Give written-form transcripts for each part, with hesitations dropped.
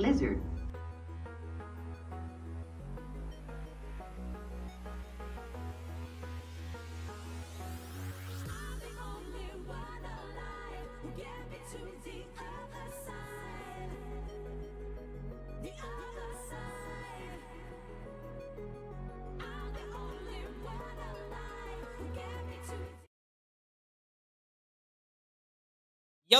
Blizzard.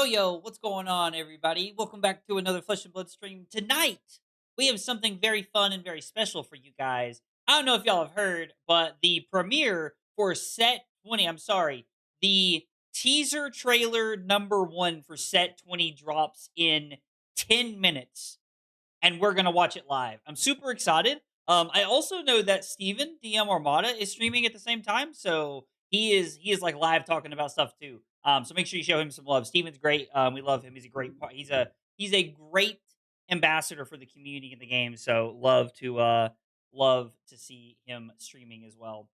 Yo, what's going on, everybody? Welcome back to another Flesh and Blood stream. Tonight, we have something very fun and very special for you guys. I don't know if y'all have heard, but the premiere for Set 20, the teaser trailer #1 for Set 20 drops in 10 minutes, and we're going to watch it live. I'm super excited. I also know that Steven, DM Armada, is streaming at the same time, so he is like live talking about stuff too. So make sure you show him some love. Steven's great. We love him. He's a great he's a great ambassador for the community in the game. So love to see him streaming as well.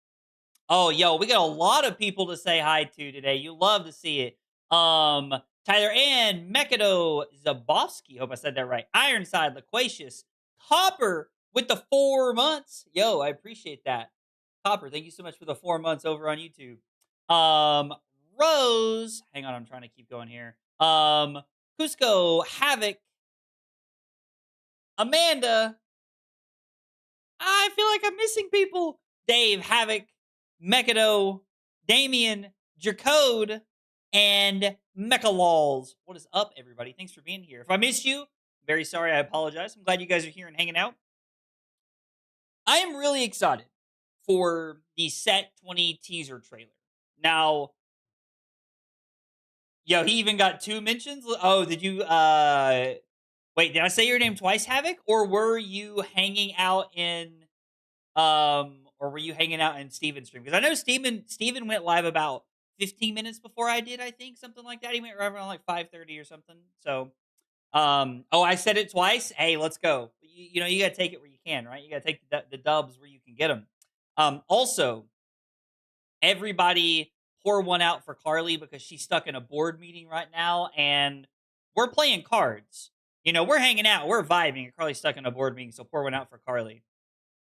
Oh, yo, we got a lot of people to say hi to today. You love to see it. Tyler and Mekado Zabowski, hope I said that right. Ironside, Loquacious, Copper with the 4 months. Yo, I appreciate that. Copper, thank you so much for the 4 months over on YouTube. Rose, hang on, I'm trying to keep going here. Cusco, Havoc, Amanda. I feel like I'm missing people. Dave, Havoc, Mekado, Damien, Jercode, and Mechalols. What is up, everybody? Thanks for being here. If I missed you, very sorry. I apologize. I'm glad you guys are here and hanging out. I am really excited for the Set 20 teaser trailer. Now, yo, he even got 2 mentions. Oh, did you, wait, did I say your name twice, Havoc? Or were you hanging out in, Steven's stream? Because I know Steven went live about 15 minutes before I did, I think, something like that. He went around like 5:30 or something. So, oh, I said it twice. Hey, let's go. You know, you got to take it where you can, right? You got to take the dubs where you can get them. Also, everybody pour one out for Carly because she's stuck in a board meeting right now, and we're playing cards. You know, we're hanging out, we're vibing, and Carly's stuck in a board meeting, so pour one out for Carly.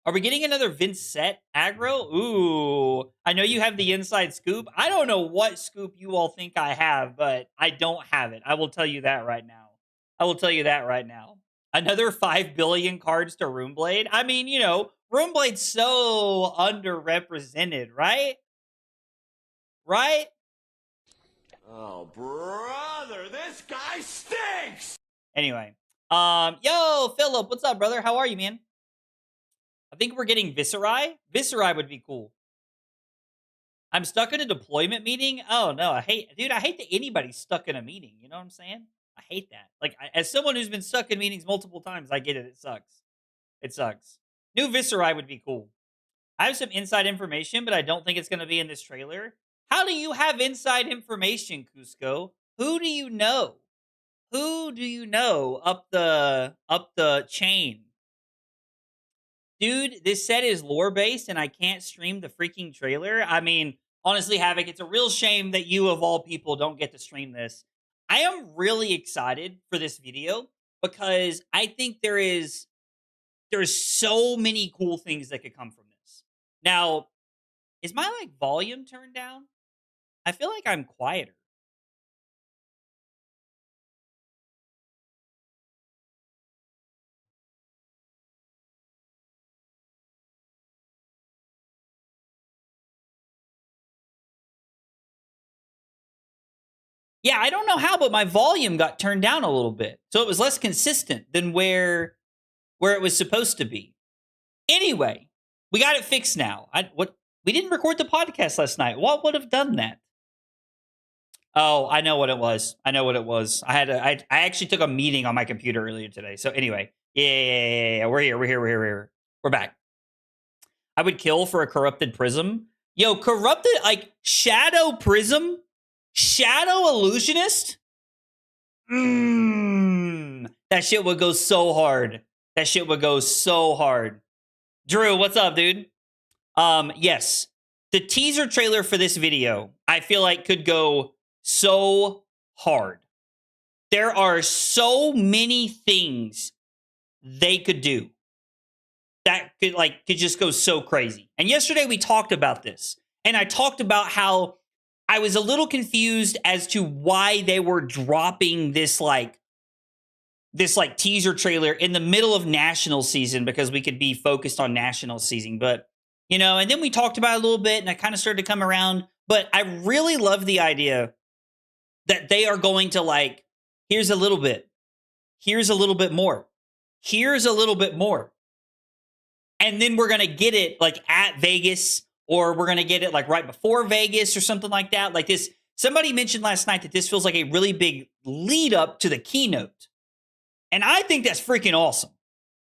Are we getting another Vynnset aggro? Ooh, I know you have the inside scoop. I don't know what scoop you all think I have, but I don't have it. I will tell you that right now. Another 5 billion cards to Runeblade? I mean, you know, Runeblade's so underrepresented, right? Right? Oh, brother, this guy stinks! Anyway, yo, Philip, what's up, brother? How are you, man? I think we're getting Viscerai. Viscerai would be cool. I'm stuck in a deployment meeting. Oh no, I hate that anybody's stuck in a meeting. You know what I'm saying? I hate that. Like, as someone who's been stuck in meetings multiple times, I get it. It sucks. New Viscerai would be cool. I have some inside information, but I don't think it's going to be in this trailer. How do you have inside information, Cusco? Who do you know? Up the chain? Dude, this set is lore based and I can't stream the freaking trailer. I mean, honestly, Havoc, it's a real shame that you of all people don't get to stream this. I am really excited for this video because I think there's so many cool things that could come from this. Now, is my like volume turned down? I feel like I'm quieter. Yeah, I don't know how, but my volume got turned down a little bit. So it was less consistent than where it was supposed to be. Anyway, we got it fixed now. We didn't record the podcast last night. What would have done that? Oh, I know what it was. I actually took a meeting on my computer earlier today. So anyway, yeah. We're here. We're back. I would kill for a corrupted prism. Yo, corrupted, like, shadow prism? Shadow illusionist? That shit would go so hard. Drew, what's up, dude? Yes. The teaser trailer for this video, I feel like could go so hard. There are so many things they could do that could just go so crazy. And yesterday we talked about this, and I talked about how I was a little confused as to why they were dropping this teaser trailer in the middle of national season, because we could be focused on national season. But, and then we talked about it a little bit, and I kind of started to come around. But I really love the idea that they are going to here's a little bit. Here's a little bit more. Here's a little bit more. And then we're going to get it at Vegas, or we're going to get it right before Vegas or something like that. Like this, somebody mentioned last night that this feels like a really big lead up to the keynote. And I think that's freaking awesome.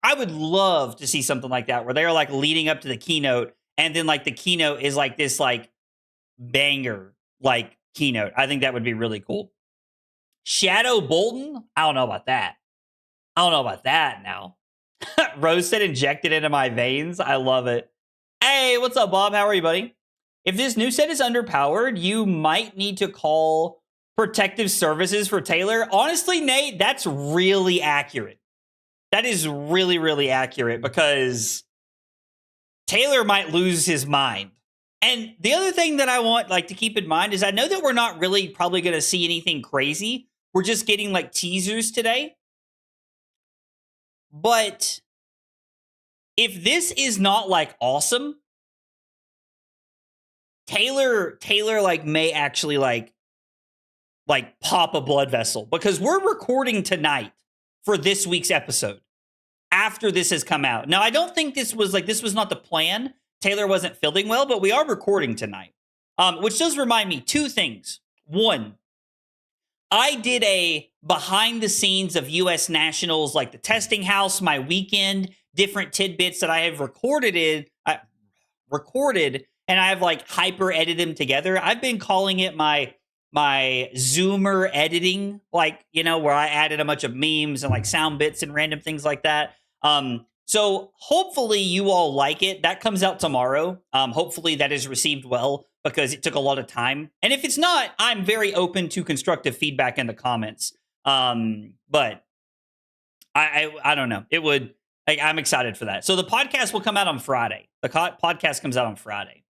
I would love to see something like that where they're leading up to the keynote, and then the keynote is this banger keynote. I think that would be really cool. Shadow Bolton? I don't know about that. I don't know about that now. Rose said injected into my veins. I love it. Hey, what's up, Bob? How are you, buddy? If this new set is underpowered, you might need to call protective services for Taylor. Honestly, Nate, that's really accurate. That is really, really accurate, because Taylor might lose his mind. And the other thing that I want to keep in mind is I know that we're not really probably going to see anything crazy. We're just getting teasers today. But if this is not awesome, Taylor may actually pop a blood vessel, because we're recording tonight for this week's episode after this has come out. Now, I don't think this was not the plan. Taylor wasn't feeling well, but we are recording tonight. Which does remind me two things. One, I did a behind the scenes of US Nationals, the testing house, my weekend, different tidbits that I have recorded, and I have hyper edited them together. I've been calling it my Zoomer editing, where I added a bunch of memes and sound bits and random things like that. So hopefully you all like it. That comes out tomorrow. Hopefully that is received well, because it took a lot of time. And if it's not, I'm very open to constructive feedback in the comments. But I don't know. It would, I'm excited for that. So the podcast will come out on Friday. The podcast comes out on Friday.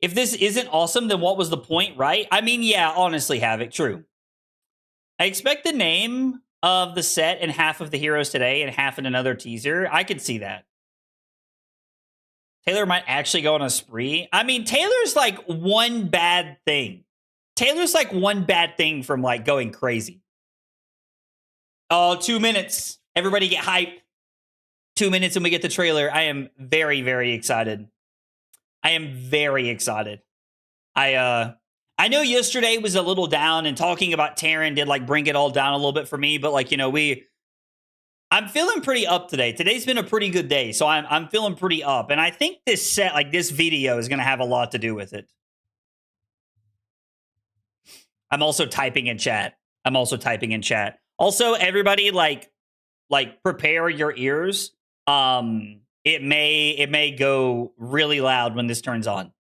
If this isn't awesome, then what was the point, right? I mean, yeah, honestly, Havoc, true. I expect the name of the set and half of the heroes today and half in another teaser. I could see that. Taylor might actually go on a spree. I mean, Taylor's one bad thing. Taylor's one bad thing from going crazy. Oh, 2 minutes. Everybody get hype. 2 minutes and we get the trailer. I am very, very excited. I am very excited. I know yesterday was a little down, and talking about Terran did bring it all down a little bit for me, but I'm feeling pretty up today. Today's been a pretty good day, so I'm feeling pretty up, and I think this set, this video, is going to have a lot to do with it. I'm also typing in chat. Also, everybody prepare your ears. It may go really loud when this turns on.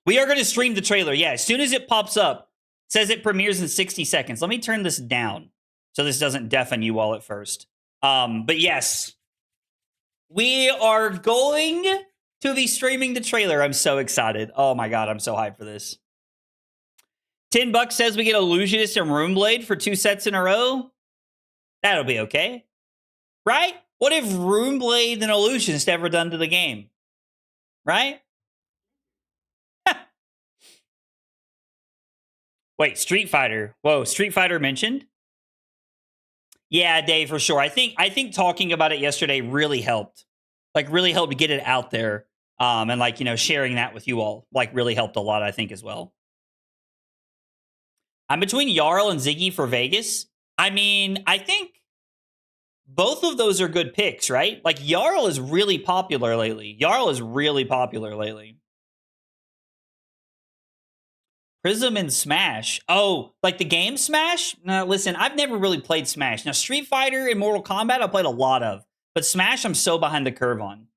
We are going to stream the trailer. Yeah, as soon as it pops up, it says it premieres in 60 seconds. Let me turn this down so this doesn't deafen you all at first. But yes, we are going to be streaming the trailer. I'm so excited. Oh my God, I'm so hyped for this. $10 says we get Illusionist and Runeblade for 2 sets in a row. That'll be okay. Right? What if Runeblade and Illusionist ever done to the game? Right? Wait, Street Fighter. Whoa, Street Fighter mentioned? Yeah, Dave, for sure. I think talking about it yesterday really helped. Really helped get it out there. And sharing that with you all really helped a lot, I think, as well. I'm between Jarl and Ziggy for Vegas. I mean, I think both of those are good picks, right? Jarl is really popular lately. Prism and Smash. Oh, the game Smash? No, listen, I've never really played Smash. Now, Street Fighter and Mortal Kombat I played a lot of, but Smash I'm so behind the curve on.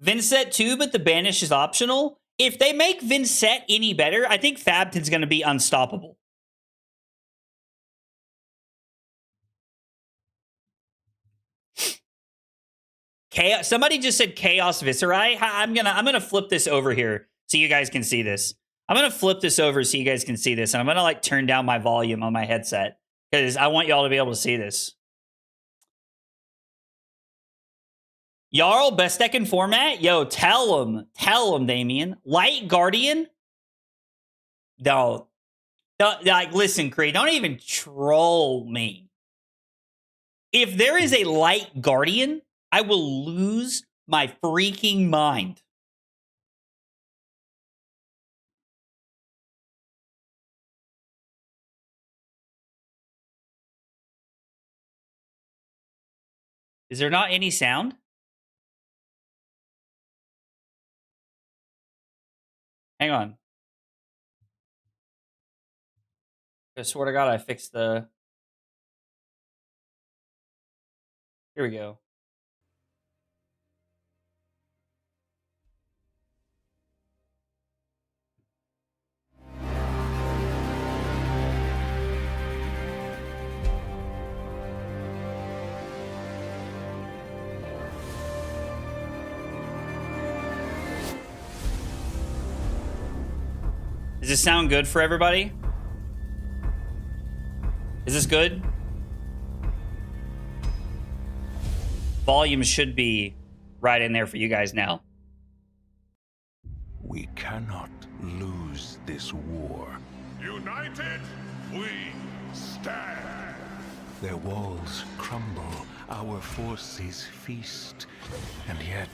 Vynnset too, but the banish is optional. If they make Vynnset any better, I think Fabton's going to be unstoppable. Chaos. Somebody just said Chaos Viscerai. I'm gonna flip this over here so you guys can see this. I'm gonna flip this over so you guys can see this, and I'm gonna like turn down my volume on my headset because I want y'all to be able to see this. Jarl, best deck in format? Yo, tell him, Damien. Light Guardian? No. Like, listen, Creed, don't even troll me. If there is a Light Guardian, I will lose my freaking mind. Is there not any sound? Hang on. I swear to God, I fixed the... Here we go. Does this sound good for everybody? Is this good? Volume should be right in there for you guys now. We cannot lose this war. United, we stand. Their walls crumble, our forces feast, and yet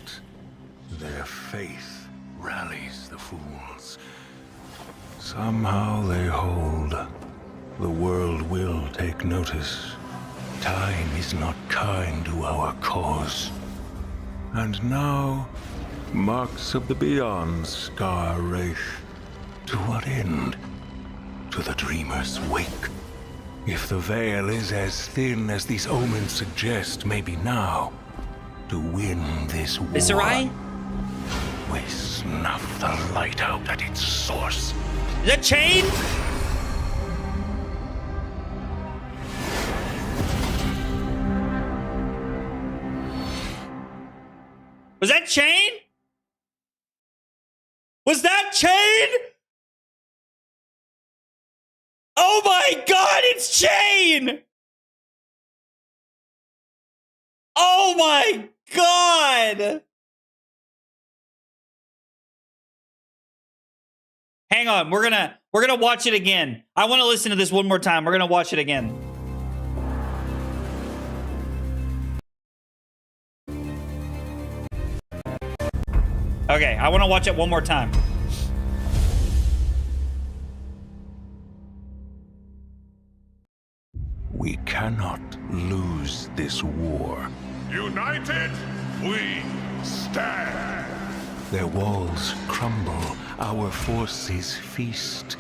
their faith rallies the fools. Somehow they hold. The world will take notice. Time is not kind to our cause. And now, marks of the beyond scar wraith. To what end? To the dreamer's wake. If the veil is as thin as these omens suggest, maybe now, to win this war, Viscerai? we snuff the light out at its source. Is that Chain? Was that Chain? Was that Chain? Oh my God, it's Chain! Oh my God! Hang on, we're gonna watch it again. I want to listen to this one more time. We're gonna watch it again. Okay, I want to watch it one more time. We cannot lose this war. United, we stand. Their walls crumble, our forces feast,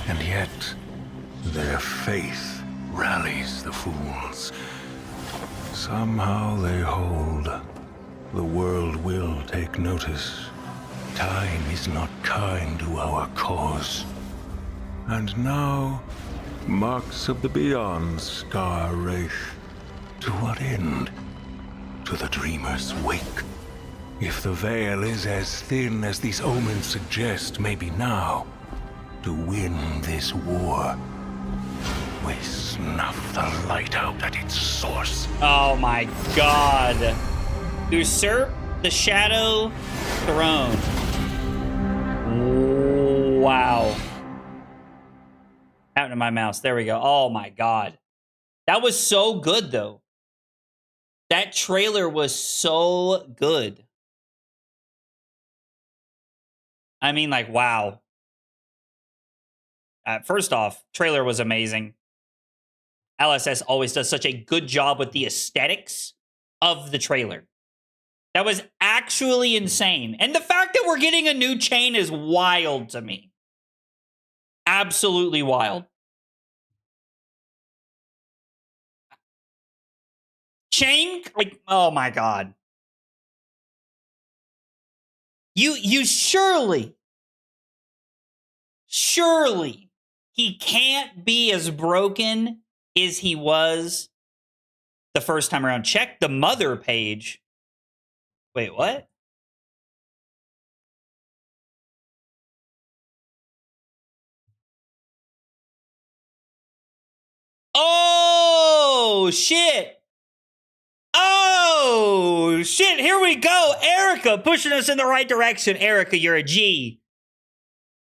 and yet their faith rallies the fools. Somehow they hold. The world will take notice. Time is not kind to our cause. And now, marks of the beyond scar wraith. To what end? To the dreamer's wake. If the veil is as thin as these omens suggest, maybe now, to win this war, we snuff the light out at its source. Oh my God. Usurp the Shadow Throne. Wow. Happened to my mouse. There we go. Oh my God. That was so good, though. That trailer was so good. I mean, like, wow. First off, trailer was amazing. LSS always does such a good job with the aesthetics of the trailer. That was actually insane. And the fact that we're getting a new chain is wild to me. Absolutely wild. Chain, like, oh my God. You surely he can't be as broken as he was the first time around. Check the mother page. Wait, what? Oh, shit. Oh, shit. Here we go. Erica pushing us in the right direction. Erica, you're a G.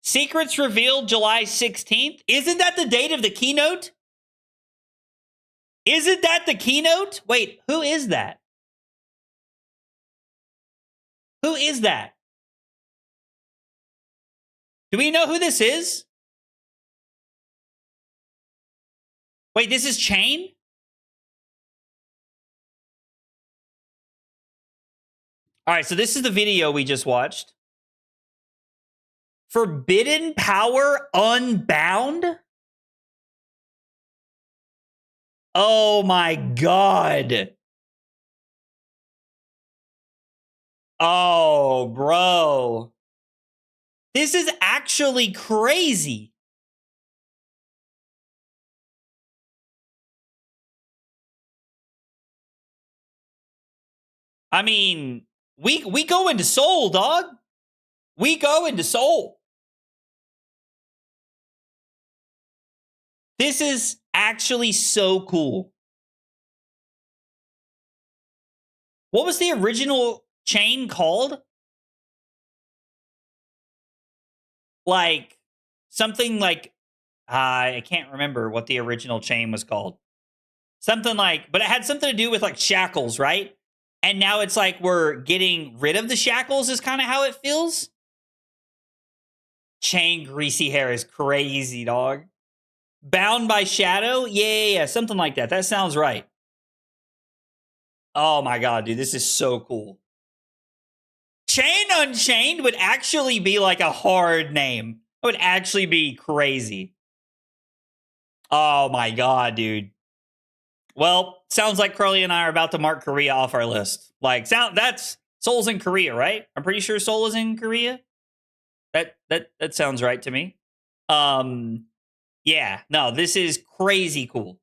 Secrets revealed July 16th. Isn't that the date of the keynote? Isn't that the keynote? Wait, who is that? Who is that? Do we know who this is? Wait, this is Chain? All right, so this is the video we just watched. Forbidden Power Unbound? Oh my God. Oh, bro. This is actually crazy. I mean, we go into Soul, dog. We go into Soul. This is actually so cool. What was the original chain called? Like something like I can't remember what the original chain was called. Something like, but it had something to do with like shackles, right? And now it's like we're getting rid of the shackles is kind of how it feels. Chain greasy hair is crazy, dog. Bound by Shadow? Yeah, something like that. That sounds right. Oh my God, dude, this is so cool. Chain Unchained would actually be like a hard name. It would actually be crazy. Oh my God, dude. Well, sounds like Curly and I are about to mark Korea off our list. Like, that's Soul's in Korea, right? I'm pretty sure Soul is in Korea. That sounds right to me. Yeah, no, this is crazy cool.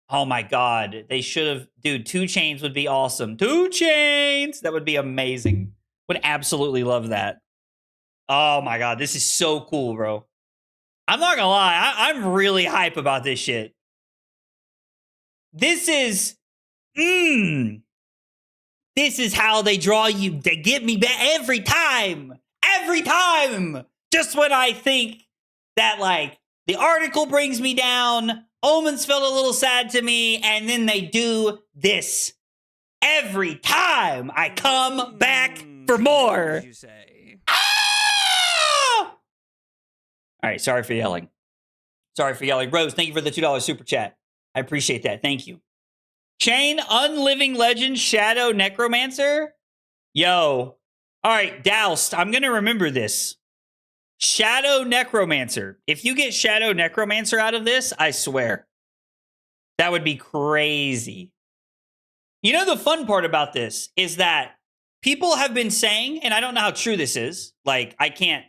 Oh my God, they should have, dude. 2 Chains would be awesome. 2 Chains, that would be amazing. Would absolutely love that. Oh my God, this is so cool, bro. I'm not gonna lie, I'm really hype about this shit. This is, this is how they draw you. They get me back every time. Every time. Just when I think that, like, the article brings me down, Omens felt a little sad to me, and then they do this. Every time I come back for more. You say? Ah! All right, sorry for yelling. Sorry for yelling. Rose, thank you for the $2 super chat. I appreciate that. Thank you. Chain Unliving Legend Shadow Necromancer. Yo. All right, Doused. I'm going to remember this. Shadow Necromancer. If you get Shadow Necromancer out of this, I swear. That would be crazy. You know, the fun part about this is that people have been saying, and I don't know how true this is. Like, I can't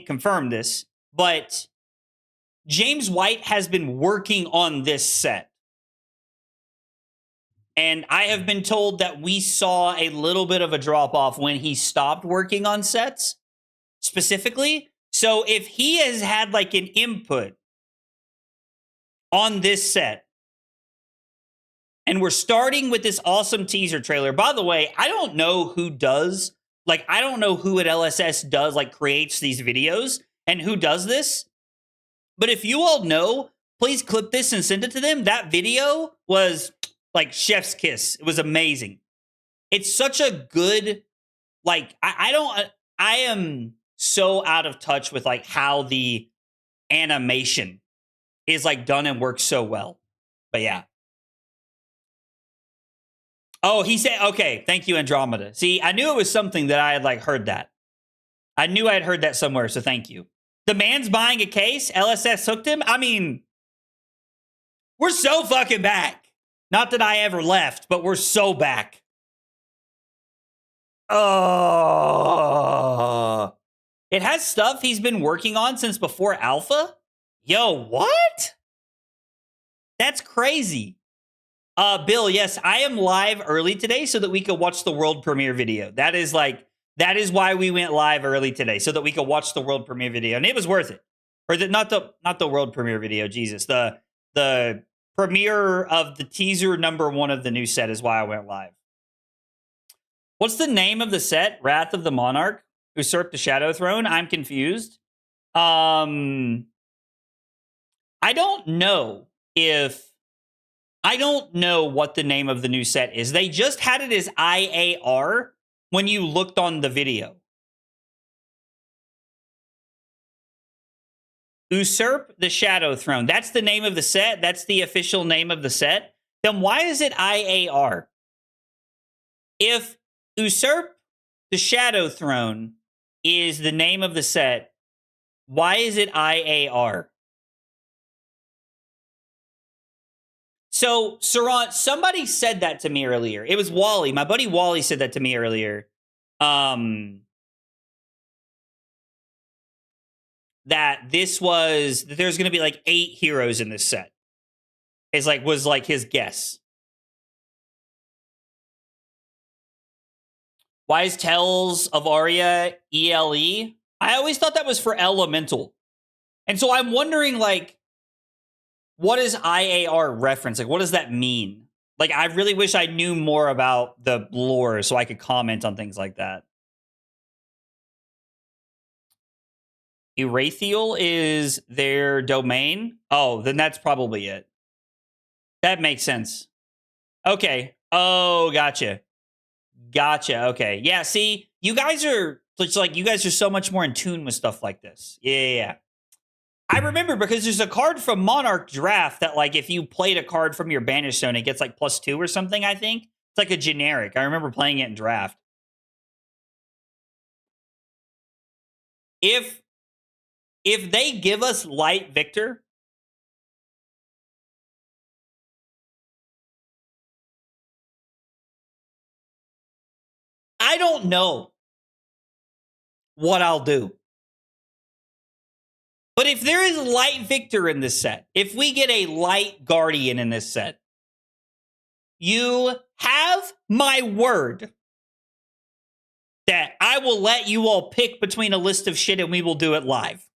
confirm this, but James White has been working on this set. And I have been told that we saw a little bit of a drop off when he stopped working on sets specifically. So if he has had like an input on this set, and we're starting with this awesome teaser trailer. By the way, I don't know who does, like, I don't know who at LSS does, like, creates these videos and who does this. But if you all know, please clip this and send it to them. That video was like chef's kiss. It was amazing. It's such a good, like, I am so out of touch with like how the animation is like done and works so well. But yeah. Oh, he said, okay, thank you, Andromeda. See, I knew it was something that I had like heard that. I knew I had heard that somewhere, so thank you. The man's buying a case. LSS hooked him. I mean, we're so fucking back. Not that I ever left, but we're so back. Oh. It has stuff he's been working on since before Alpha? Yo, what? That's crazy. Bill, yes, I am live early today so that we could watch the world premiere video. That is why we went live early today, so that we could watch the world premiere video, and it was worth it. Or not the world premiere video, Jesus. The premiere of the teaser #1 of the new set is why I went live. What's the name of the set? Wrath of the Monarch? Usurp the Shadow Throne? I'm confused. I don't know what the name of the new set is. They just had it as IAR when you looked on the video. Usurp the Shadow Throne. That's the name of the set. That's the official name of the set. Then why is it IAR? If Usurp the Shadow Throne is the name of the set, why is it IAR? So, Sarant, somebody said that to me earlier. It was Wally. My buddy Wally said that to me earlier. That there's going to be like 8 heroes in this set. Was his guess. Why is Tells of Aria ELE? I always thought that was for Elemental. And so I'm wondering, what is IAR reference? What does that mean? I really wish I knew more about the lore so I could comment on things like that. Erathiel is their domain? Oh, then that's probably it. That makes sense. Okay. Oh, gotcha. Okay. Yeah, see, you guys are so much more in tune with stuff like this. Yeah. I remember because there's a card from Monarch Draft that, if you played a card from your Banish Zone, it gets +2 or something, I think. It's like a generic. I remember playing it in Draft. If they give us Light Victor, I don't know what I'll do. But if there is Light Victor in this set, if we get a Light Guardian in this set, you have my word that I will let you all pick between a list of shit and we will do it live.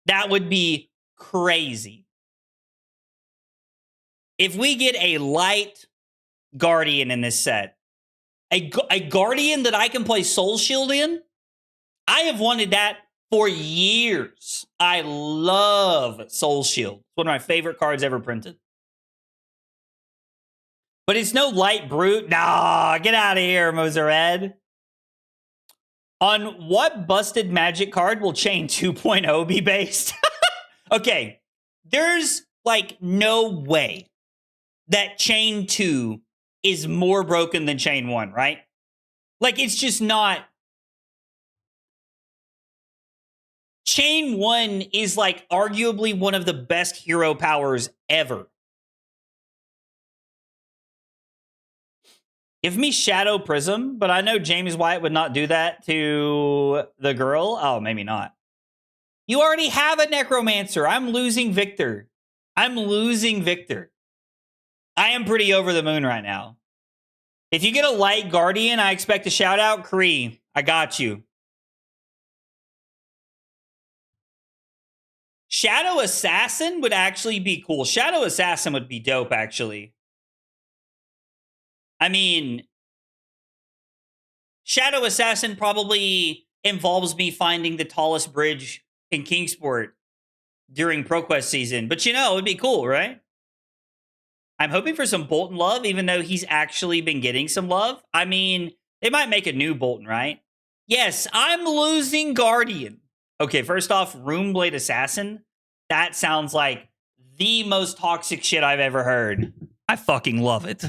That would be crazy. If we get a Light Guardian in this set, a Guardian that I can play Soul Shield in, I have wanted that for years. I love Soul Shield. It's one of my favorite cards ever printed. But it's no Light Brute. Nah, get out of here, Mosered. On what busted Magic card will Chain 2.0 be based? Okay, there's no way that Chain 2 is more broken than Chain 1, right? It's just not. Chain 1 is arguably one of the best hero powers ever. Give me Shadow Prism, but I know James White would not do that to the girl. Oh, maybe not. You already have a Necromancer. I'm losing Victor. I am pretty over the moon right now. If you get a Light Guardian, I expect a shout out. Kree, I got you. Shadow Assassin would actually be cool. Shadow Assassin would be dope, actually. I mean, Shadow Assassin probably involves me finding the tallest bridge in Kingsport during ProQuest season. But it would be cool, right? I'm hoping for some Bolton love, even though he's actually been getting some love. I mean, they might make a new Bolton, right? Yes, I'm losing Guardian. Okay, first off, Runeblade Assassin. That sounds like the most toxic shit I've ever heard. I fucking love it.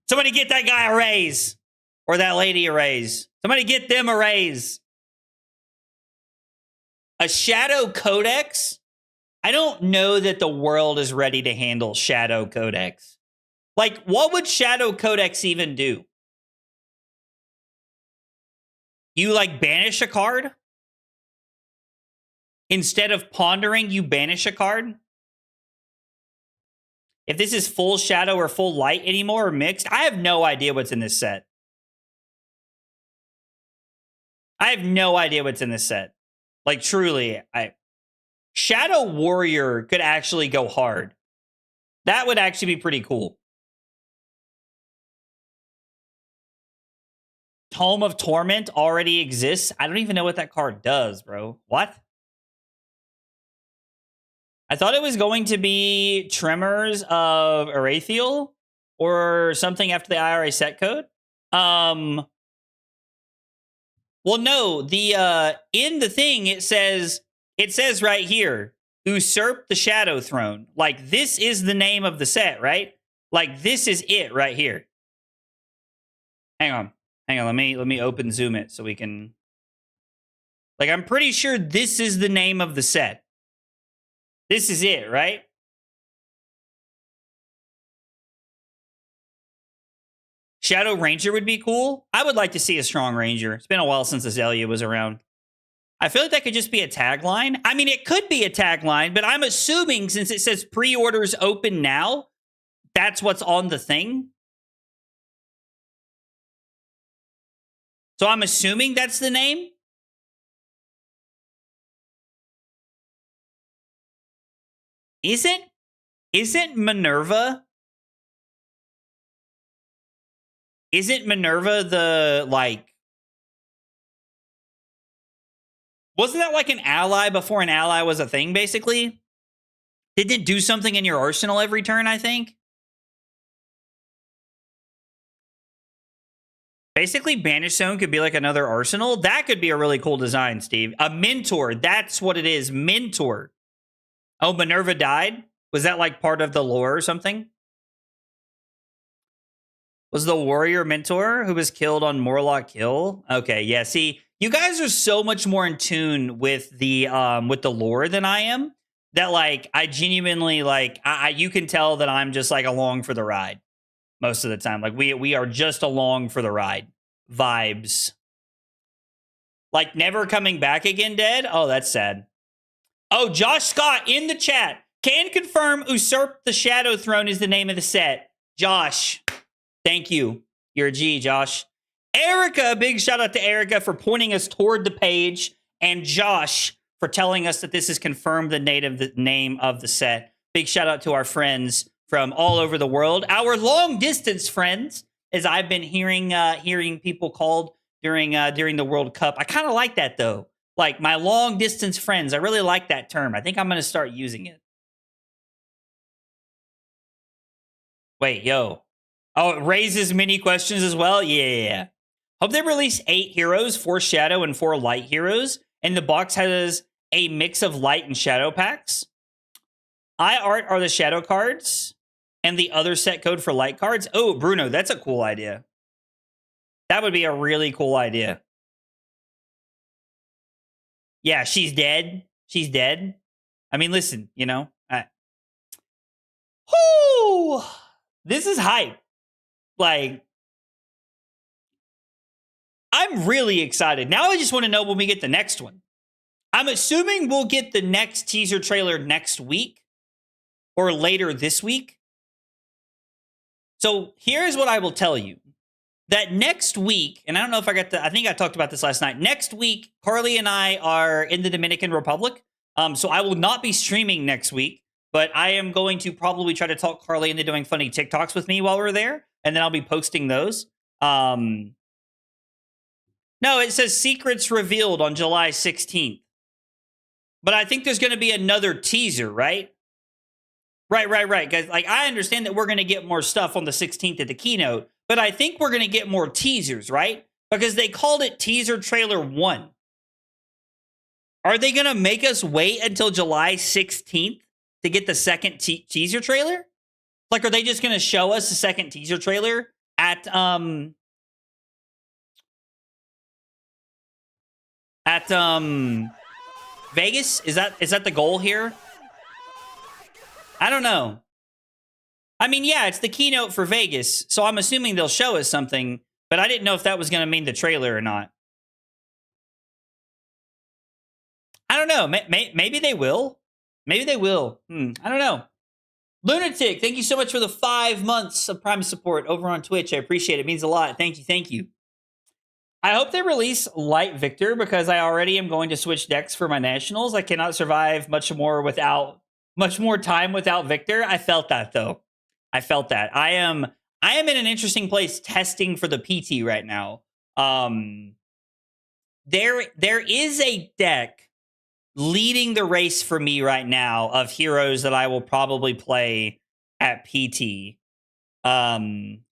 Somebody get that guy a raise. Or that lady a raise. Somebody get them a raise. A Shadow Codex? I don't know that the world is ready to handle Shadow Codex. What would Shadow Codex even do? You, banish a card? Instead of pondering, you banish a card? if this is full shadow or full light anymore or mixed. I have no idea what's in this set. I have no idea what's in this set. Like, truly, Shadow Warrior could actually go hard. That would actually be pretty cool. Tome of Torment already exists. I don't even know what that card does, bro. What? I thought it was going to be Tremors of Arathiel or something after the IRA set code. Well, no, the in the thing it says right here, usurp the Shadow Throne. Like, this is the name of the set, right? Like, this is it right here. Hang on. Let me open zoom it so we can. Like, I'm pretty sure this is the name of the set. This is it, right? Shadow Ranger would be cool. I would like to see a strong Ranger. It's been a while since Azalea was around. I feel like that could just be a tagline. I mean, it could be a tagline, but I'm assuming since it says pre-orders open now, that's what's on the thing. So I'm assuming that's the name. Isn't Minerva? Isn't Minerva the, like... Wasn't that like an ally before an ally was a thing, basically? Didn't it do something in your arsenal every turn, I think? Basically, Banish Zone could be like another arsenal. That could be a really cool design, Steve. A mentor. That's what it is. Mentor. Oh, Minerva died? Was that like part of the lore or something? Was the warrior mentor who was killed on Morlock Kill? Okay, yeah. See, you guys are so much more in tune with the lore than I am. That like I genuinely like you can tell that I'm just like along for the ride most of the time. Like we are just along for the ride. Vibes. Like never coming back again dead? Oh, that's sad. Oh, Josh Scott in the chat. Can confirm Usurp the Shadow Throne is the name of the set. Josh, thank you. You're a G, Josh. Erica, big shout out to Erica for pointing us toward the page. And Josh for telling us that this is confirmed the name of the set. Big shout out to our friends from all over the world. Our long distance friends, as I've been hearing people called during the World Cup. I kind of like that though. Like my long distance friends. I really like that term. I think I'm going to start using it. Wait, yo. Oh, it raises many questions as well? Yeah. Hope they release 8 heroes, 4 shadow and 4 light heroes. And the box has a mix of light and shadow packs. Art are the shadow cards. And the other set code for light cards. Oh, Bruno, that's a cool idea. That would be a really cool idea. Yeah, she's dead. She's dead. I mean, listen, you know. Whoo! This is hype. Like, I'm really excited. Now I just want to know when we get the next one. I'm assuming we'll get the next teaser trailer next week or later this week. So here's what I will tell you. That next week, and I don't know if I think I talked about this last night. Next week, Carly and I are in the Dominican Republic. So I will not be streaming next week, but I am going to probably try to talk Carly into doing funny TikToks with me while we're there. And then I'll be posting those. No, it says secrets revealed on July 16th. But I think there's going to be another teaser, right? Right, guys. Like, I understand that we're going to get more stuff on the 16th at the keynote, but I think we're going to get more teasers, right? Because they called it teaser trailer 1. Are they going to make us wait until July 16th to get the second teaser trailer? Like, are they just going to show us the second teaser trailer at Vegas? Is that the goal here? I don't know. I mean, yeah, it's the keynote for Vegas, so I'm assuming they'll show us something, but I didn't know if that was going to mean the trailer or not. I don't know. Maybe they will. Maybe they will. I don't know. Lunatic, thank you so much for the 5 months of Prime support over on Twitch. I appreciate it. It means a lot. Thank you. Thank you. I hope they release Light Victor because I already am going to switch decks for my nationals. I cannot survive much more time without Victor. I felt that though. I felt that. I am in an interesting place testing for the PT right now. There is a deck leading the race for me right now of heroes that I will probably play at PT.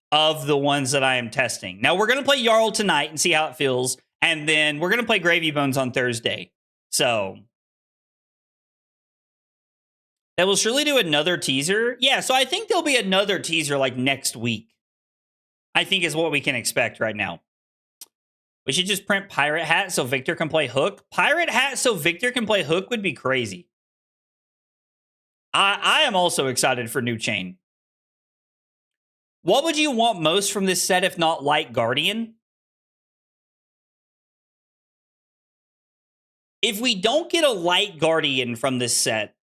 Of the ones that I am testing. Now, we're going to play Jarl tonight and see how it feels. And then we're going to play Gravy Bones on Thursday. So, they will surely do another teaser. Yeah, so I think there'll be another teaser like next week. I think is what we can expect right now. We should just print Pirate Hat so Victor can play Hook. Pirate Hat so Victor can play Hook would be crazy. I am also excited for New Chain. What would you want most from this set if not Light Guardian? If we don't get a Light Guardian from this set,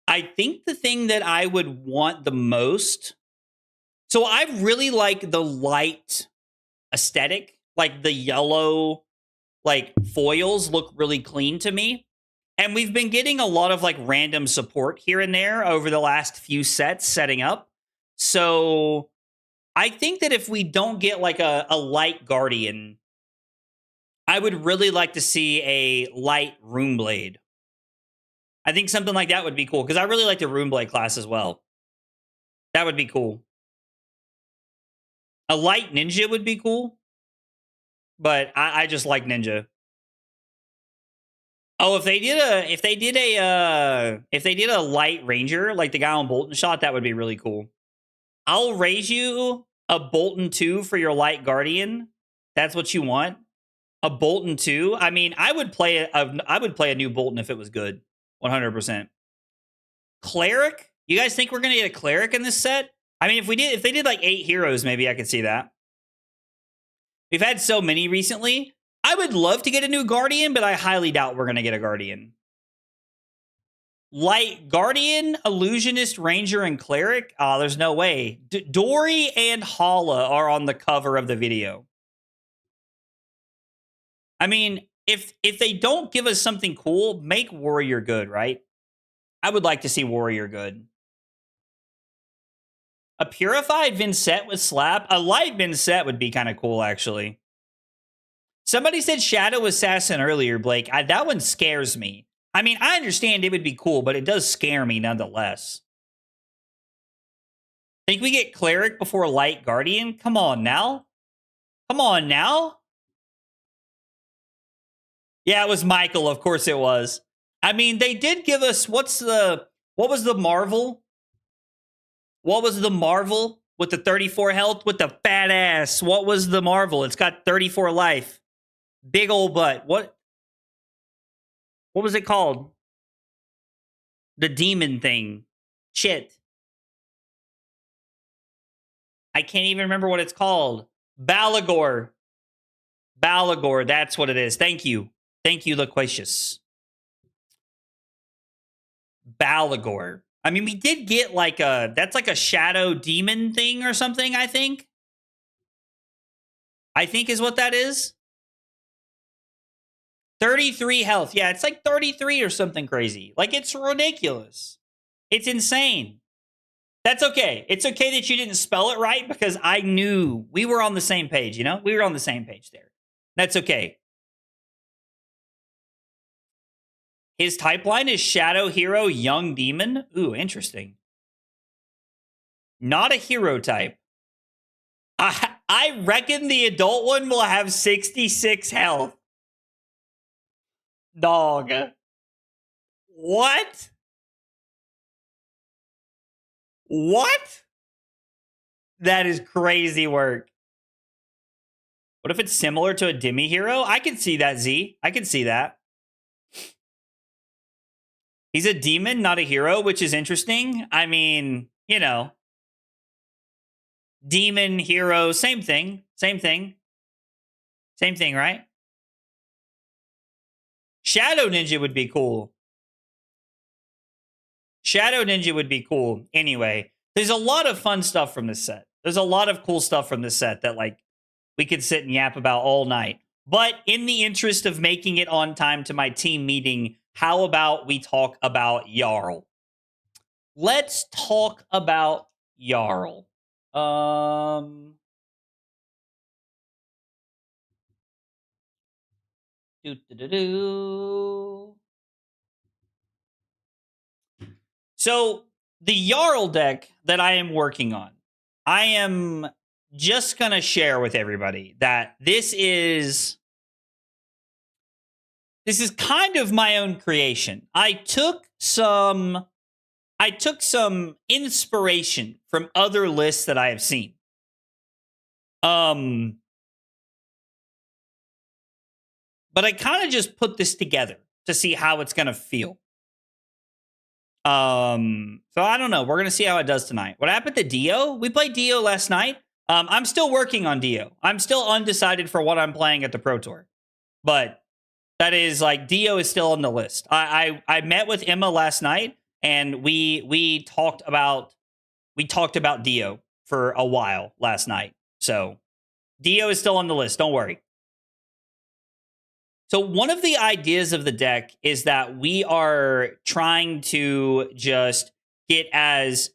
I think the thing that I would want the most... So I really like the light aesthetic. Like the yellow, like foils look really clean to me. And we've been getting a lot of like random support here and there over the last few sets setting up. So... I think that if we don't get like a Light Guardian, I would really like to see a Light Runeblade. I think something like that would be cool, because I really like the Runeblade class as well. That would be cool. A Light Ninja would be cool, but I just like Ninja. Oh, if they did a Light Ranger, like the guy on Bolton Shot, that would be really cool. I'll raise you a Bolton 2 for your Light Guardian. That's what you want? A Bolton 2? I mean, I would play a new Bolton if it was good. 100%. Cleric? You guys think we're going to get a Cleric in this set? I mean, if they did like 8 heroes, maybe I could see that. We've had so many recently. I would love to get a new Guardian, but I highly doubt we're going to get a Guardian. Light Guardian, Illusionist, Ranger, and Cleric? Oh, there's no way. Dory and Hala are on the cover of the video. I mean, if they don't give us something cool, make Warrior good, right? I would like to see Warrior good. A Purified Vynnset with Slap? A Light Vynnset would be kind of cool, actually. Somebody said Shadow Assassin earlier, Blake. That one scares me. I mean, I understand it would be cool, but it does scare me nonetheless. Think we get Cleric before Light Guardian? Come on now. Come on now. Yeah, it was Michael. Of course it was. I mean, they did give us, what was the Marvel? What was the Marvel with the 34 health with the fat ass? What was the Marvel? It's got 34 life. Big old butt. What was it called? The demon thing. Shit. I can't even remember what it's called. Balagor. Balagor, that's what it is. Thank you. Thank you, Loquacious. Balagor. I mean, we did get like that's like a shadow demon thing or something, I think. I think is what that is. 33 health. Yeah, it's like 33 or something crazy. Like, it's ridiculous. It's insane. That's okay. It's okay that you didn't spell it right because I knew we were on the same page, you know? We were on the same page there. That's okay. His type line is Shadow Hero Young Demon. Ooh, interesting. Not a hero type. I reckon the adult one will have 66 health. Dog. What? What? That is crazy work. What if it's similar to a Demi hero? I can see that, Z. I can see that. He's a demon, not a hero, which is interesting. I mean, you know. Demon, hero, same thing. Same thing. Same thing, right? Shadow Ninja would be cool. Shadow Ninja would be cool. Anyway, there's a lot of fun stuff from this set. There's a lot of cool stuff from this set that, like, we could sit and yap about all night. But in the interest of making it on time to my team meeting, how about we talk about Jarl? Let's talk about Jarl. So the Jarl deck that I am working on, I am just gonna share with everybody that this is kind of my own creation. I took some inspiration from other lists that I have seen. But I kind of just put this together to see how it's gonna feel. So I don't know. We're gonna see how it does tonight. What happened to Dio? We played Dio last night. I'm still working on Dio. I'm still undecided for what I'm playing at the Pro Tour. But that is like Dio is still on the list. I met with Emma last night and we talked about Dio for a while last night. So Dio is still on the list. Don't worry. So one of the ideas of the deck is that we are trying to just get as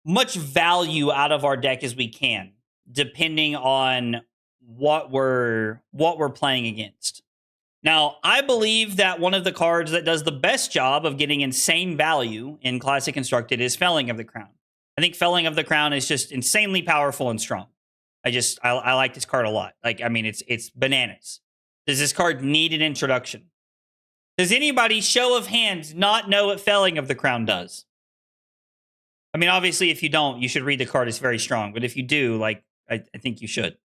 much value out of our deck as we can, depending on what we're playing against. Now, I believe that one of the cards that does the best job of getting insane value in Classic Constructed is Felling of the Crown. I think Felling of the Crown is just insanely powerful and strong. I like this card a lot. Like, I mean, it's bananas. Does this card need an introduction? Does anybody, show of hands, not know what Felling of the Crown does? I mean, obviously, if you don't, you should read the card. It's very strong. But if you do, like, I think you should.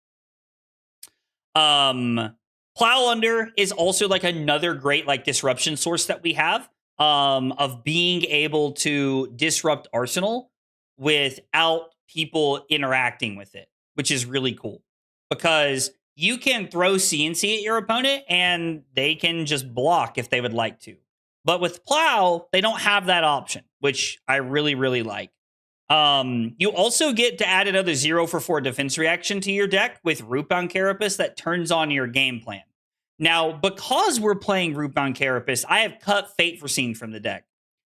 Plow Under is also like another great like disruption source that we have of being able to disrupt Arsenal without people interacting with it, which is really cool because you can throw CNC at your opponent and they can just block if they would like to. But with Plow, they don't have that option, which I really, really like. You also get to add another 0-for-4 defense reaction to your deck with Rootbound Carapace that turns on your game plan. Now, because we're playing Rootbound Carapace, I have cut Fate Foreseen from the deck.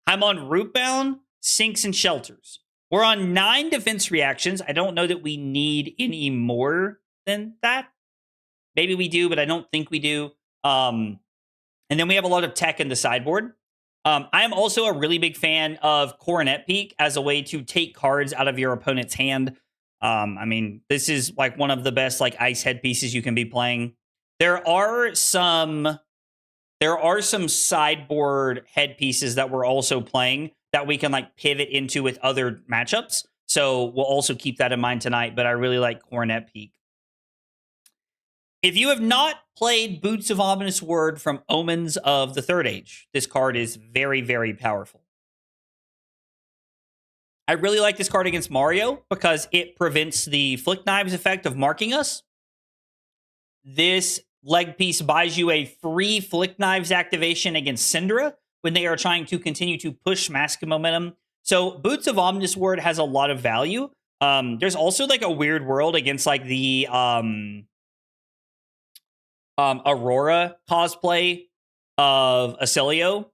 I'm on Rootbound, Sinks, and Shelters. We're on 9 defense reactions. I don't know that we need any more than that. Maybe we do, but I don't think we do. And then we have a lot of tech in the sideboard. I am also a really big fan of Coronet Peak as a way to take cards out of your opponent's hand. I mean, this is like one of the best like ice headpieces you can be playing. There are some sideboard headpieces that we're also playing that we can like pivot into with other matchups. So we'll also keep that in mind tonight, but I really like Coronet Peak. If you have not played Boots of Ominous Word from Omens of the Third Age, this card is very, very powerful. I really like this card against Mario because it prevents the Flick Knives effect of marking us. This leg piece buys you a free Flick Knives activation against Syndra when they are trying to continue to push Mask momentum. So Boots of Ominous Word has a lot of value. There's also like a weird world against like the Aurora cosplay of Acilio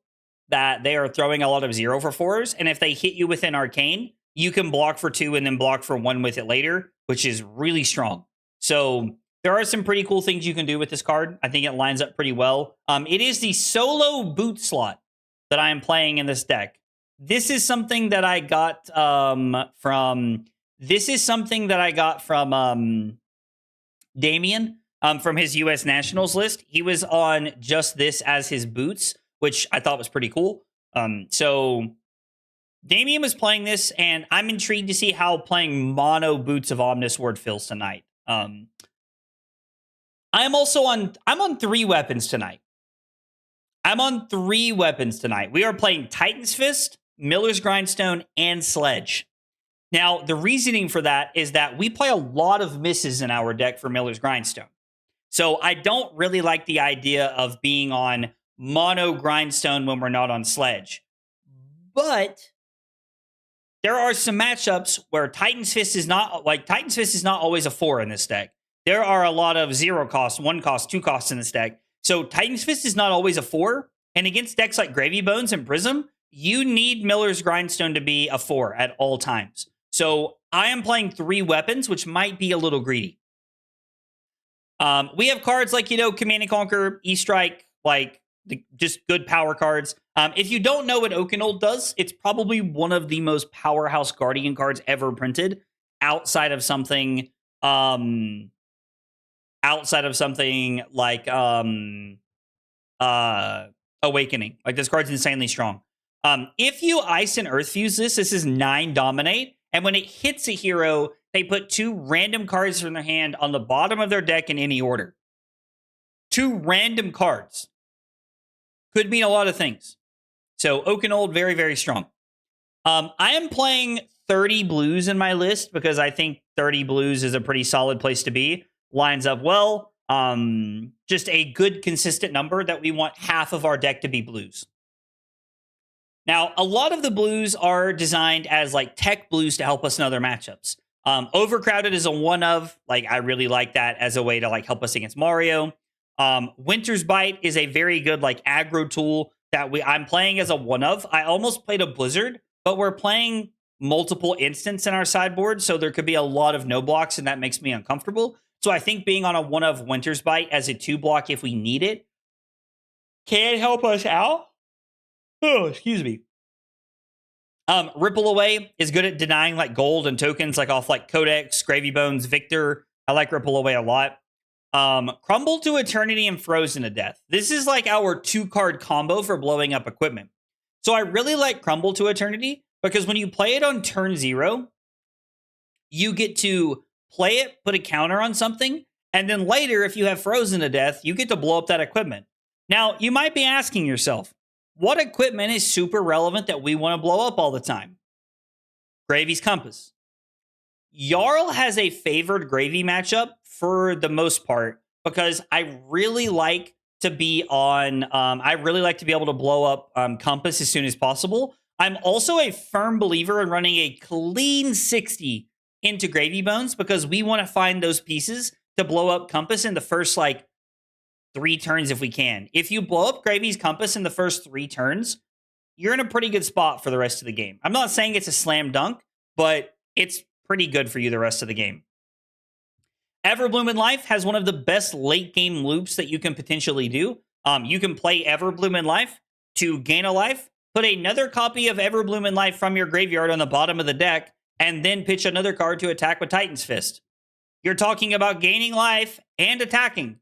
that they are throwing a lot of 0-for-4s. And if they hit you with an Arcane, you can block for 2 and then block for 1 with it later, which is really strong. So there are some pretty cool things you can do with this card. I think it lines up pretty well. It is the solo boot slot that I am playing in this deck. This is something that I got from Damien. From his U.S. Nationals list. He was on just this as his boots, which I thought was pretty cool. So Damien was playing this, and I'm intrigued to see how playing mono Boots of Ominous Word feels tonight. I'm on 3 weapons tonight. We are playing Titan's Fist, Miller's Grindstone, and Sledge. Now, the reasoning for that is that we play a lot of misses in our deck for Miller's Grindstone. So I don't really like the idea of being on mono Grindstone when we're not on Sledge. But there are some matchups where Titan's Fist is not always a 4 in this deck. There are a lot of 0 cost, 1 cost, 2 costs in this deck. So Titan's Fist is not always a 4. And against decks like Gravy Bones and Prism, you need Miller's Grindstone to be a 4 at all times. So I am playing 3 weapons, which might be a little greedy. We have cards like, Command and Conquer, E-Strike, just good power cards. If you don't know what Oakenold does, it's probably one of the most powerhouse Guardian cards ever printed outside of something like Awakening. Like, this card's insanely strong. If you Ice and Earth Fuse this is 9 Dominate, and when it hits a hero, they put 2 random cards from their hand on the bottom of their deck in any order. 2 random cards. Could mean a lot of things. So Oakenold, very, very strong. I am playing 30 blues in my list because I think 30 blues is a pretty solid place to be. Lines up well. Just a good, consistent number that we want half of our deck to be blues. Now, a lot of the blues are designed as tech blues to help us in other matchups. Overcrowded is a one of. I really like that as a way to help us against Mario. Winter's Bite is a very good aggro tool that I'm playing as a one of. I almost played a Blizzard, but we're playing multiple instants in our sideboard, so there could be a lot of no blocks, and that makes me uncomfortable. So I think being on a one of Winter's Bite as a 2 block if we need it can help us out. Oh, excuse me. Ripple Away is good at denying gold and tokens off Codex, Gravy Bones, Victor. I like Ripple Away a lot. Crumble to Eternity and Frozen to Death. This is our 2-card combo for blowing up equipment. So I really like Crumble to Eternity because when you play it on turn 0, you get to play it, put a counter on something, and then later, if you have Frozen to Death, you get to blow up that equipment. Now, you might be asking yourself, what equipment is super relevant that we want to blow up all the time? Gravy's Compass. Jarl has a favored Gravy matchup for the most part because I really like to be able to blow up Compass as soon as possible. I'm also a firm believer in running a clean 60 into Gravy Bones because we want to find those pieces to blow up Compass in the first 3 turns if we can. If you blow up Gravy's Compass in the first 3 turns, you're in a pretty good spot for the rest of the game. I'm not saying it's a slam dunk, but it's pretty good for you the rest of the game. Everbloom in Life has one of the best late game loops that you can potentially do. You can play Everbloom in Life to gain a life, put another copy of Everbloom in Life from your graveyard on the bottom of the deck, and then pitch another card to attack with Titan's Fist. You're talking about gaining life and attacking.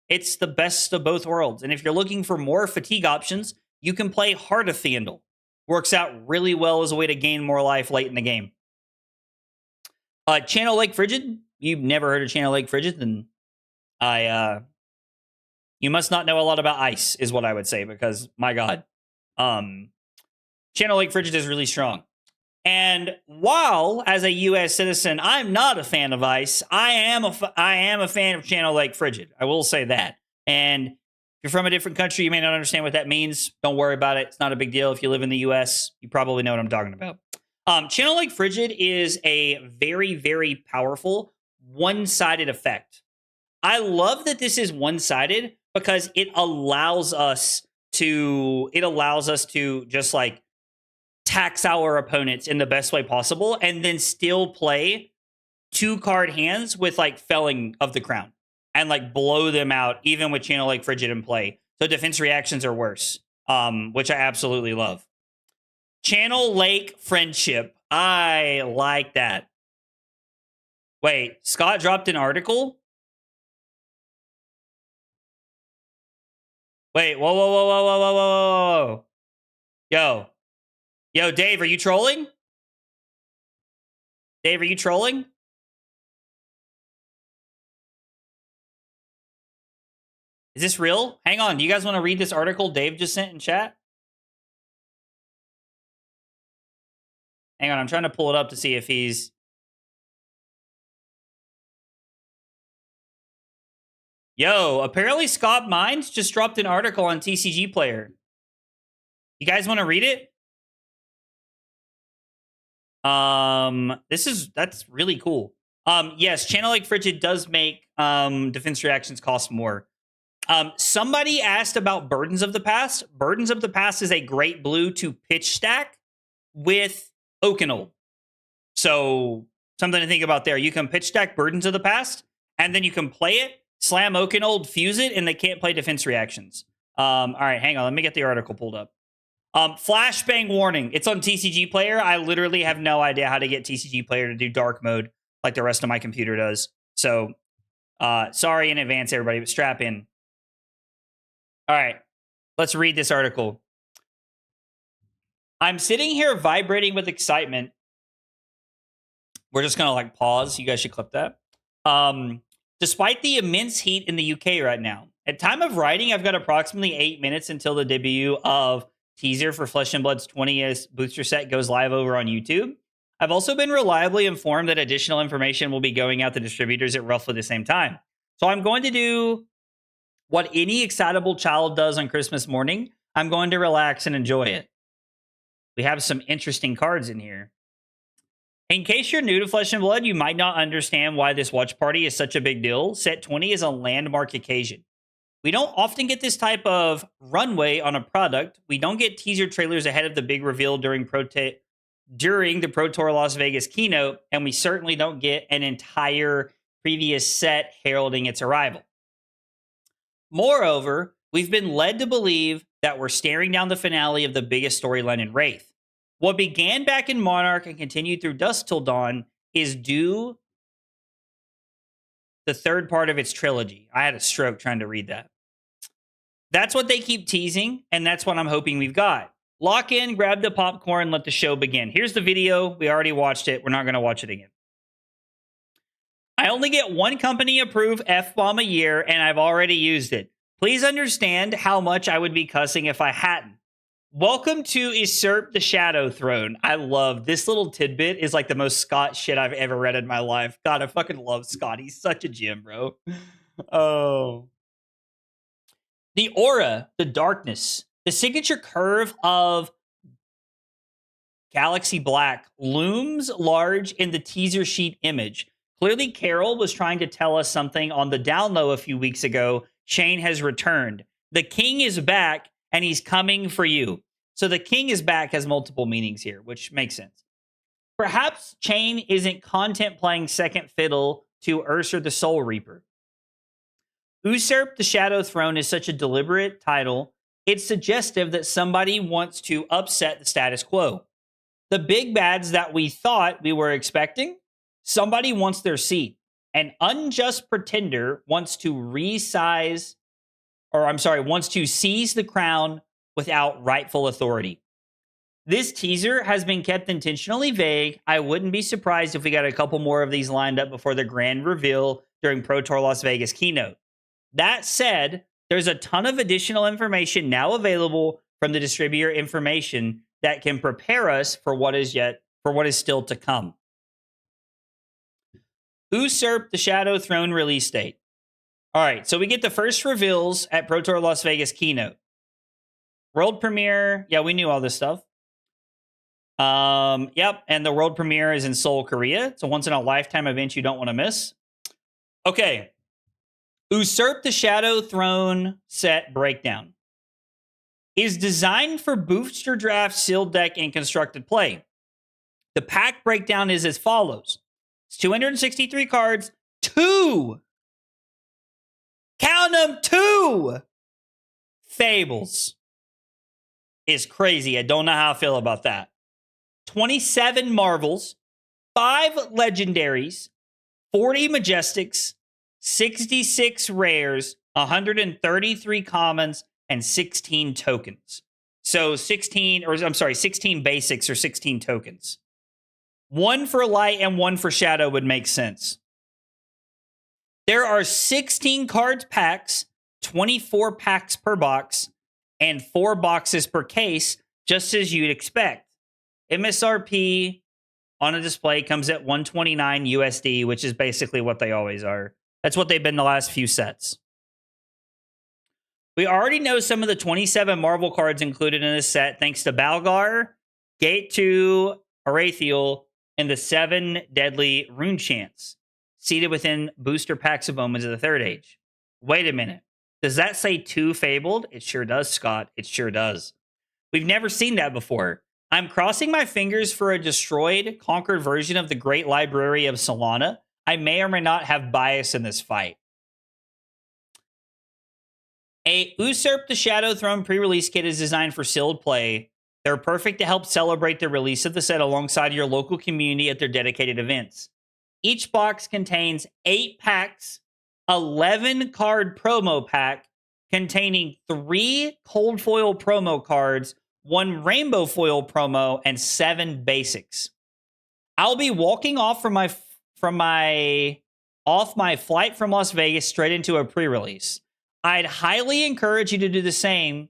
It's the best of both worlds. And if you're looking for more fatigue options, you can play Heart of Theandal. Works out really well as a way to gain more life late in the game. Channel Lake Frigid. You've never heard of Channel Lake Frigid? Then you must not know a lot about ice, is what I would say, because my God. Channel Lake Frigid is really strong. And while, as a U.S. citizen, I'm not a fan of ice, I am a fan of Channel Lake Frigid. I will say that. And if you're from a different country, you may not understand what that means. Don't worry about it. It's not a big deal. If you live in the U.S., you probably know what I'm talking about. Channel Lake Frigid is a very, very powerful one-sided effect. I love that this is one-sided because it allows us to just tax our opponents in the best way possible and then still play 2-card hands with Felling of the Crown and blow them out even with Channel Lake Frigid in play. So defense reactions are worse, which I absolutely love. Channel Lake Friendship. I like that. Wait, Scott dropped an article? Wait, whoa. Yo, Dave, are you trolling? Dave, are you trolling? Is this real? Hang on, do you guys want to read this article Dave just sent in chat? Hang on, I'm trying to pull it up to see if he's... Yo, apparently Scott Mines just dropped an article on TCG Player. You guys want to read it? That's really cool. Yes, Channel Lake Frigid does make defense reactions cost more. Somebody asked about Burdens of the Past. Burdens of the Past is a great blue to pitch stack with Oakenold. So something to think about there. You can pitch stack Burdens of the Past, and then you can play it, slam Oakenold, fuse it, and they can't play defense reactions. All right, hang on. Let me get the article pulled up. Flashbang warning. It's on TCG Player. I literally have no idea how to get TCG Player to do dark mode like the rest of my computer does. So sorry in advance, everybody, but strap in. All right, let's read this article. I'm sitting here vibrating with excitement. We're just going to like pause. You guys should clip that. Despite the immense heat in the UK right now. At time of writing, I've got approximately 8 minutes until the debut of teaser for Flesh and Blood's 20th booster set goes live over on YouTube. I've also been reliably informed that additional information will be going out to distributors at roughly the same time. So I'm going to do what any excitable child does on Christmas morning. I'm going to relax and enjoy it. We have some interesting cards in here. In case you're new to Flesh and Blood, you might not understand why this watch party is such a big deal. Set 20 is a landmark occasion. We don't often get this type of runway on a product. We don't get teaser trailers ahead of the big reveal during the Pro Tour Las Vegas keynote, and we certainly don't get an entire previous set heralding its arrival. Moreover, we've been led to believe that we're staring down the finale of the biggest storyline in Wraith. What began back in Monarch and continued through Dusk Till Dawn is due the third part of its trilogy. I had a stroke trying to read that. That's what they keep teasing, and that's what I'm hoping we've got. Lock in, grab the popcorn, let the show begin. Here's the video. We already watched it. We're not going to watch it again. I only get one company approved F-bomb a year, and I've already used it. Please understand how much I would be cussing if I hadn't. Welcome to Usurp the Shadow Throne. I love this little tidbit is like the most Scott shit I've ever read in my life. God, I fucking love Scott. He's such a gem, bro. Oh. The aura, the darkness, the signature curve of Galaxy Black looms large in the teaser sheet image. Clearly, Carol was trying to tell us something on the down low a few weeks ago. Shane has returned. The king is back, and he's coming for you. So the king is back has multiple meanings here, which makes sense. Perhaps Chain isn't content playing second fiddle to Ursa the Soul Reaper. Usurp the Shadow Throne is such a deliberate title. It's suggestive that somebody wants to upset the status quo. The big bads that we thought we were expecting, somebody wants their seat. An unjust pretender wants to seize the crown without rightful authority. This teaser has been kept intentionally vague. I wouldn't be surprised if we got a couple more of these lined up before the grand reveal during Pro Tour Las Vegas keynote. That said, there's a ton of additional information now available from the distributor information that can prepare us for what is still to come. Usurp the Shadow Throne release date. All right, so we get the first reveals at Pro Tour Las Vegas keynote. World premiere, yeah, we knew all this stuff. Yep, and the world premiere is in Seoul, Korea. It's a once-in-a-lifetime event you don't want to miss. Okay. Usurp the Shadow Throne set breakdown is designed for booster draft, sealed deck, and constructed play. The pack breakdown is as follows. It's 263 cards, 2. Count them, 2 Fables. Is crazy. I don't know how I feel about that. 27 Marvels, 5 Legendaries, 40 Majestics, 66 Rares, 133 Commons, and 16 Tokens. So 16 Basics or 16 Tokens. 1 for Light and 1 for Shadow would make sense. There are 16 cards packs, 24 packs per box, and 4 boxes per case, just as you'd expect. MSRP on a display comes at $129 USD, which is basically what they always are. That's what they've been the last few sets. We already know some of the 27 Marvel cards included in this set, thanks to Balgar, Gate 2, Arathiel, and the 7 deadly rune chants seated within booster packs of Omens of the Third Age. Wait a minute. Does that say 2 Fabled? It sure does, Scott. It sure does. We've never seen that before. I'm crossing my fingers for a destroyed, conquered version of the Great Library of Solana. I may or may not have bias in this fight. A Usurp the Shadow Throne pre-release kit is designed for sealed play. They're perfect to help celebrate the release of the set alongside your local community at their dedicated events. Each box contains 8 packs, 11 card promo pack containing 3 cold foil promo cards, 1 rainbow foil promo, and 7 basics. I'll be walking off from my flight from Las Vegas straight into a pre-release. I'd highly encourage you to do the same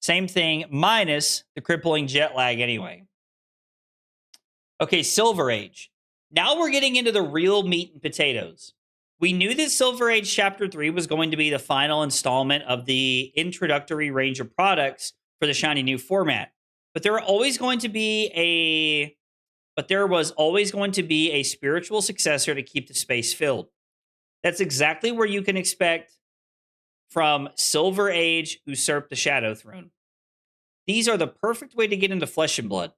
thing, minus the crippling jet lag anyway. Okay, Silver Age. Now we're getting into the real meat and potatoes. We knew that Silver Age Chapter 3 was going to be the final installment of the introductory range of products for the shiny new format. But there was always going to be a spiritual successor to keep the space filled. That's exactly where you can expect from Silver Age Usurp the Shadow Throne. These are the perfect way to get into Flesh and Blood.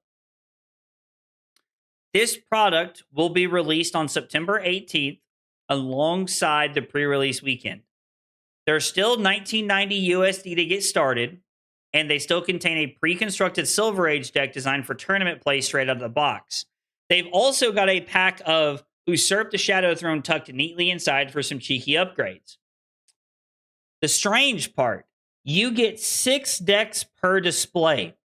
This product will be released on September 18th alongside the pre-release weekend. They're still $19.90 USD to get started, and they still contain a pre-constructed Silver Age deck designed for tournament play straight out of the box. They've also got a pack of Usurp the Shadow Throne tucked neatly inside for some cheeky upgrades. The strange part, you get 6 decks per display,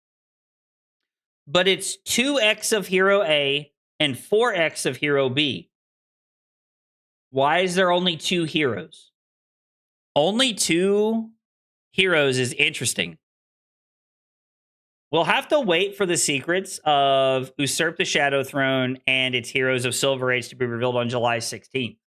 but it's 2x of Hero A and 4x of Hero B. Why is there only 2 heroes? Only 2 heroes is interesting. We'll have to wait for the secrets of Usurp the Shadow Throne and its heroes of Silver Age to be revealed on July 16th.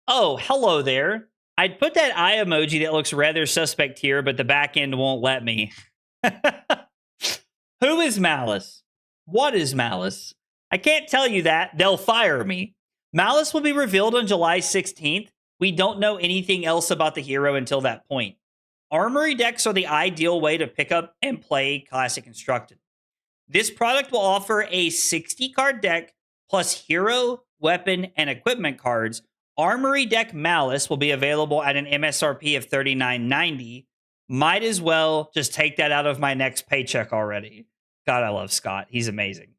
Oh, hello there. I'd put that eye emoji that looks rather suspect here, but the back end won't let me. Who is Malice? What is Malice? I can't tell you that. They'll fire me. Malice will be revealed on July 16th. We don't know anything else about the hero until that point. Armory decks are the ideal way to pick up and play Classic Constructed. This product will offer a 60-card deck plus hero, weapon, and equipment cards. Armory deck Malice will be available at an MSRP of $39.90. Might as well just take that out of my next paycheck already. God, I love Scott. He's amazing.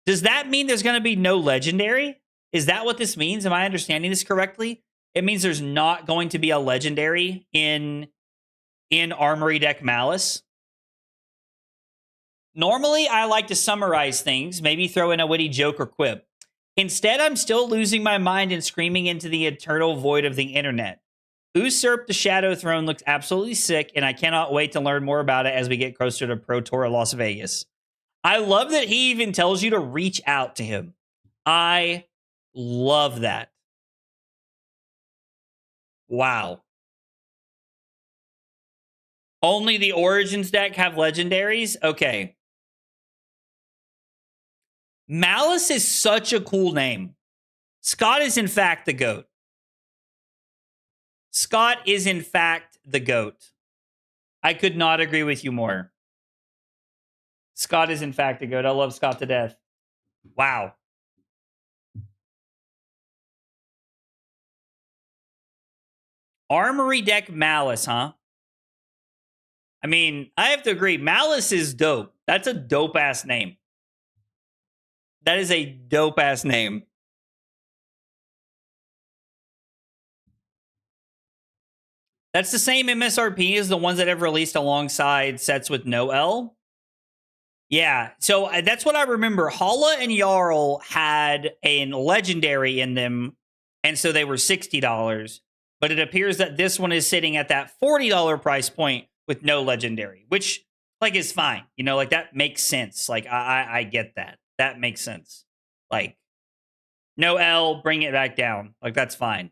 Does that mean there's going to be no legendary? Is that what this means? Am I understanding this correctly? It means there's not going to be a legendary in Armory deck Malice. Normally, I like to summarize things, maybe throw in a witty joke or quip. Instead, I'm still losing my mind and screaming into the eternal void of the internet. Usurp the Shadow Throne looks absolutely sick, and I cannot wait to learn more about it as we get closer to Pro Tour Las Vegas. I love that he even tells you to reach out to him. I love that. Wow. Only the Origins deck have legendaries? Okay. Malice is such a cool name. Scott is in fact the GOAT. Scott is in fact the GOAT. I could not agree with you more. Scott is in fact the GOAT. I love Scott to death. Wow. Armory deck Malice, huh? I mean, I have to agree. Malice is dope. That's a dope-ass name. That is a dope-ass name. That's the same MSRP as the ones that have released alongside sets with no L. Yeah, so that's what I remember. Hala and Jarl had a legendary in them, and so they were $60. But it appears that this one is sitting at that $40 price point with no legendary, which, like, is fine. You know, like, that makes sense. Like, I get that. That makes sense. Like, no L, bring it back down. Like, that's fine.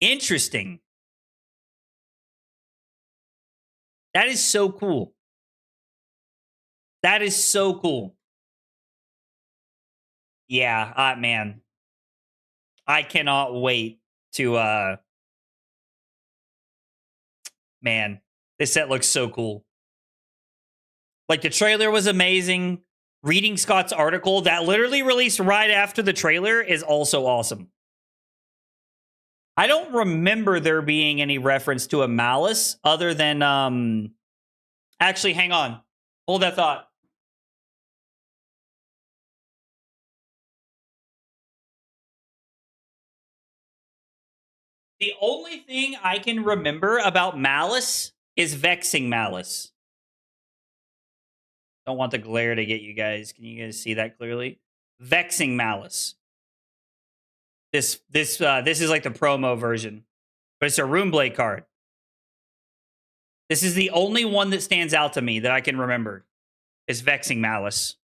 Interesting. That is so cool. That is so cool. Yeah, man. I cannot wait to man, this set looks so cool. Like, the trailer was amazing. Reading Scott's article that literally released right after the trailer is also awesome. I don't remember there being any reference to a Malice other than actually, hang on. Hold that thought. The only thing I can remember about Malice is Vexing Malice. Don't want the glare to get you guys. Can you guys see that clearly? Vexing Malice. This is like the promo version, but it's a Runeblade card. This is the only one that stands out to me that I can remember. Is Vexing Malice.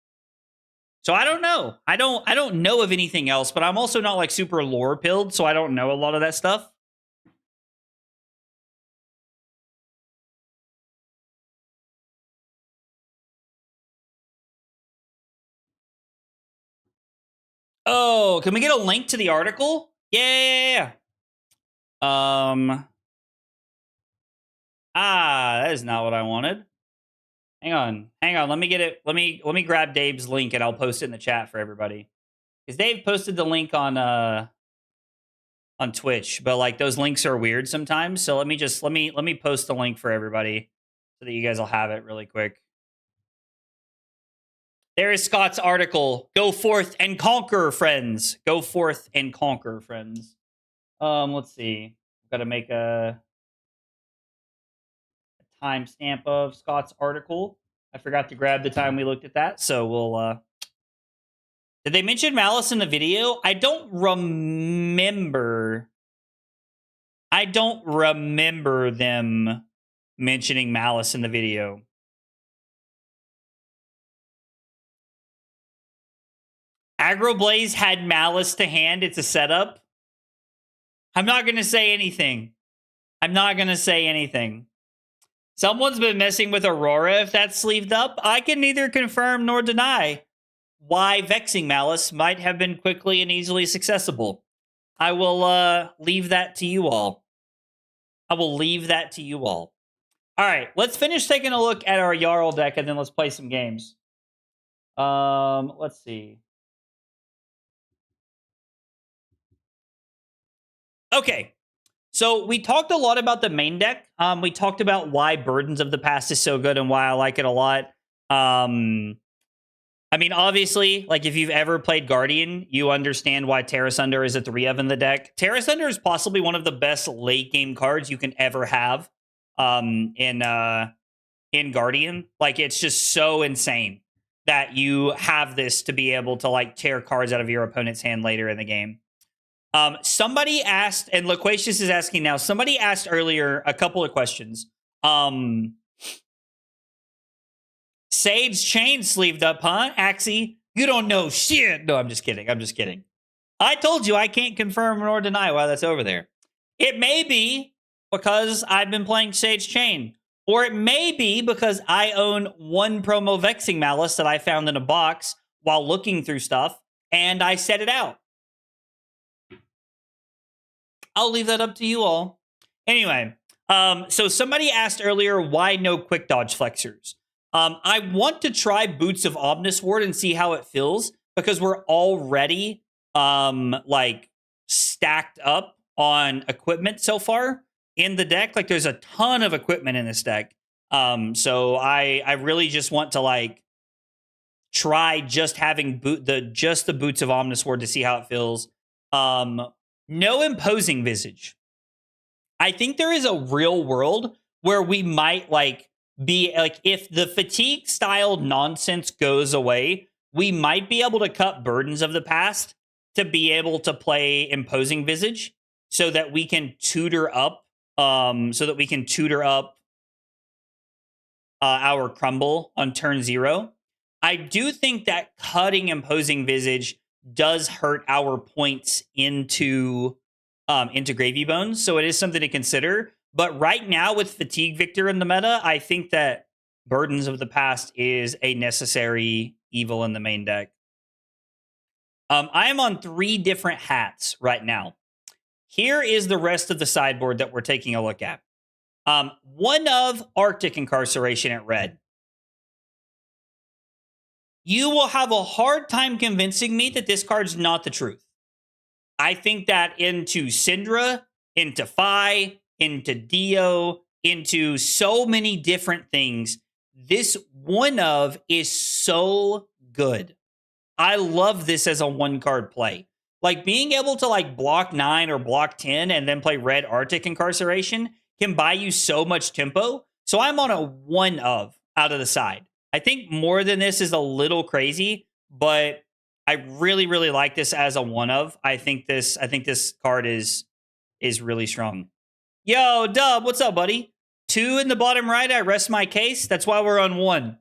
So I don't know. I don't know of anything else, but I'm also not like super lore pilled, so I don't know a lot of that stuff. Oh, can we get a link to the article? Yeah. That is not what I wanted. Hang on. Let me get it. Let me grab Dave's link and I'll post it in the chat for everybody. Because Dave posted the link on Twitch, but like those links are weird sometimes. So let me post the link for everybody so that you guys will have it really quick. There is Scott's article. Go forth and conquer, friends. Go forth and conquer, friends. Let's see. I've got to make a timestamp of Scott's article. I forgot to grab the time we looked at that, so we'll Did they mention Malice in the video? I don't remember. I don't remember them mentioning Malice in the video. Aggro Blaze had Malice to hand. It's a setup. I'm not going to say anything. Someone's been messing with Aurora if that's sleeved up. I can neither confirm nor deny why Vexing Malice might have been quickly and easily accessible. I will leave that to you all. All right, let's finish taking a look at our Jarl deck and then let's play some games. Let's see. Okay, so we talked a lot about the main deck. We talked about why Burdens of the Past is so good and why I like it a lot. I mean, obviously, like if you've ever played Guardian, you understand why Terra Sunder is a 3-of in the deck. Terra Sunder is possibly one of the best late game cards you can ever have in Guardian. Like, it's just so insane that you have this to be able to like tear cards out of your opponent's hand later in the game. Somebody asked, and Loquacious is asking now, somebody asked earlier a couple of questions. Sage Chain sleeved up, huh? Axie, you don't know shit. No, I'm just kidding. I told you I can't confirm nor deny why that's over there. It may be because I've been playing Sage Chain, or it may be because I own one promo Vexing Malice that I found in a box while looking through stuff, and I set it out. I'll leave that up to you all. Anyway, so somebody asked earlier, why no quick dodge flexors? I want to try Boots of Omnisword and see how it feels, because we're already like stacked up on equipment so far in the deck. Like, there's a ton of equipment in this deck. So I really just want to like try just having the Boots of Omnisword to see how it feels. No Imposing Visage. I think there is a real world where we might like be like, if the fatigue style nonsense goes away, we might be able to cut Burdens of the Past to be able to play Imposing Visage so that we can tutor up our Crumble on turn 0. I do think that cutting Imposing Visage does hurt our points into Gravy Bones, so it is something to consider. But right now, with Fatigue Victor in the meta, I think that Burdens of the Past is a necessary evil in the main deck. I am on 3 different hats right now. Here is the rest of the sideboard that we're taking a look at. One of Arctic Incarceration at red. You will have a hard time convincing me that this card's not the truth. I think that into Syndra, into Phi, into Dio, into so many different things, this one of is so good. I love this as a 1-card play. Like being able to like block 9 or block 10 and then play red Arctic Incarceration can buy you so much tempo. So I'm on a 1 of out of the side. I think more than this is a little crazy, but I really, really like this as a 1 of. I think this card is really strong. Yo, Dub, what's up, buddy? 2 in the bottom right. I rest my case. That's why we're on 1.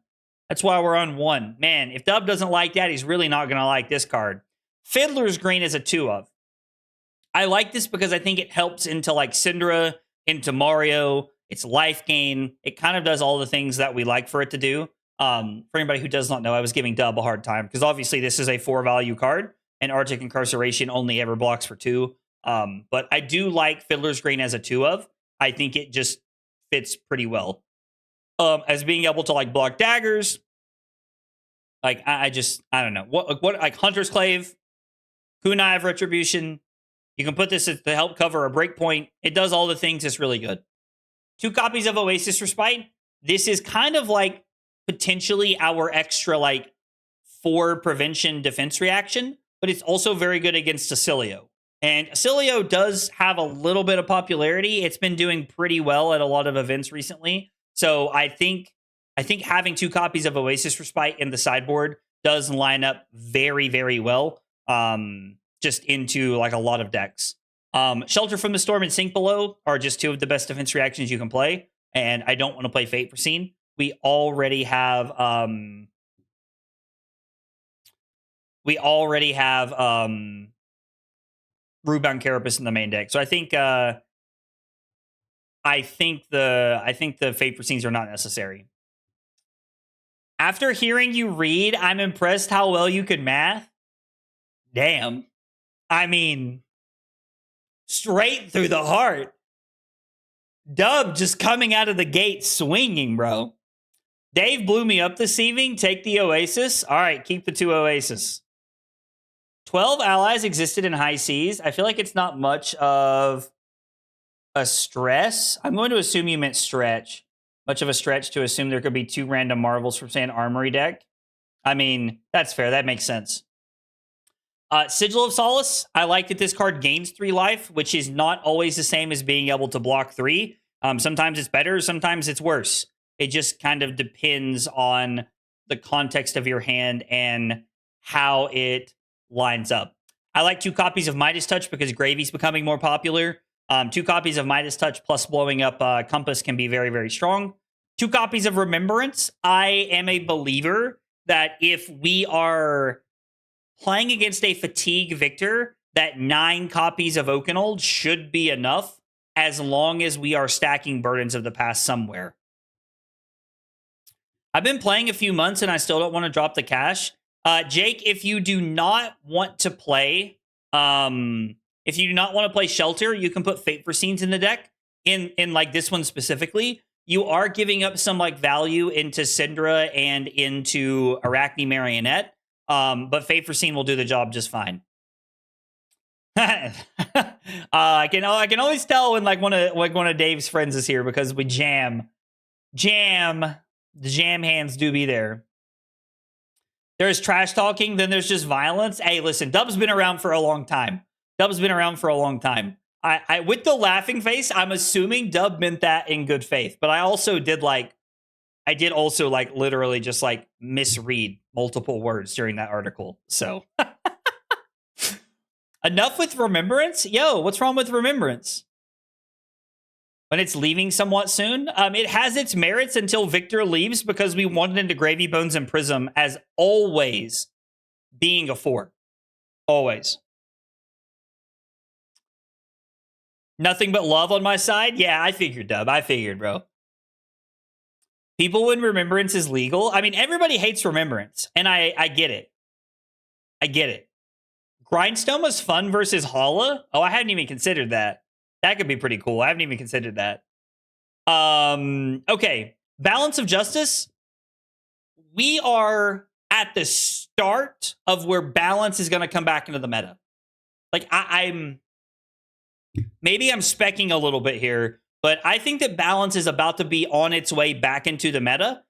That's why we're on 1. Man, if Dub doesn't like that, he's really not going to like this card. Fiddler's Green is a 2 of. I like this because I think it helps into like Syndra, into Mario. It's life gain. It kind of does all the things that we like for it to do. For anybody who does not know, I was giving Dub a hard time because obviously this is a 4 value card and Arctic Incarceration only ever blocks for 2. But I do like Fiddler's Green as a 2 of. I think it just fits pretty well. As being able to like block daggers. Like I don't know. What like Hunter's Clave, Kunai of Retribution. You can put this to help cover a breakpoint. It does all the things. It's really good. 2 copies of Oasis Respite. This is kind of like potentially our extra like 4 prevention defense reaction, but it's also very good against Acilio. And Acilio does have a little bit of popularity. It's been doing pretty well at a lot of events recently. So I think having 2 copies of Oasis Respite in the sideboard does line up very, very well. Just into like a lot of decks. Shelter from the Storm and Sink Below are just 2 of the best defense reactions you can play. And I don't want to play Fate Foreseen. We already have Rebound Carapace in the main deck. So I think the Fate Foreseens are not necessary. After hearing you read, I'm impressed how well you could math. Damn. I mean, straight through the heart. Dub just coming out of the gate swinging, bro. Dave blew me up this evening. Take the Oasis. All right, keep the 2 Oasis. 12 allies existed in High Seas. I feel like it's not much of a stress. I'm going to assume you meant stretch. Much of a stretch to assume there could be 2 random marvels from, say, an Armory deck. I mean, that's fair. That makes sense. Sigil of Solace. I like that this card gains 3 life, which is not always the same as being able to block 3. Sometimes it's better. Sometimes it's worse. It just kind of depends on the context of your hand and how it lines up. I like 2 copies of Midas Touch because Gravy's becoming more popular. 2 copies of Midas Touch plus blowing up Compass can be very, very strong. 2 copies of Remembrance. I am a believer that if we are playing against a fatigue Victor, that 9 copies of Oakenold should be enough as long as we are stacking Burdens of the Past somewhere. I've been playing a few months and I still don't want to drop the cash. Jake, if you do not want to play, Shelter, you can put Fate Foreseens in the deck. In like this one specifically, you are giving up some like value into Syndra and into Arachne Marionette. But Fate Foreseen will do the job just fine. I can always tell when one of Dave's friends is here because we jam. The jam hands do be there. There's trash talking, then there's just violence. Hey, listen, Dub's been around for a long time. I with the laughing face, I'm assuming Dub meant that in good faith, but I did also literally just misread multiple words during that article. So enough with Remembrance. Yo, what's wrong with Remembrance? When it's leaving somewhat soon, it has its merits until Victor leaves because we wanted into Gravy Bones and Prism as always being a 4. Always. Nothing but love on my side? Yeah, I figured, Dub. I figured, bro. People when Remembrance is legal. I mean, everybody hates Remembrance, and I get it. I get it. Grindstone was fun versus Hala. Oh, I hadn't even considered that. That could be pretty cool. I haven't even considered that. Okay. Balance of Justice. We are at the start of where balance is going to come back into the meta. Like, I'm maybe I'm specking a little bit here, but I think that balance is about to be on its way back into the meta.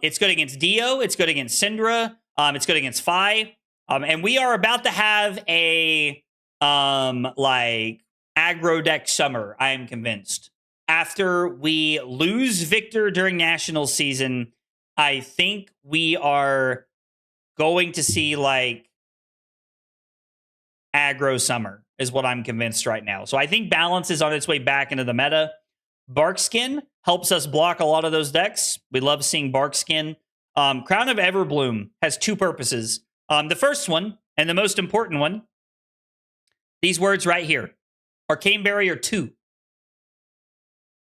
It's good against Dio. It's good against Syndra. It's good against Phi. And we are about to have a like aggro deck summer, I am convinced. After we lose Victor during national season, I think we are going to see like aggro summer is what I'm convinced right now. So I think balance is on its way back into the meta. Barkskin helps us block a lot of those decks. We love seeing Barkskin. Crown of Everbloom has two purposes. The first one, and the most important one, these words right here. Arcane Barrier 2.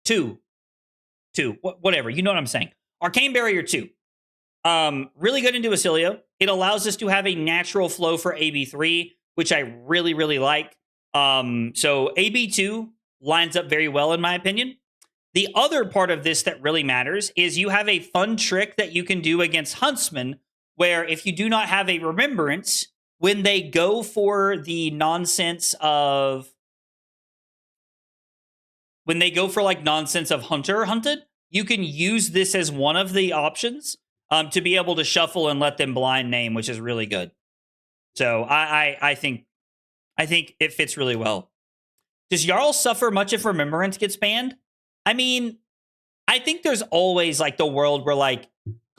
2. Whatever. You know what I'm saying. Arcane Barrier 2. Really good into Asilio. It allows us to have a natural flow for AB3, which I really, really like. So AB2 lines up very well, in my opinion. The other part of this that really matters is you have a fun trick that you can do against Huntsman, where if you do not have a Remembrance, when they go for the nonsense of... When they go for like nonsense of Hunter Hunted, you can use this as one of the options to be able to shuffle and let them blind name, which is really good. So I think it fits really well. Does Jarl suffer much if Remembrance gets banned? I mean, I think there's always like the world where like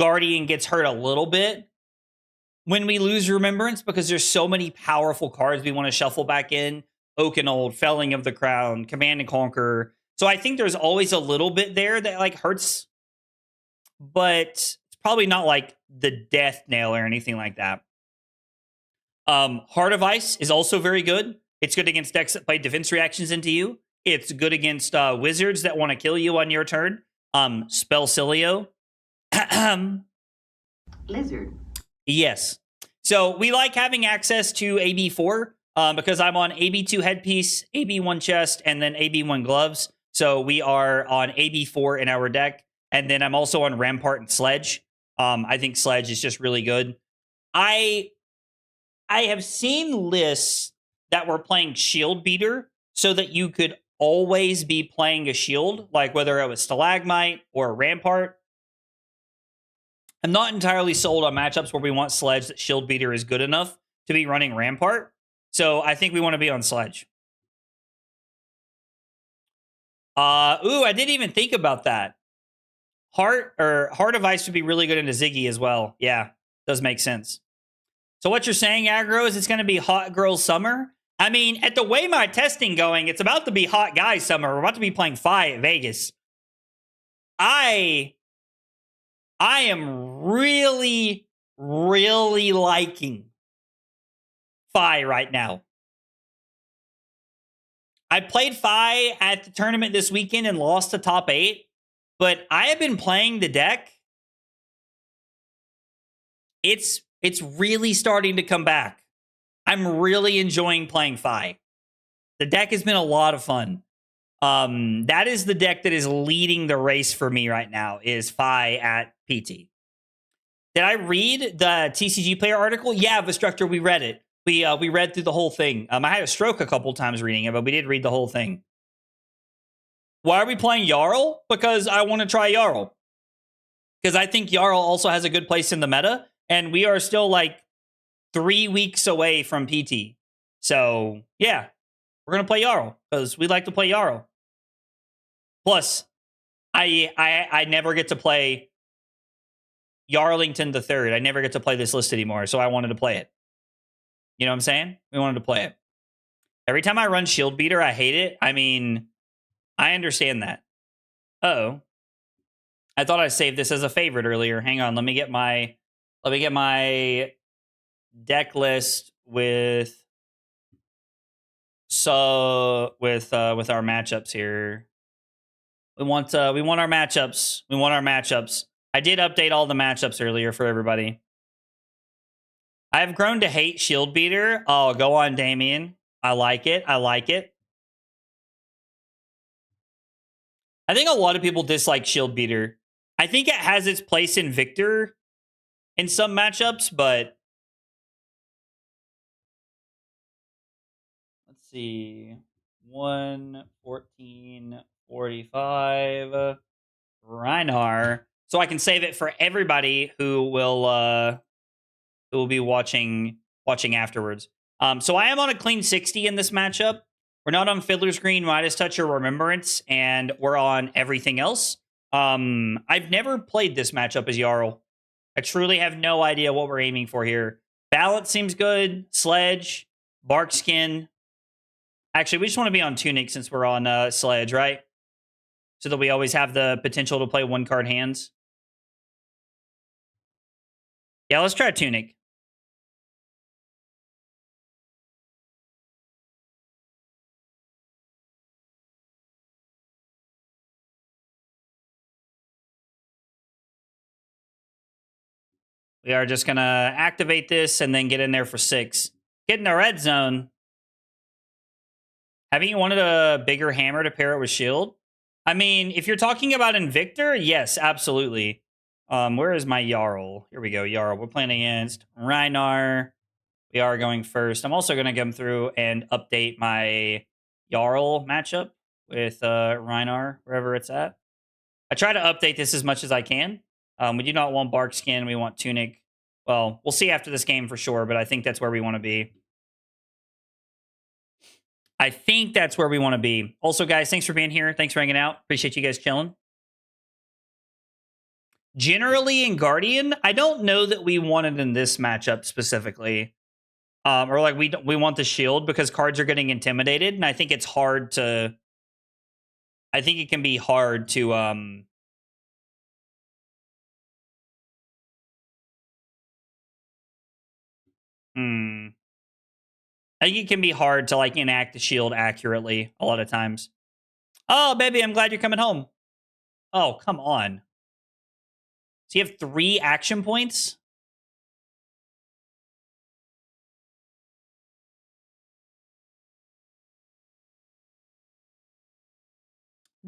Guardian gets hurt a little bit when we lose Remembrance because there's so many powerful cards we want to shuffle back in. Oakenold, Felling of the Crown, Command and Conquer. So I think there's always a little bit there that like hurts, but it's probably not like the death nail or anything like that. Heart of Ice is also very good. It's good against decks that play defense reactions into you. It's good against wizards that want to kill you on your turn. Spellcilio. Lizard. Yes. So we like having access to AB4 because I'm on AB2 headpiece, AB1 chest, and then AB1 gloves. So we are on AB4 in our deck. And then I'm also on Rampart and Sledge. I think Sledge is just really good. I have seen lists that were playing Shield Beater so that you could always be playing a shield, like whether it was Stalagmite or Rampart. I'm not entirely sold on matchups where we want Sledge that Shield Beater is good enough to be running Rampart. So I think we want to be on Sledge. I didn't even think about that. Heart of Ice would be really good into Ziggy as well. Yeah, does make sense. So what you're saying, Aggro, is it's going to be hot girl summer? I mean, at the way my testing going, it's about to be hot guy summer. We're about to be playing Phi at Vegas. I am really, really liking Phi right now. I played Phi at the tournament this weekend and lost to top 8, but I have been playing the deck. It's really starting to come back. I'm really enjoying playing Phi. The deck has been a lot of fun. That is the deck that is leading the race for me right now, is Phi at PT. Did I read the TCG player article? Yeah, Vistructor, we read it. We read through the whole thing. I had a stroke a couple times reading it, but we did read the whole thing. Why are we playing Jarl? Because I want to try Jarl. Because I think Jarl also has a good place in the meta, and we are still like 3 weeks away from PT. So, yeah, we're going to play Jarl, because we like to play Jarl. Plus, I never get to play Yarlington III. I never get to play this list anymore, so I wanted to play it. You know what I'm saying? We wanted to play it. Every time I run Shield Beater, I hate it. I mean, I understand that. Uh-oh. I thought I saved this as a favorite earlier. Hang on, let me get my deck list with our matchups here. We want our matchups. We want our matchups. I did update all the matchups earlier for everybody. I have grown to hate Shield Beater. Oh, go on, Damien. I like it. I like it. I think a lot of people dislike Shield Beater. I think it has its place in Victor in some matchups, but let's see. 1:14:45. Rhinar. So I can save it for everybody who will be watching afterwards. So I am on a clean 60 in this matchup. We're not on Fiddler's Green, Midas Touch, or Remembrance, and we're on everything else. I've never played this matchup as Jarl. I truly have no idea what we're aiming for here. Balance seems good. Sledge, Barkskin. Actually, we just want to be on Tunic since we're on Sledge, right? So that we always have the potential to play one-card hands. Yeah, let's try Tunic. We are just going to activate this and then get in there for 6. Get in the red zone. Haven't you wanted a bigger hammer to pair it with shield? I mean, if you're talking about Invictor, yes, absolutely. Where is my Jarl? Here we go, Jarl. We're playing against Rhinar. We are going first. I'm also going to come through and update my Jarl matchup with Rhinar, wherever it's at. I try to update this as much as I can. We do not want Barkskin. We want Tunic. Well, we'll see after this game for sure, but I think that's where we want to be. I think that's where we want to be. Also, guys, thanks for being here. Thanks for hanging out. Appreciate you guys chilling. Generally in Guardian, I don't know that we want it in this matchup specifically. Or like we want the shield because cards are getting intimidated, and I think it's hard to... I think it can be hard to... I think it can be hard to like enact the shield accurately a lot of times. Oh, baby, I'm glad you're coming home. Oh, come on. So you have 3 action points?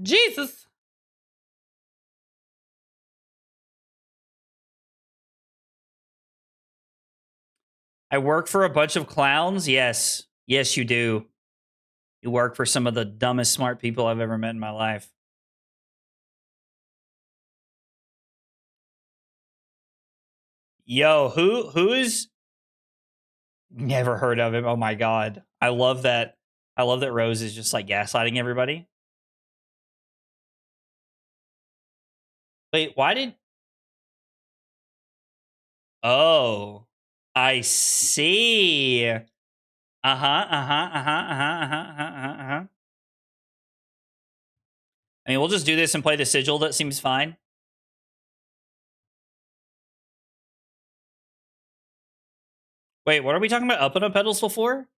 Jesus. I work for a bunch of clowns? Yes. Yes, you do. You work for some of the dumbest smart people I've ever met in my life. Yo, who is... Never heard of him. Oh my god. I love that. I love that Rose is just like gaslighting everybody. Wait, why did... Oh, I see. I mean, we'll just do this and play the sigil. That seems fine. Wait, what are we talking about up on a pedestal for?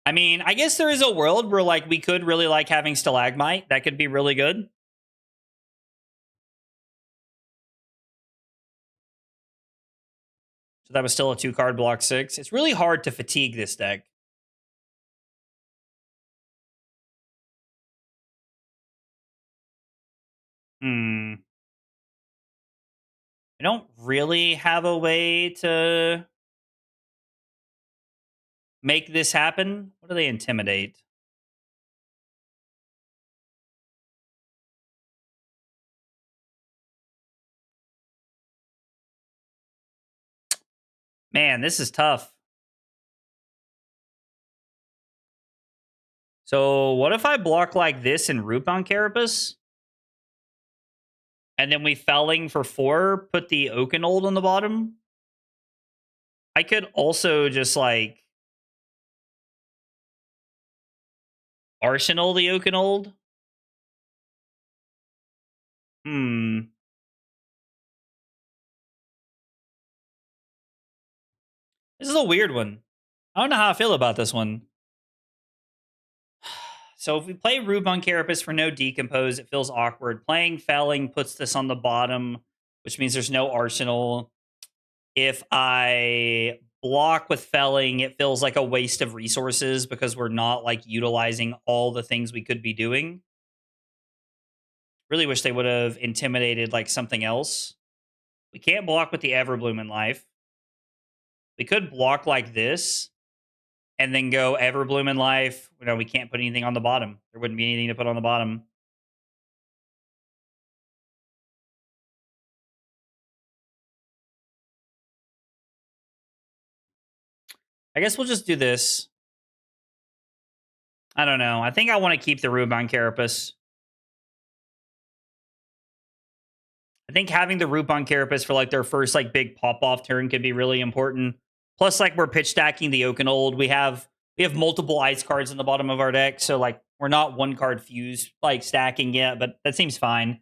I mean, I guess there is a world where like we could really like having Stalagmite. That could be really good. So that was still a 2-card block 6. It's really hard to fatigue this deck. I don't really have a way to make this happen. What do they intimidate? Man, this is tough. So what if I block like this and Root on Carapace? And then we felling for 4, put the Oakenold on the bottom? I could also just like Arsenal the Oakenold. This is a weird one. I don't know how I feel about this one. So if we play Rubon Carapace for no decompose, it feels awkward. Playing Felling puts this on the bottom, which means there's no arsenal. If I block with Felling, it feels like a waste of resources because we're not like utilizing all the things we could be doing. Really wish they would have intimidated like something else. We can't block with the Everbloom in life. We could block like this and then go Everbloom in life. You know, we can't put anything on the bottom. There wouldn't be anything to put on the bottom. I guess we'll just do this. I don't know. I think I want to keep the Rubon Carapace. I think having the Rubon Carapace for like their first like big pop-off turn could be really important. Plus, like we're pitch stacking the Oakenold. We have multiple ice cards in the bottom of our deck, so like we're not one card fuse like stacking yet, but that seems fine.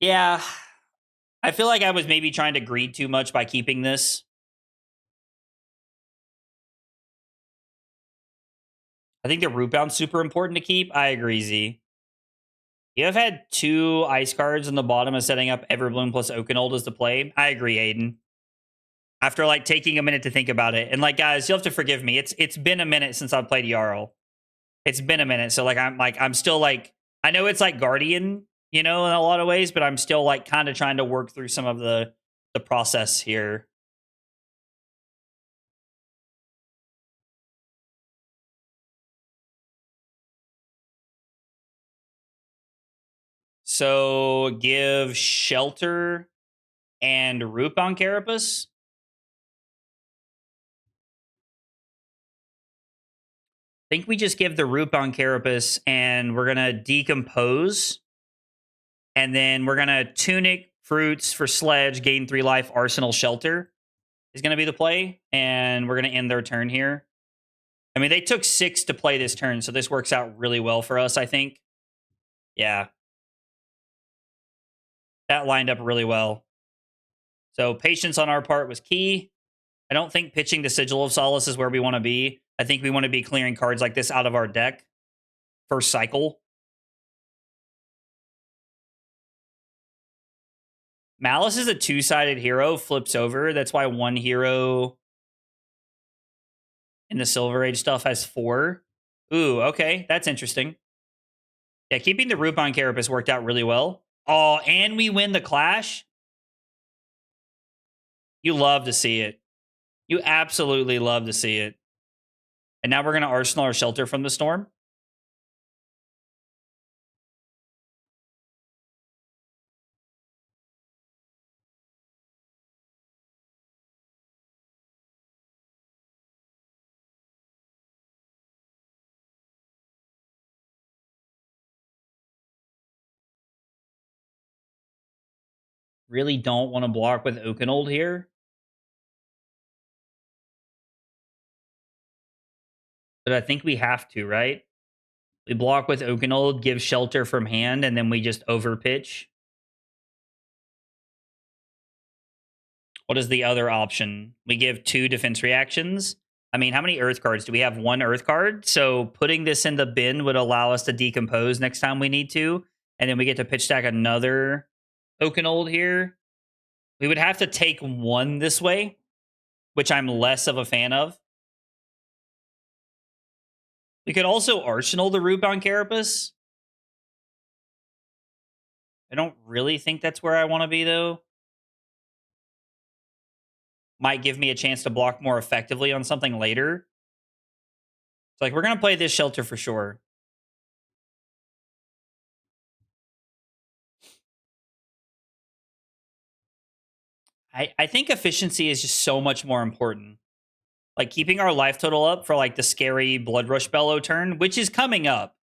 Yeah. I feel like I was maybe trying to greed too much by keeping this. I think the Root Bound's super important to keep. I agree, Z. You have had 2 ice cards in the bottom of setting up Everbloom plus Oakenold as the play. I agree, Aiden. After like taking a minute to think about it. And like guys, you'll have to forgive me. It's been a minute since I've played Jarl. It's been a minute. So I'm still like I know it's like Guardian, you know, in a lot of ways, but I'm still like kind of trying to work through some of the process here. So give Shelter and Rootbound Carapace. I think we just give the Rootbound Carapace and we're going to decompose. And then we're going to Tunic, Fruits for Sledge, gain 3 life, Arsenal, Shelter is going to be the play. And we're going to end their turn here. I mean, they took 6 to play this turn, so this works out really well for us, I think. Yeah. That lined up really well. So patience on our part was key. I don't think pitching the Sigil of Solace is where we want to be. I think we want to be clearing cards like this out of our deck. First cycle. Malice is a 2-sided hero, flips over. That's why 1 hero in the Silver Age stuff has 4. Ooh, okay. That's interesting. Yeah, keeping the Rootbound Carapace worked out really well. Oh, and we win the Clash? You love to see it. You absolutely love to see it. And now we're going to Arsenal our Shelter from the Storm. Really don't want to block with Oakenold here. But I think we have to, right? We block with Oakenold, give Shelter from hand, and then we just overpitch. What is the other option? We give 2 defense reactions. I mean, how many Earth cards? Do we have 1 Earth card? So putting this in the bin would allow us to decompose next time we need to. And then we get to pitch stack another Oakenold here. We would have to take 1 this way, which I'm less of a fan of. We could also Arsenal the Rootbound Carapace. I don't really think that's where I want to be, though. Might give me a chance to block more effectively on something later. It's like, we're going to play this Shelter for sure. I think efficiency is just so much more important. Like, keeping our life total up for, like, the scary Blood Rush Bellow turn, which is coming up.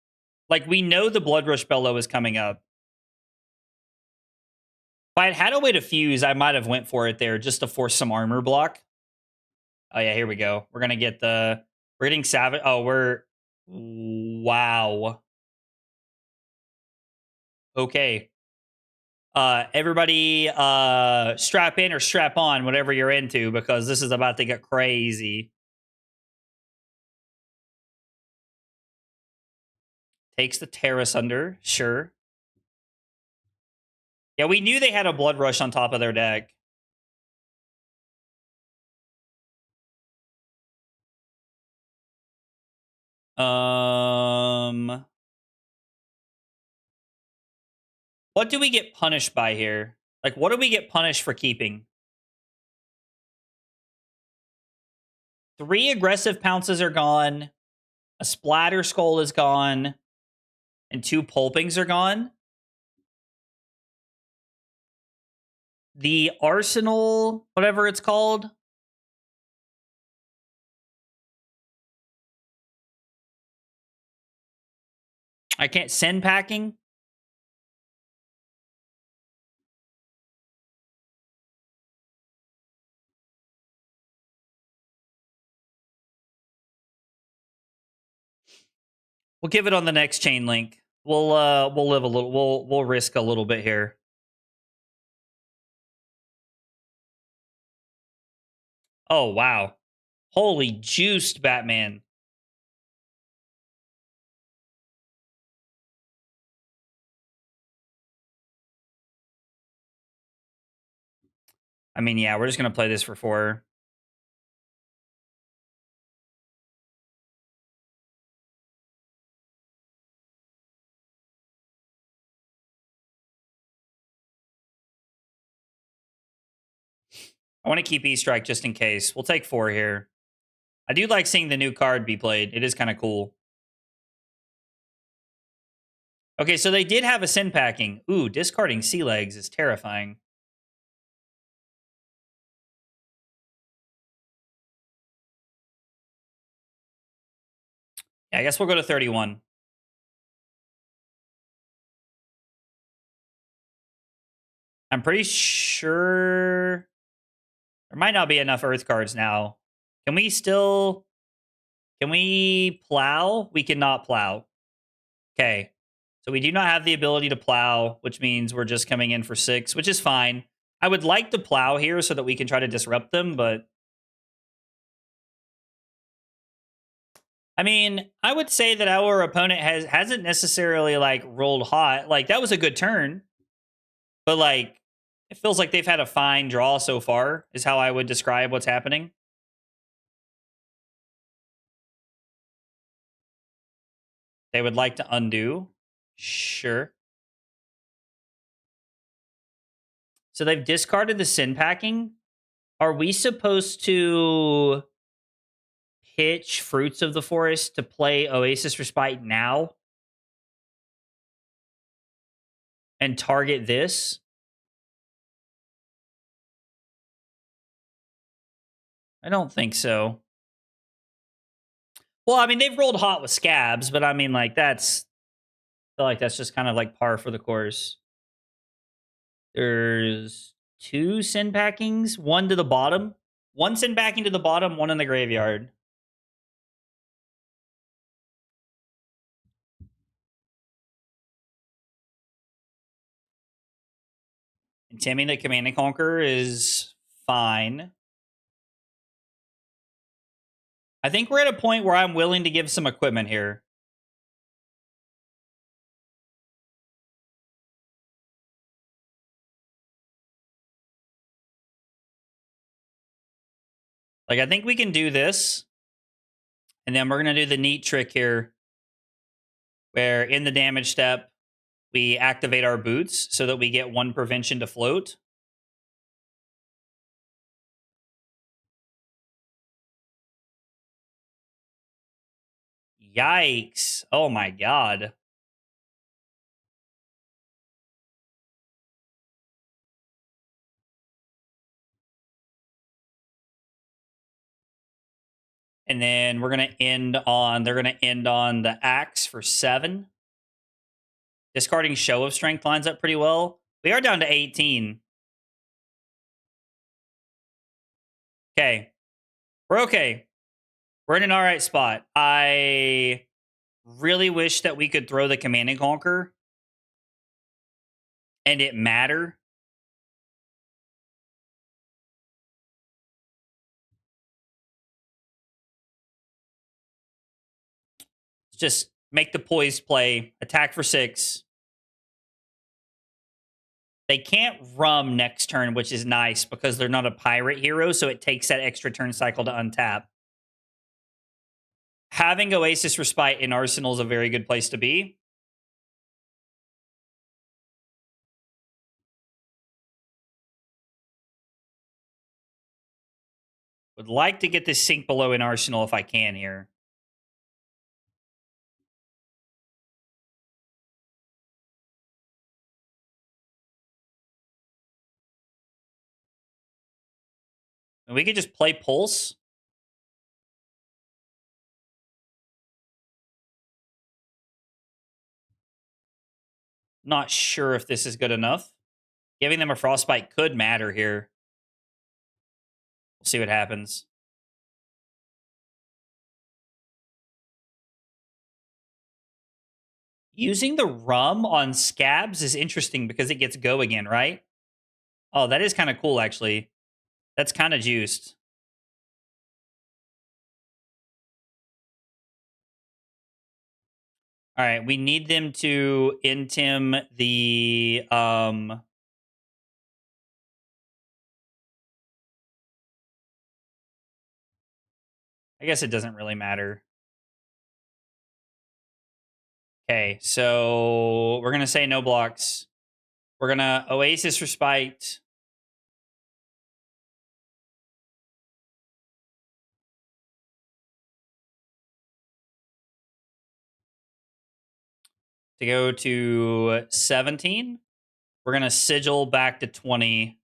Like, we know the Blood Rush Bellow is coming up. If I had had a way to fuse, I might have went for it there just to force some armor block. Oh, yeah, here we go. We're going to get the... We're getting Savage... Oh, we're... Wow. Okay. Everybody strap in or strap on, whatever you're into, because this is about to get crazy. Takes the Terrace under, sure. Yeah, we knew they had a Blood Rush on top of their deck. What do we get punished by here? Like, what do we get punished for keeping? 3 aggressive pounces are gone. A Splatter Skull is gone. And 2 Pulpings are gone. The Arsenal, whatever it's called. I can't send packing. We'll give it on the next chain link. We'll live a little. We'll risk a little bit here. Oh wow! Holy juiced Batman. I mean, yeah, we're just gonna play this for 4. I want to keep E-Strike just in case. We'll take 4 here. I do like seeing the new card be played. It is kind of cool. Okay, so they did have a sin packing. Ooh, discarding Sea Legs is terrifying. Yeah, I guess we'll go to 31. I'm pretty sure there might not be enough Earth cards now. Can we still... Can we plow? We cannot plow. Okay. So we do not have the ability to plow, which means we're just coming in for 6, which is fine. I would like to plow here so that we can try to disrupt them, but... I mean, I would say that our opponent hasn't necessarily, like, rolled hot. Like, that was a good turn. But, like, it feels like they've had a fine draw so far, is how I would describe what's happening. They would like to undo. Sure. So they've discarded the sin packing. Are we supposed to pitch Fruits of the Forest to play Oasis Respite now? And target this? I don't think so. Well, I mean, they've rolled hot with Scabs, but I mean, like, that's... I feel like that's just kind of like par for the course. There's 2 sin packings, 1 to the bottom. 1 sin packing to the bottom, 1 in the graveyard. And Timmy the Command and Conquer is fine. I think we're at a point where I'm willing to give some equipment here. Like, I think we can do this. And then we're going to do the neat trick here, where in the damage step, we activate our boots so that we get 1 prevention to float. Yikes. Oh my god. And then we're going to end on... They're going to end on the Axe for 7. Discarding Show of Strength lines up pretty well. We are down to 18. Okay. We're okay. We're in an alright spot. I really wish that we could throw the Command and Conquer and it matter. Just make the poised play, attack for 6. They can't rum next turn, which is nice because they're not a pirate hero, so it takes that extra turn cycle to untap. Having Oasis Respite in Arsenal is a very good place to be. Would like to get this Sink Below in Arsenal if I can here. And we could just play Pulse. Not sure if this is good enough. Giving them a Frostbite could matter here. We'll see what happens. Using the rum on Scabs is interesting because it gets go again, right? Oh, that is kind of cool, actually. That's kind of juiced. All right, we need them to intim the I guess it doesn't really matter. Okay, so we're gonna say no blocks. We're gonna Oasis Respite. To go to 17. We're gonna Sigil back to 20.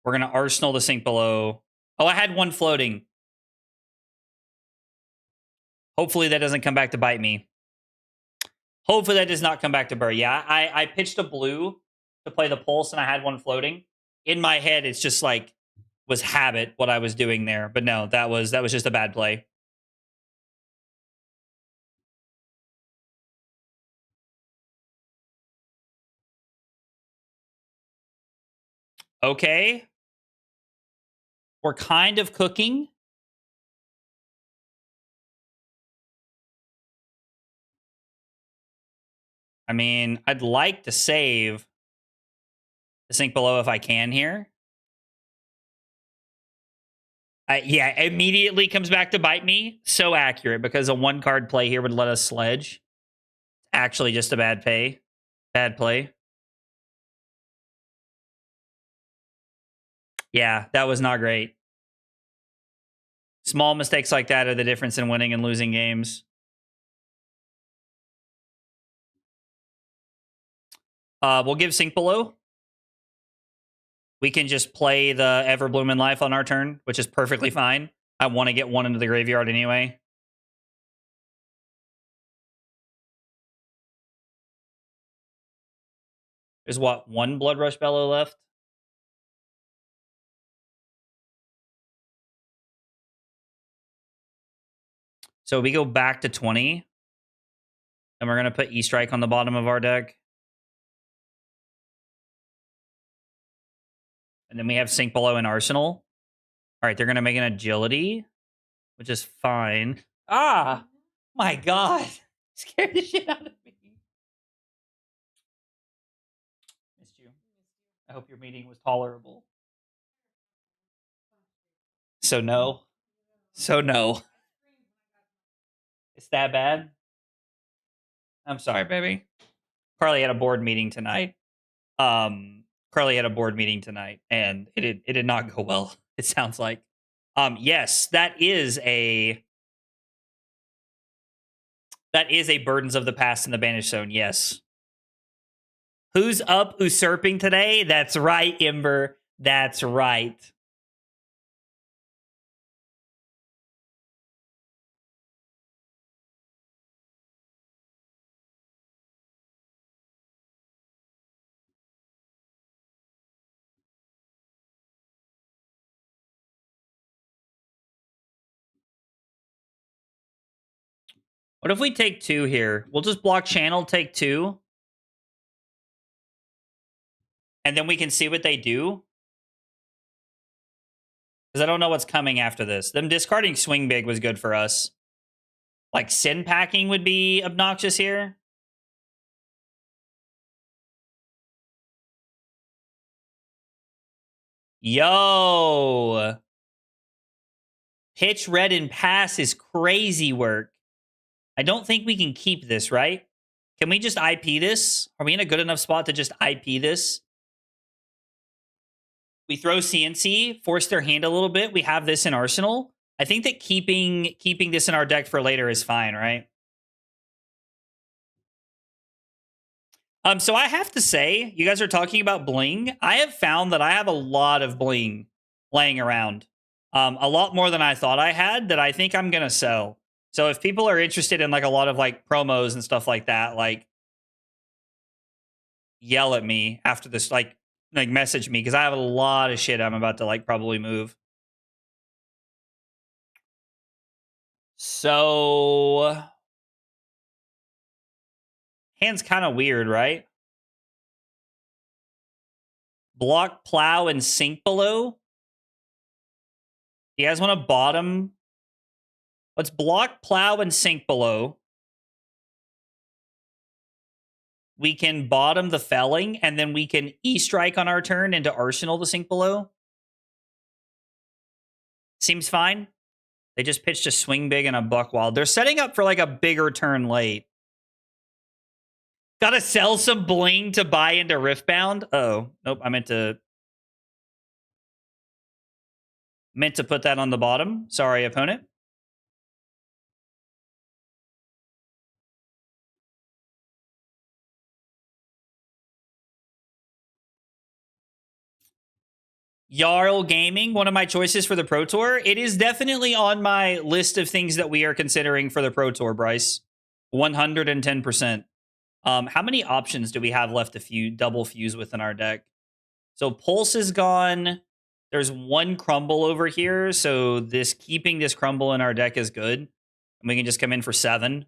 We're gonna Arsenal the Sink Below. Oh, I had one floating. Hopefully that doesn't come back to bite me. Hopefully that does not come back to burr. Yeah, I pitched a blue to play the Pulse, and I had one floating. In my head, it's just like was habit what I was doing there. But no, that was just a bad play. Okay. We're kind of cooking. I mean, I'd like to save the Sink Below if I can here. Yeah, immediately comes back to bite me. So accurate because a 1-card play here would let us sledge. Actually, just a bad play. Bad play. Yeah, that was not great. Small mistakes like that are the difference in winning and losing games. We'll give Sink Below. We can just play the Everblooming Life on our turn, which is perfectly fine. I want to get one into the graveyard anyway. There's what, 1 Blood Rush Bellow left? So we go back to 20. And we're going to put E-Strike on the bottom of our deck. And then we have Sink Below in Arsenal. All right, they're going to make an Agility, which is fine. Ah, my God. Scared the shit out of me. Missed you. I hope your meeting was tolerable. So no. So no. It's that bad? I'm sorry, baby. Carly had a board meeting tonight. Carly had a board meeting tonight, and it did not go well, it sounds like. Yes, that is a Burdens of the Past in the Banished Zone, yes. Who's up usurping today? That's right, Ember. That's right. What if we take 2 here? We'll just block channel, take 2. And then we can see what they do. Because I don't know what's coming after this. Them discarding Swing Big was good for us. Like sin packing would be obnoxious here. Yo. Pitch, red, and pass is crazy work. I don't think we can keep this, right? Can we just IP this? Are we in a good enough spot to just IP this? We throw CNC, force their hand a little bit. We have this in Arsenal. I think that keeping this in our deck for later is fine, right? So I have to say, you guys are talking about bling. I have found that I have a lot of bling laying around. A lot more than I thought I had that I think I'm gonna sell. So if people are interested in like a lot of like promos and stuff like that, like yell at me after this, like message me, because I have a lot of shit I'm about to like probably move. So hand's kind of weird, right? Block, plow, and sink below. You guys want to bottom? Let's block, plow, and sink below. We can bottom the felling, and then we can E-strike on our turn into Arsenal the sink below. Seems fine. They just pitched a swing big and a buck wild. They're setting up for like a bigger turn late. Gotta sell some bling to buy into Riftbound. Oh, nope. I meant to put that on the bottom. Sorry, opponent. Jarl Gaming, one of my choices for the Pro Tour. It is definitely on my list of things that we are considering for the Pro Tour, Bryce. 110%. How many options do we have left to double fuse within our deck? So Pulse is gone. There's one Crumble over here, so keeping this Crumble in our deck is good. And we can just come in for 7.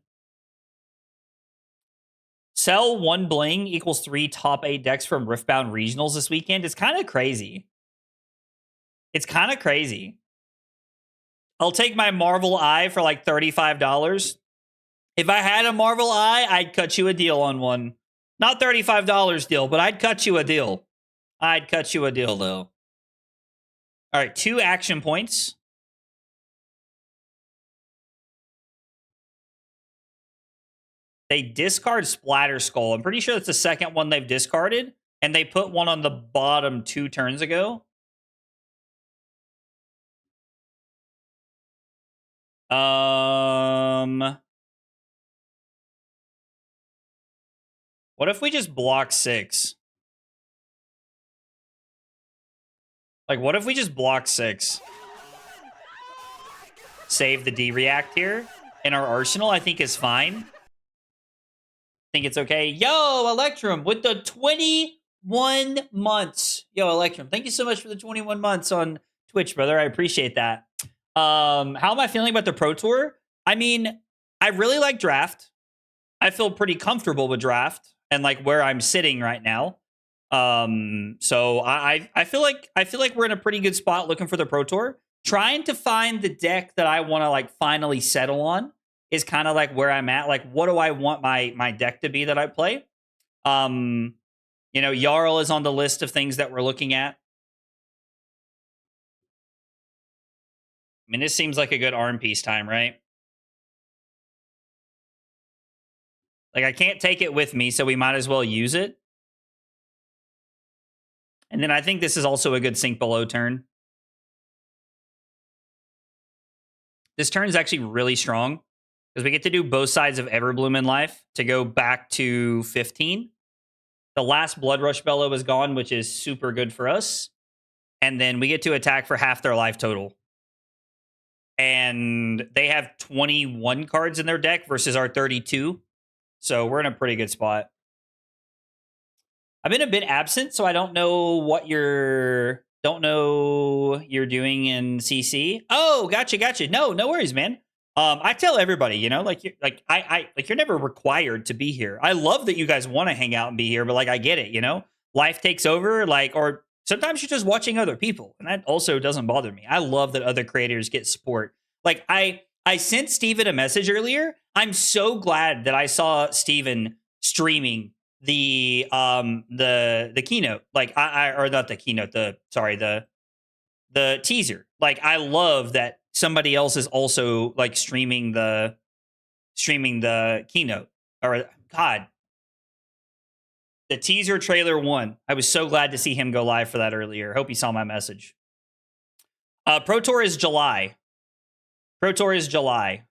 Sell 1 bling equals 3 top 8 decks from Riftbound Regionals this weekend. It's kind of crazy. It's kind of crazy. I'll take my Marvel Eye for like $35. If I had a Marvel Eye, I'd cut you a deal on one. Not $35 deal, but I'd cut you a deal. I'd cut you a deal, though. All right, 2 action points. They discard Splatter Skull. I'm pretty sure that's the second one they've discarded. And they put one on the bottom 2 turns ago. What if we just block 6? Like, what if we just block 6? Save the D-React here in our arsenal, I think is fine. Think it's okay. Yo, Electrum with the 21 months. Yo, Electrum, thank you so much for the 21 months on Twitch, brother. I appreciate that. How am I feeling about the Pro Tour? I mean, I really like Draft. I feel pretty comfortable with Draft and like where I'm sitting right now. So I feel like we're in a pretty good spot looking for the Pro Tour. Trying to find the deck that I want to like finally settle on is kind of like where I'm at. Like, what do I want my deck to be that I play? You know, Jarl is on the list of things that we're looking at. I mean, this seems like a good arm piece time, right? Like, I can't take it with me, so we might as well use it. And then I think this is also a good sink below turn. This turn is actually really strong because we get to do both sides of Everbloom in life to go back to 15. The last Blood Rush Bellow is gone, which is super good for us. And then we get to attack for half their life total. And they have 21 cards in their deck versus our 32. So we're in a pretty good spot. I've been a bit absent, so I don't know what you're doing in CC. Oh, gotcha. No worries, man. I tell everybody, you know, like you're never required to be here. I love that you guys want to hang out and be here, but like I get it, you know, life takes over, like, or sometimes you're just watching other people, and that also doesn't bother me. I love that other creators get support. Like I I sent Steven a message earlier. I'm so glad that I saw Steven streaming the keynote. Like or not the keynote, the teaser. Like I love that somebody else is also like streaming the keynote. Or God, the teaser trailer 1. I was so glad to see him go live for that earlier. Hope you saw my message. Pro Tour is July. Pro Tour is July.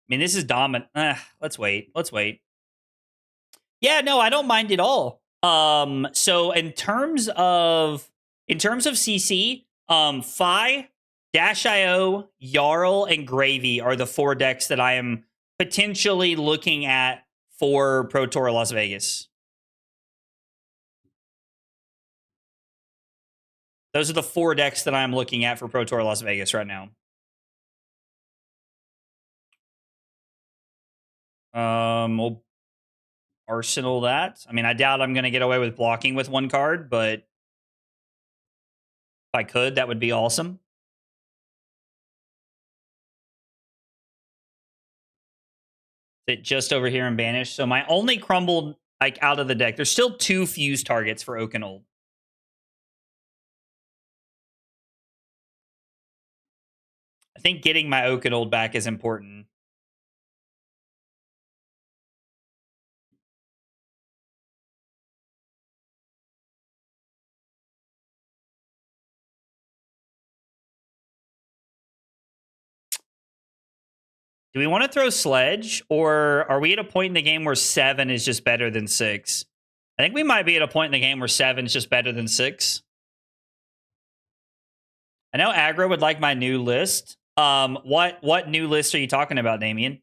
I mean, this is dominant. Let's wait. Let's wait. Yeah, no, I don't mind at all. So in terms of CC, Fi, Dash.io, Jarl, and Gravy are the 4 decks that I am potentially looking at for Pro Tour Las Vegas. Those are the 4 decks that I'm looking at for Pro Tour Las Vegas right now. We'll arsenal that. I mean, I doubt I'm going to get away with blocking with 1 card, but if I could, that would be awesome. Sit just over here and banish. So my only crumbled like out of the deck. There's still 2 fuse targets for Oakenold. I think getting my Oakenold back is important. Do we want to throw Sledge, or are we at a point in the game where 7 is just better than 6? I think we might be at a point in the game where 7 is just better than 6. I know Aggro would like my new list. What new list are you talking about, Damien?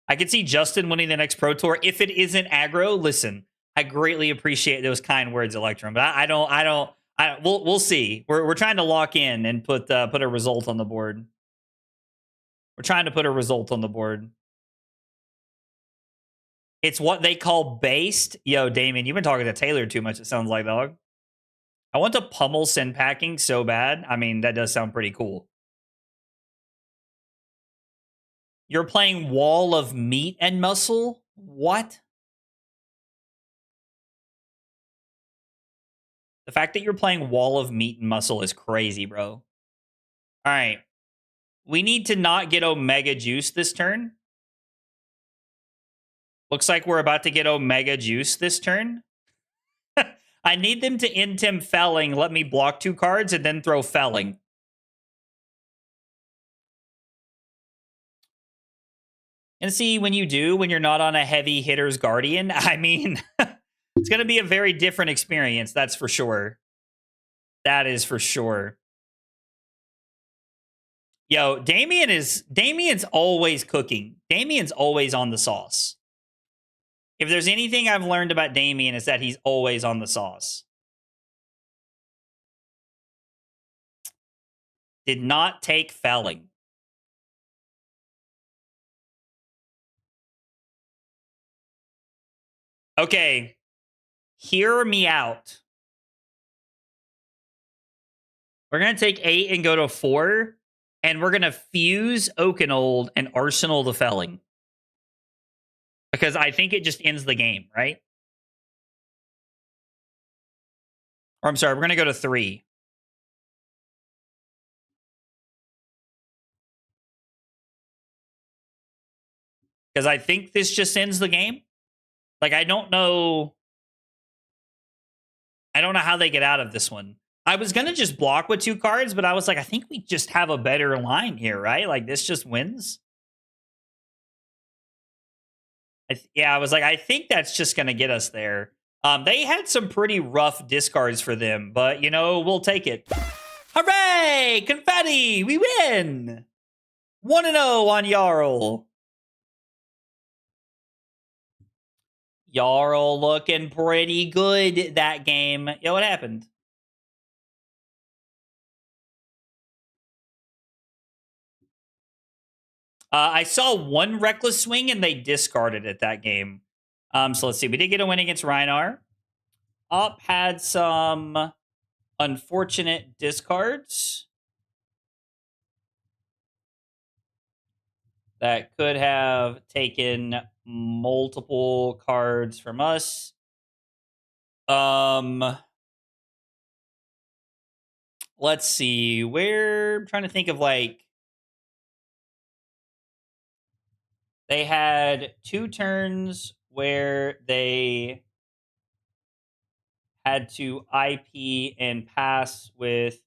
I could see Justin winning the next Pro Tour. If it isn't Aggro, listen, I greatly appreciate those kind words, Electrum, but we'll see. We're trying to lock in and put a result on the board. We're trying to put a result on the board. It's what they call based. Yo, Damien, you've been talking to Taylor too much, it sounds like, dog. I want to pummel send packing so bad. I mean, that does sound pretty cool. You're playing Wall of Meat and Muscle? What? The fact that you're playing Wall of Meat and Muscle is crazy, bro. All right. We need to not get Omega Juice this turn. Looks like we're about to get Omega Juice this turn. I need them to end him felling, let me block 2 cards, and then throw felling. And see, when you're not on a heavy hitter's Guardian, I mean, it's going to be a very different experience, that's for sure. That is for sure. Yo, Damien's always cooking. Damien's always on the sauce. If there's anything I've learned about Damien, is that he's always on the sauce. Did not take felling. Okay. Hear me out. We're going to take 8 and go to 4. And we're going to fuse Oakenold and arsenal the felling. Because I think it just ends the game, right? Or I'm sorry, we're going to go to 3. Because I think this just ends the game. Like, I don't know how they get out of this one. I was going to just block with 2 cards, but I was like, I think we just have a better line here, right? Like, this just wins. I was like, I think that's just going to get us there. They had some pretty rough discards for them, but, you know, we'll take it. Hooray! Confetti! We win! 1-0 on Jarl. Jarl looking pretty good that game. Yo, what happened? I saw 1 reckless swing and they discarded it that game. So let's see. We did get a win against Rhinar. Op had some unfortunate discards that could have taken multiple cards from us. Let's see. I'm trying to think of like they had 2 turns where they had to IP and pass with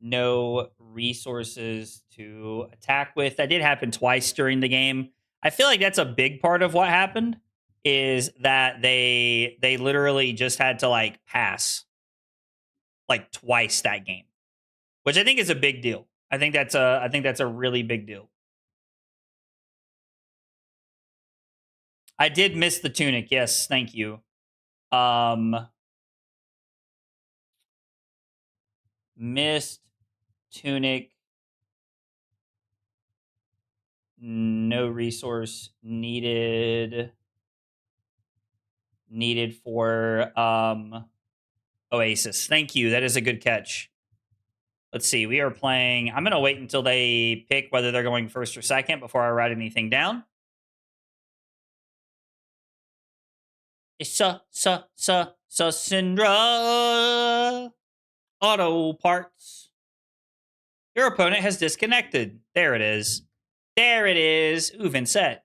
no resources to attack with. That did happen twice during the game. I feel like that's a big part of what happened is that they literally just had to like pass like twice that game, which I think is a big deal. I think that's a really big deal. I did miss the tunic. Yes, thank you. Missed tunic. No resource needed for Oasis. Thank you. That is a good catch. Let's see. We are playing. I'm going to wait until they pick whether they're going first or second before I write anything down. Syndra. Auto parts. Your opponent has disconnected. There it is. There it is. Ooh, Vynnset.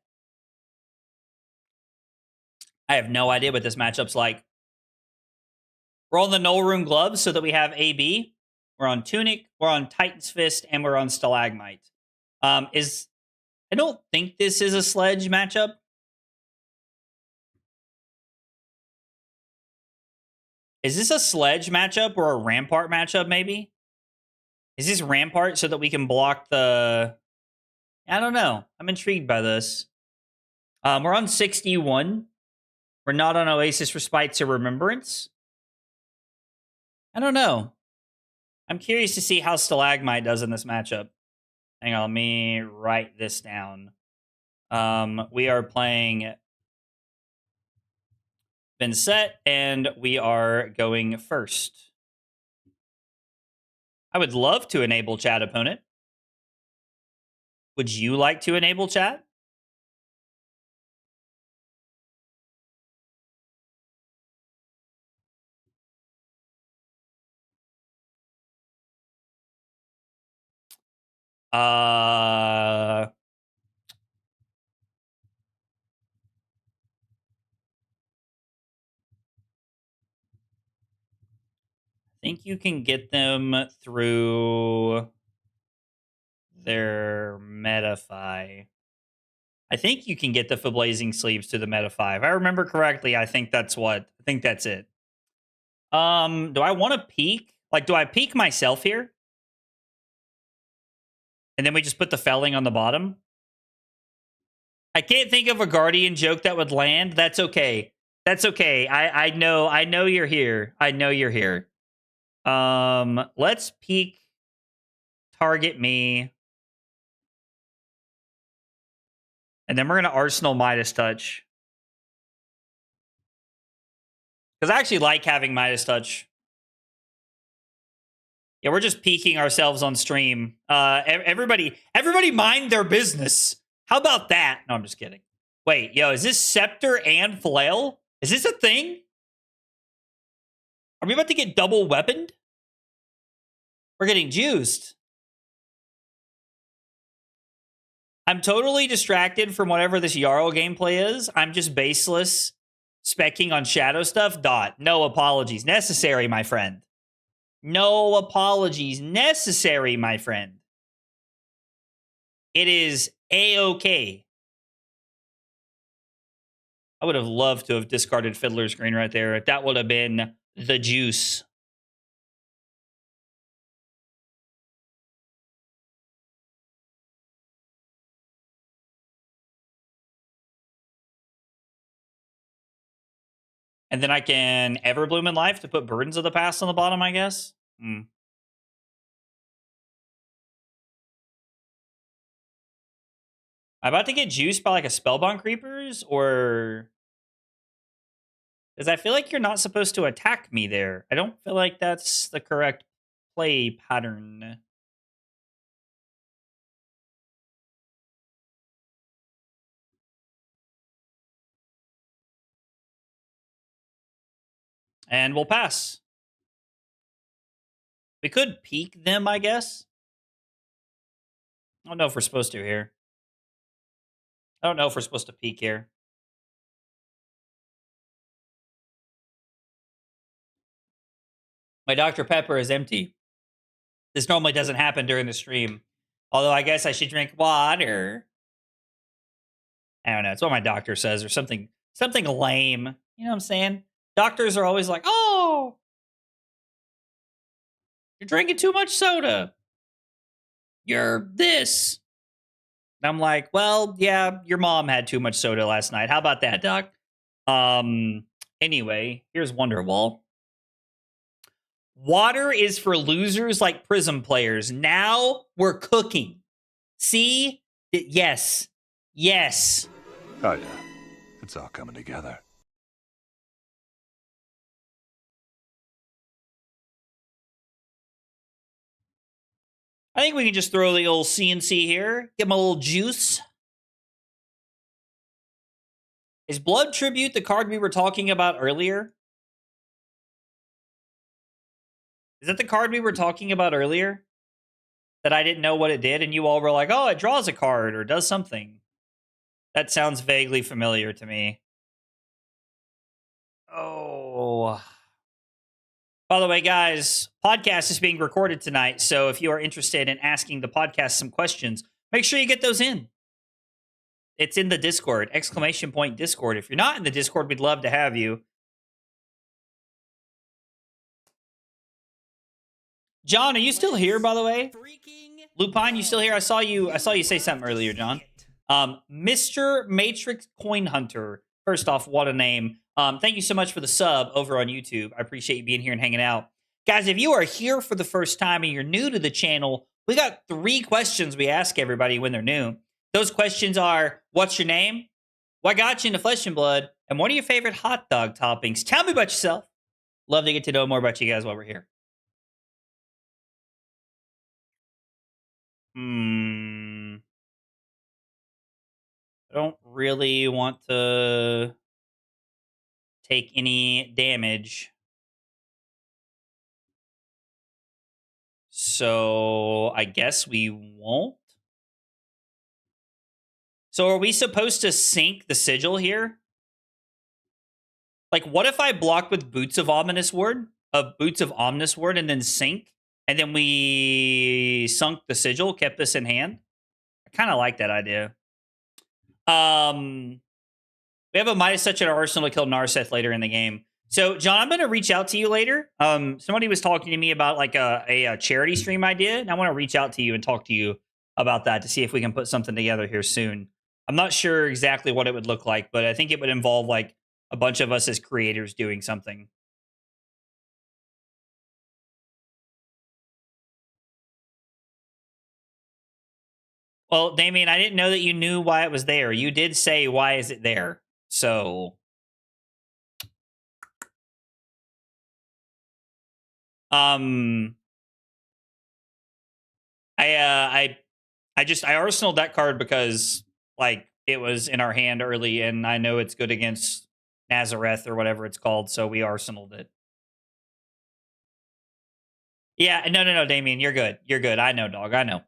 I have no idea what this matchup's like. We're on the Null Rune Gloves so that we have AB. We're on Tunic, we're on Titan's Fist, and we're on Stalagmite. I don't think this is a Sledge matchup. Is this a Sledge matchup or a Rampart matchup, maybe? Is this Rampart so that we can block the... I don't know. I'm intrigued by this. We're on 61. We're not on Oasis Respite or Remembrance. I don't know. I'm curious to see how Stalagmite does in this matchup. Hang on, let me write this down. We are playing Vynnset, and we are going first. I would love to enable chat, opponent. Would you like to enable chat? I think you can get them through their Metafy. I think you can get the Fablazing Sleeves to the Metafy. If I remember correctly, I think that's it. Do I want to peek? Like, do I peek myself here? And then we just put the felling on the bottom? I can't think of a Guardian joke that would land. That's okay. That's okay. I know you're here. I know you're here. Let's peek. Target me. And then we're going to Arsenal Midas Touch. Because I actually like having Midas Touch. Yeah, we're just peeking ourselves on stream. Everybody mind their business. How about that? No, I'm just kidding. Wait, yo, is this Scepter and Flail? Is this a thing? Are we about to get double weaponed? We're getting juiced. I'm totally distracted from whatever this Jarl gameplay is. I'm just baseless, specking on shadow stuff. No apologies necessary, my friend. No apologies necessary, my friend. It is A-okay. I would have loved to have discarded Fiddler's Green right there. That would have been the juice. And then I can Everbloom in Life to put Burdens of the Past on the bottom, I guess. I'm about to get juiced by like a Spellbound Creepers, or Because I feel like you're not supposed to attack me there. I don't feel like that's the correct play pattern. And we'll pass. We could peek them, I guess. I don't know if we're supposed to here. I don't know if we're supposed to peek here. My Dr. Pepper is empty. This normally doesn't happen during the stream. Although I guess I should drink water. I don't know. It's what my doctor says or something lame. You know what I'm saying? Doctors are always like, oh, you're drinking too much soda. You're this. And I'm like, well, yeah, your mom had too much soda last night. How about that, doc? Anyway, here's Wonderwall. Water is for losers like Prism players. Now we're cooking. See? Yes. Yes. Oh, yeah. It's all coming together. I think we can just throw the old CNC here. Give him a little juice. Is Blood Tribute the card we were talking about earlier? Is that the card we were talking about earlier? That I didn't know what it did, and you all were like, oh, it draws a card or does something. That sounds vaguely familiar to me. Oh. By the way, guys, podcast is being recorded tonight, so if you are interested in asking the podcast some questions, make sure you get those in. It's in the Discord, ! Discord. If you're not in the Discord, we'd love to have you. John, are you still here, by the way? Lupine, you still here? I saw you say something earlier, John. Mr. Matrix Coin Hunter. First off, what a name. Thank you so much for the sub over on YouTube. I appreciate you being here and hanging out. Guys, if you are here for the first time and you're new to the channel, we got 3 questions we ask everybody when they're new. Those questions are, what's your name? What got you into Flesh and Blood? And what are your favorite hot dog toppings? Tell me about yourself. Love to get to know more about you guys while we're here. I don't really want to take any damage. So I guess we won't. So are we supposed to sink the sigil here? Like, what if I block with Boots of Omnus Ward? Boots of Omnus Ward and then sink? And then we sunk the sigil, kept this in hand? I kind of like that idea. We have a Midas Touch in our arsenal to kill Narseth later in the game. So, John, I'm going to reach out to you later. Somebody was talking to me about like a charity stream idea, and I want to reach out to you and talk to you about that to see if we can put something together here soon. I'm not sure exactly what it would look like, but I think it would involve like a bunch of us as creators doing something. Well, Damien, I didn't know that you knew why it was there. You did say, why is it there? So... I arsenaled that card because like it was in our hand early, and I know it's good against Nazareth or whatever it's called, so we arsenaled it. Yeah, no, Damien, you're good. You're good. I know, dog. I know.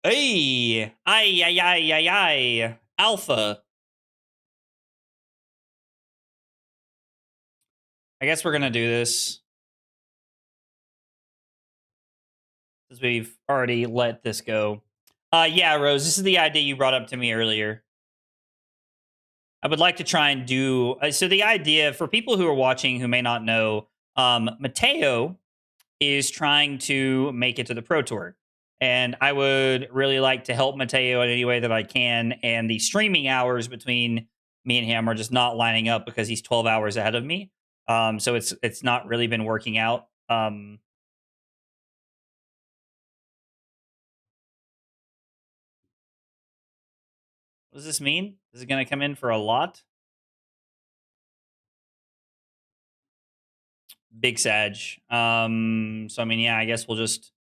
Hey, ay, Alpha. I guess we're gonna do this. Because we've already let this go. Yeah, Rose, this is the idea you brought up to me earlier. I would like to try and do... so the idea, for people who are watching who may not know, Mateo is trying to make it to the Pro Tour. And I would really like to help Mateo in any way that I can. And the streaming hours between me and him are just not lining up because he's 12 hours ahead of me. So it's not really been working out. What does this mean? Is it going to come in for a lot? Big Sag. So, I mean, yeah, I guess we'll just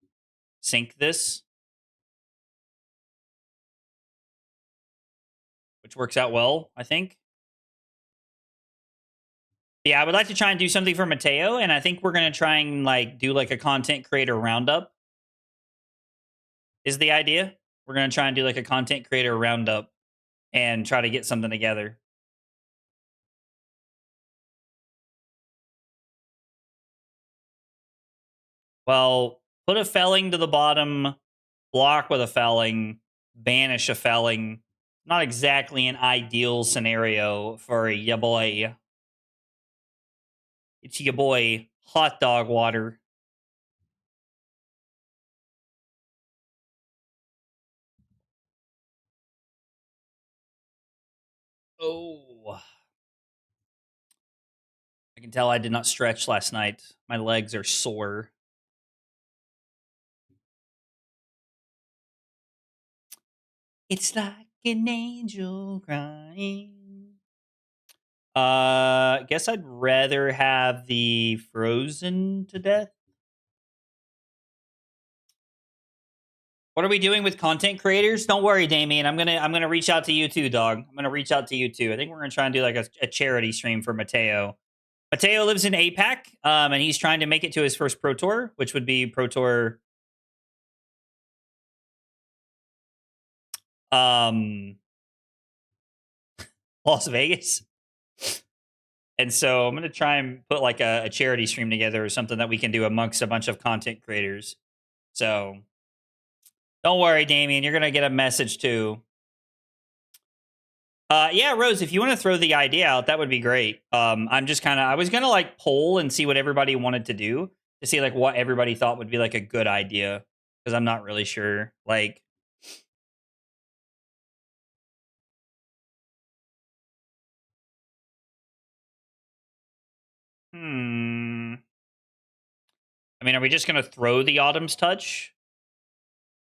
sync this. Which works out well, I think. Yeah, I would like to try and do something for Mateo, and I think we're going to try and, like, do, like, a content creator roundup. Is the idea. We're going to try and do, like, a content creator roundup and try to get something together. Well, put a felling to the bottom, block with a felling, banish a felling. Not exactly an ideal scenario for ya boy. It's your boy, Hot Dog Water. Oh. I can tell I did not stretch last night. My legs are sore. It's like an angel crying. Guess I'd rather have the frozen to death. What are we doing with content creators? Don't worry, Damien. I'm gonna reach out to you too, dog. I'm gonna reach out to you too. I think we're gonna try and do like a charity stream for Mateo. Mateo lives in APAC, and he's trying to make it to his first Pro Tour, which would be Pro Tour Las Vegas. And so I'm going to try and put like a charity stream together or something that we can do amongst a bunch of content creators. So don't worry, Damien. You're going to get a message too. Yeah, Rose, if you want to throw the idea out, that would be great. I'm just kind of, I was going to like poll and see what everybody wanted to do to see like what everybody thought would be like a good idea. Because I'm not really sure. Like, I mean, are we just going to throw the Autumn's Touch?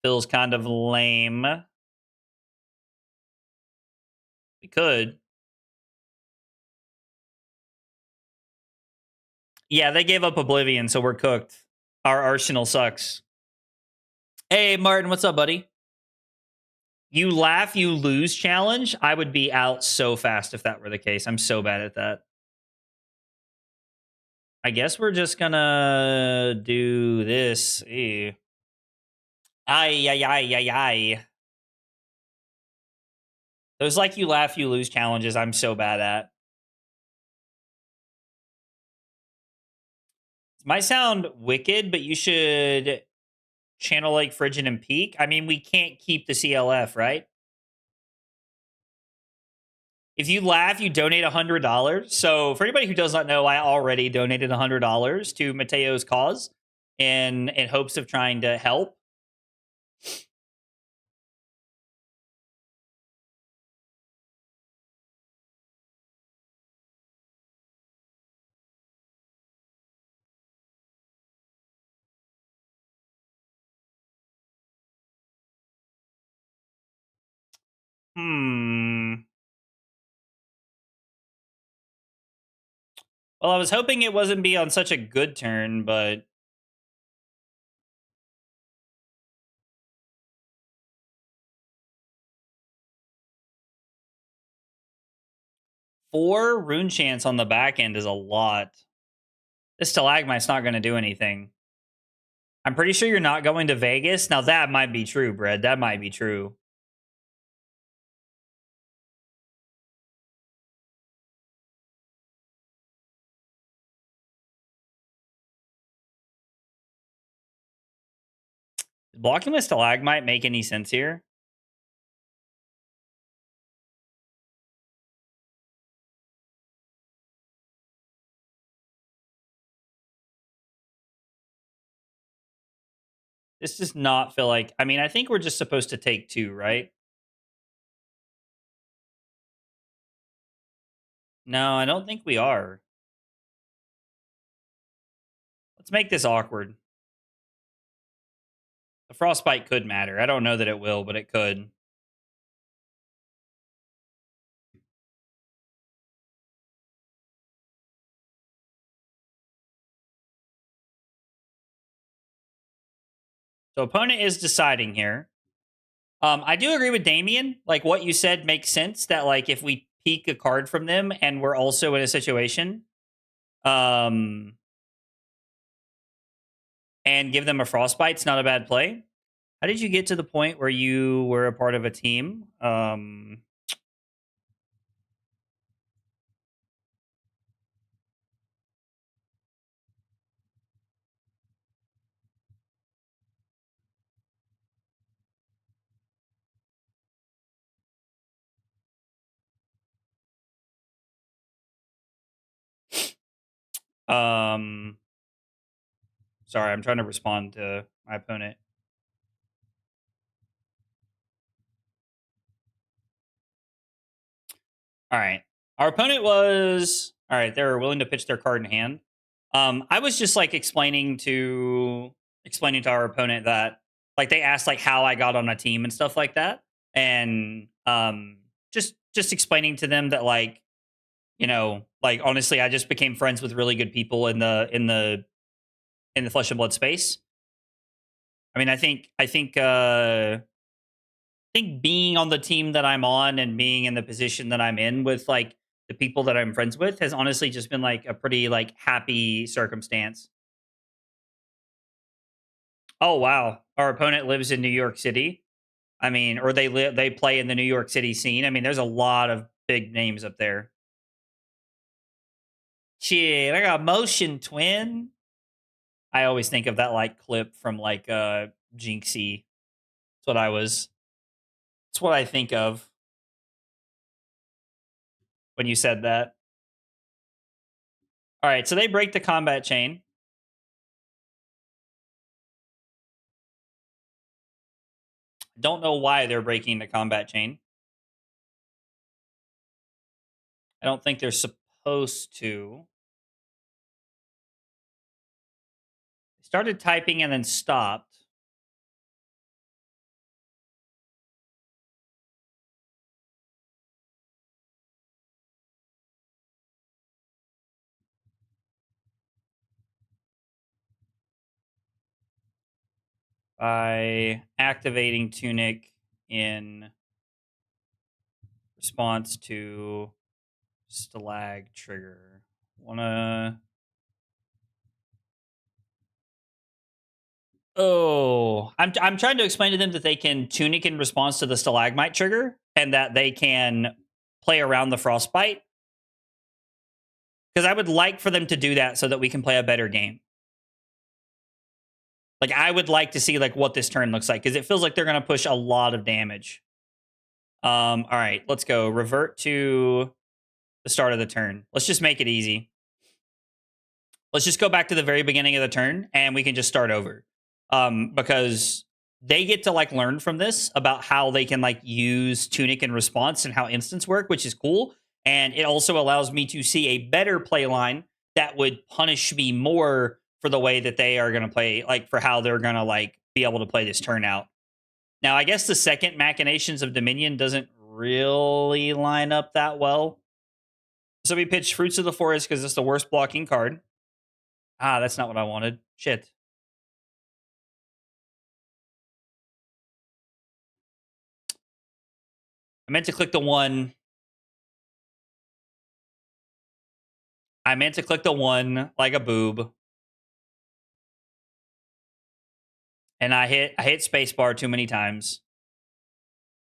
Feels kind of lame. We could. Yeah, they gave up Oblivion, so we're cooked. Our arsenal sucks. Hey, Martin, what's up, buddy? You laugh, you lose challenge? I would be out so fast if that were the case. I'm so bad at that. I guess we're just gonna do this. Ew. Ay, ay, ay, ay, ay. Those like you laugh, you lose challenges I'm so bad at. It might sound wicked, but you should channel like Frigid and Peak. I mean, we can't keep the CLF, right? If you laugh, you donate $100. So for anybody who does not know, I already donated $100 to Mateo's cause in hopes of trying to help. Well, I was hoping it wasn't be on such a good turn, but four rune chance on the back end is a lot. This stalagmite's not going to do anything. I'm pretty sure you're not going to Vegas. Now that might be true, Brad. That might be true. Does blocking with stalagmite make any sense here? This does not feel like... I mean, I think we're just supposed to take two, right? No, I don't think we are. Let's make this awkward. The Frostbite could matter. I don't know that it will, but it could. So opponent is deciding here. I do agree with Damien. Like what you said makes sense. That like if we peek a card from them and we're also in a situation, and give them a Frostbite, it's not a bad play. How did you get to the point where you were a part of a team? Sorry, I'm trying to respond to my opponent. All right. Our opponent was all right. They were willing to pitch their card in hand. I was just like explaining to our opponent that like they asked like how I got on a team and stuff like that, and just explaining to them that like like honestly, I just became friends with really good people in the Flesh and Blood space. I mean, I think being on the team that I'm on and being in the position that I'm in with like the people that I'm friends with has honestly just been like a pretty like happy circumstance. Oh wow, our opponent lives in New York City. I mean, or they play in the New York City scene. I mean, there's a lot of big names up there. Shit, I got motion twin. I always think of that like clip from like Jinxie. That's what I think of when you said that. All right, so they break the combat chain. Don't know why they're breaking the combat chain. I don't think they're supposed to. They started typing and then stopped. By activating Tunic in response to Stalag trigger. I'm trying to explain to them that they can Tunic in response to the Stalagmite trigger and that they can play around the Frostbite. Because I would like for them to do that so that we can play a better game. Like I would like to see like what this turn looks like because it feels like they're going to push a lot of damage. All right, let's go. Revert to the start of the turn. Let's just make it easy. Let's just go back to the very beginning of the turn and we can just start over. Because they get to like learn from this about how they can like use Tunic in response and how instants work, which is cool. And it also allows me to see a better play line that would punish me more for the way that they are going to play, like for how they're going to like be able to play this turn out. Now, I guess the second Machinations of Dominion doesn't really line up that well. So we pitch Fruits of the Forest because it's the worst blocking card. Ah, that's not what I wanted. Shit. I meant to click the one. I meant to click the one like a boob. And I hit spacebar too many times.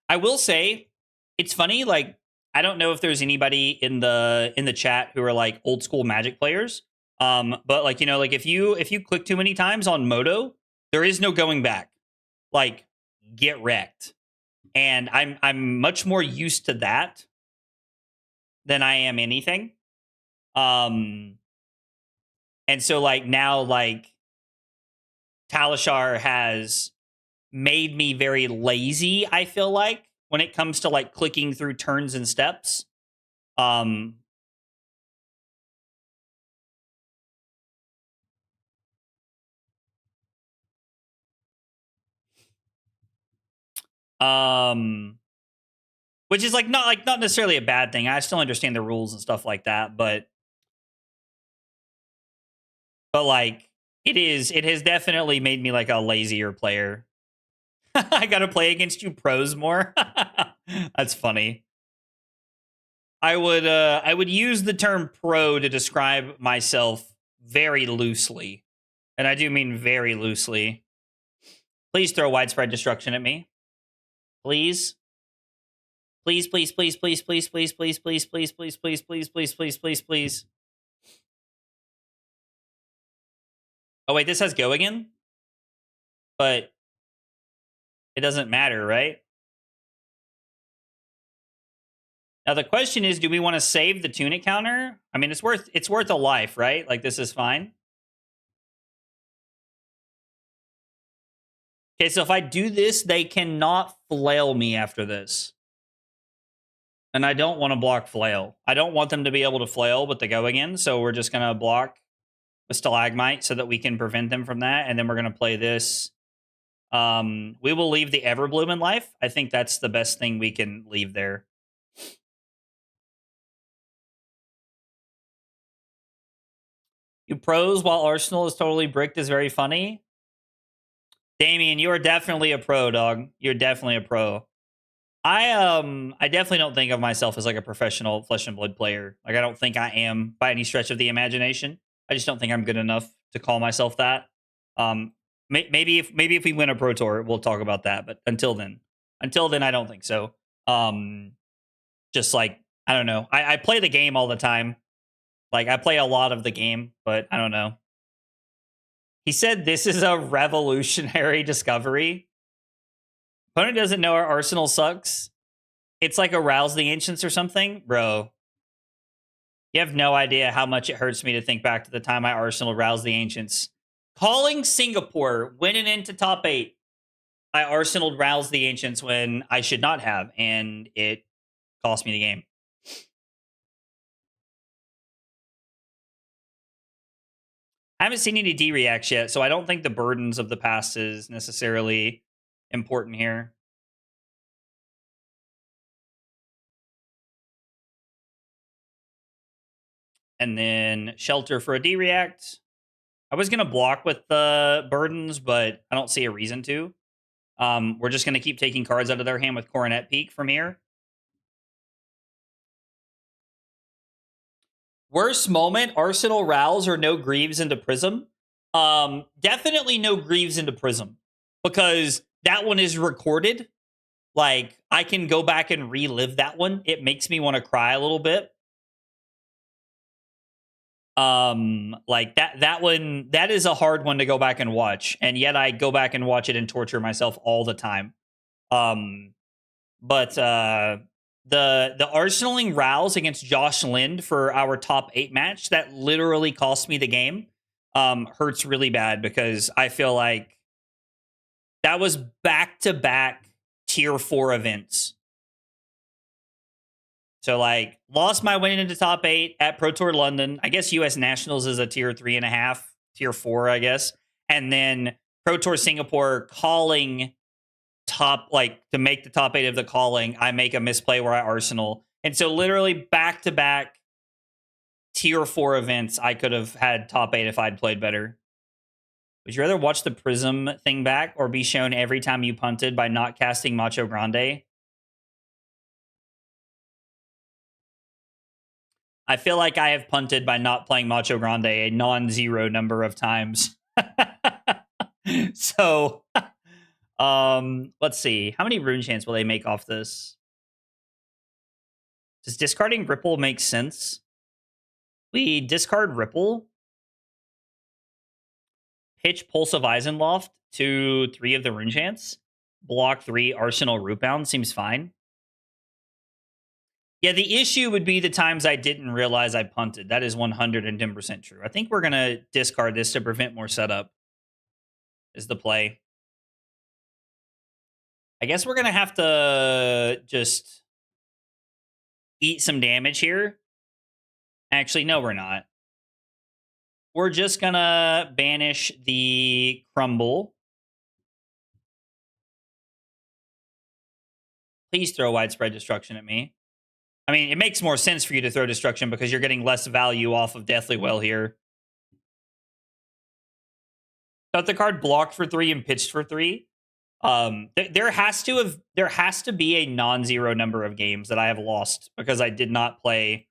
I will say, it's funny, like, I don't know if there's anybody in the chat who are like old school Magic players. But like, like if you click too many times on Moto, there is no going back. Like, get wrecked. And I'm much more used to that than I am anything. And so like now like Talishar has made me very lazy, I feel like, when it comes to like clicking through turns and steps. Which is like not necessarily a bad thing. I still understand the rules and stuff like that, but like It is. It has definitely made me like a lazier player. I gotta play against you pros more. That's funny. I would use the term pro to describe myself very loosely. And I do mean very loosely. Please throw widespread destruction at me. Please. Please, please, please, please, please, please, please, please, please, please, please, please, please, please, please, please. Oh wait, this has go again? But it doesn't matter, right? Now the question is, do we want to save the tunic counter? I mean, it's worth a life, right? Like this is fine. Okay, so if I do this, they cannot flail me after this. And I don't want to block flail. I don't want them to be able to flail with the go again, so we're just going to block with stalagmite so that we can prevent them from that, and then we're going to play this. We will leave the Everbloom in life. I think that's the best thing we can leave there. You pros while Arsenal is totally bricked is very funny. Damien, you are definitely a pro, dog. You're definitely a pro. I definitely don't think of myself as like a professional Flesh and Blood player. Like I don't think I am by any stretch of the imagination. I just don't think I'm good enough to call myself that. Maybe if we win a pro tour, we'll talk about that. But until then, I don't think so. Just like I don't know. I play the game all the time. Like I play a lot of the game, but I don't know. He said this is a revolutionary discovery. Opponent doesn't know our arsenal sucks. It's like Arouse the Ancients or something. Bro, you have no idea how much it hurts me to think back to the time my arsenal roused the Ancients. Calling Singapore, winning into top 8. I arsenal roused the Ancients when I should not have, and it cost me the game. I haven't seen any D-reacts yet, so I don't think the burdens of the past is necessarily important here. And then Shelter for a D-react. I was going to block with the burdens, but I don't see a reason to. We're just going to keep taking cards out of their hand with Coronet Peak from here. Worst moment, Arsenal Rouse or no Greaves into Prism? Definitely no Greaves into Prism. Because that one is recorded. Like, I can go back and relive that one. It makes me want to cry a little bit. Like that one, that is a hard one to go back and watch. And yet I go back and watch it and torture myself all the time. But the Arsenaling Rouse against Josh Lind for our top 8 match, that literally cost me the game. Hurts really bad because I feel like that was back-to-back tier 4 events. So, like, lost my win into top 8 at Pro Tour London. I guess US Nationals is a tier 3.5, tier 4, I guess. And then Pro Tour Singapore calling top, like, to make the top 8 of the calling, I make a misplay where I Arsenal. And so, literally, back-to-back tier 4 events, I could have had top 8 if I'd played better. Would you rather watch the Prism thing back or be shown every time you punted by not casting Macho Grande? I feel like I have punted by not playing Macho Grande a non-zero number of times. So, let's see. How many rune chants will they make off this? Does discarding Ripple make sense? We discard Ripple. Pitch Pulse of Eisenloft to 3 of the rune chants. Block 3 Arsenal Rootbound seems fine. Yeah, the issue would be the times I didn't realize I punted. That is 110% true. I think we're going to discard this to prevent more setup, is the play. I guess we're going to have to just eat some damage here. Actually, no, we're not. We're just going to banish the Crumble. Please throw Widespread Destruction at me. I mean, it makes more sense for you to throw Destruction because you're getting less value off of Deathly Well here. Got the card blocked for 3 and pitched for 3. There has to be a non-zero number of games that I have lost because I did not play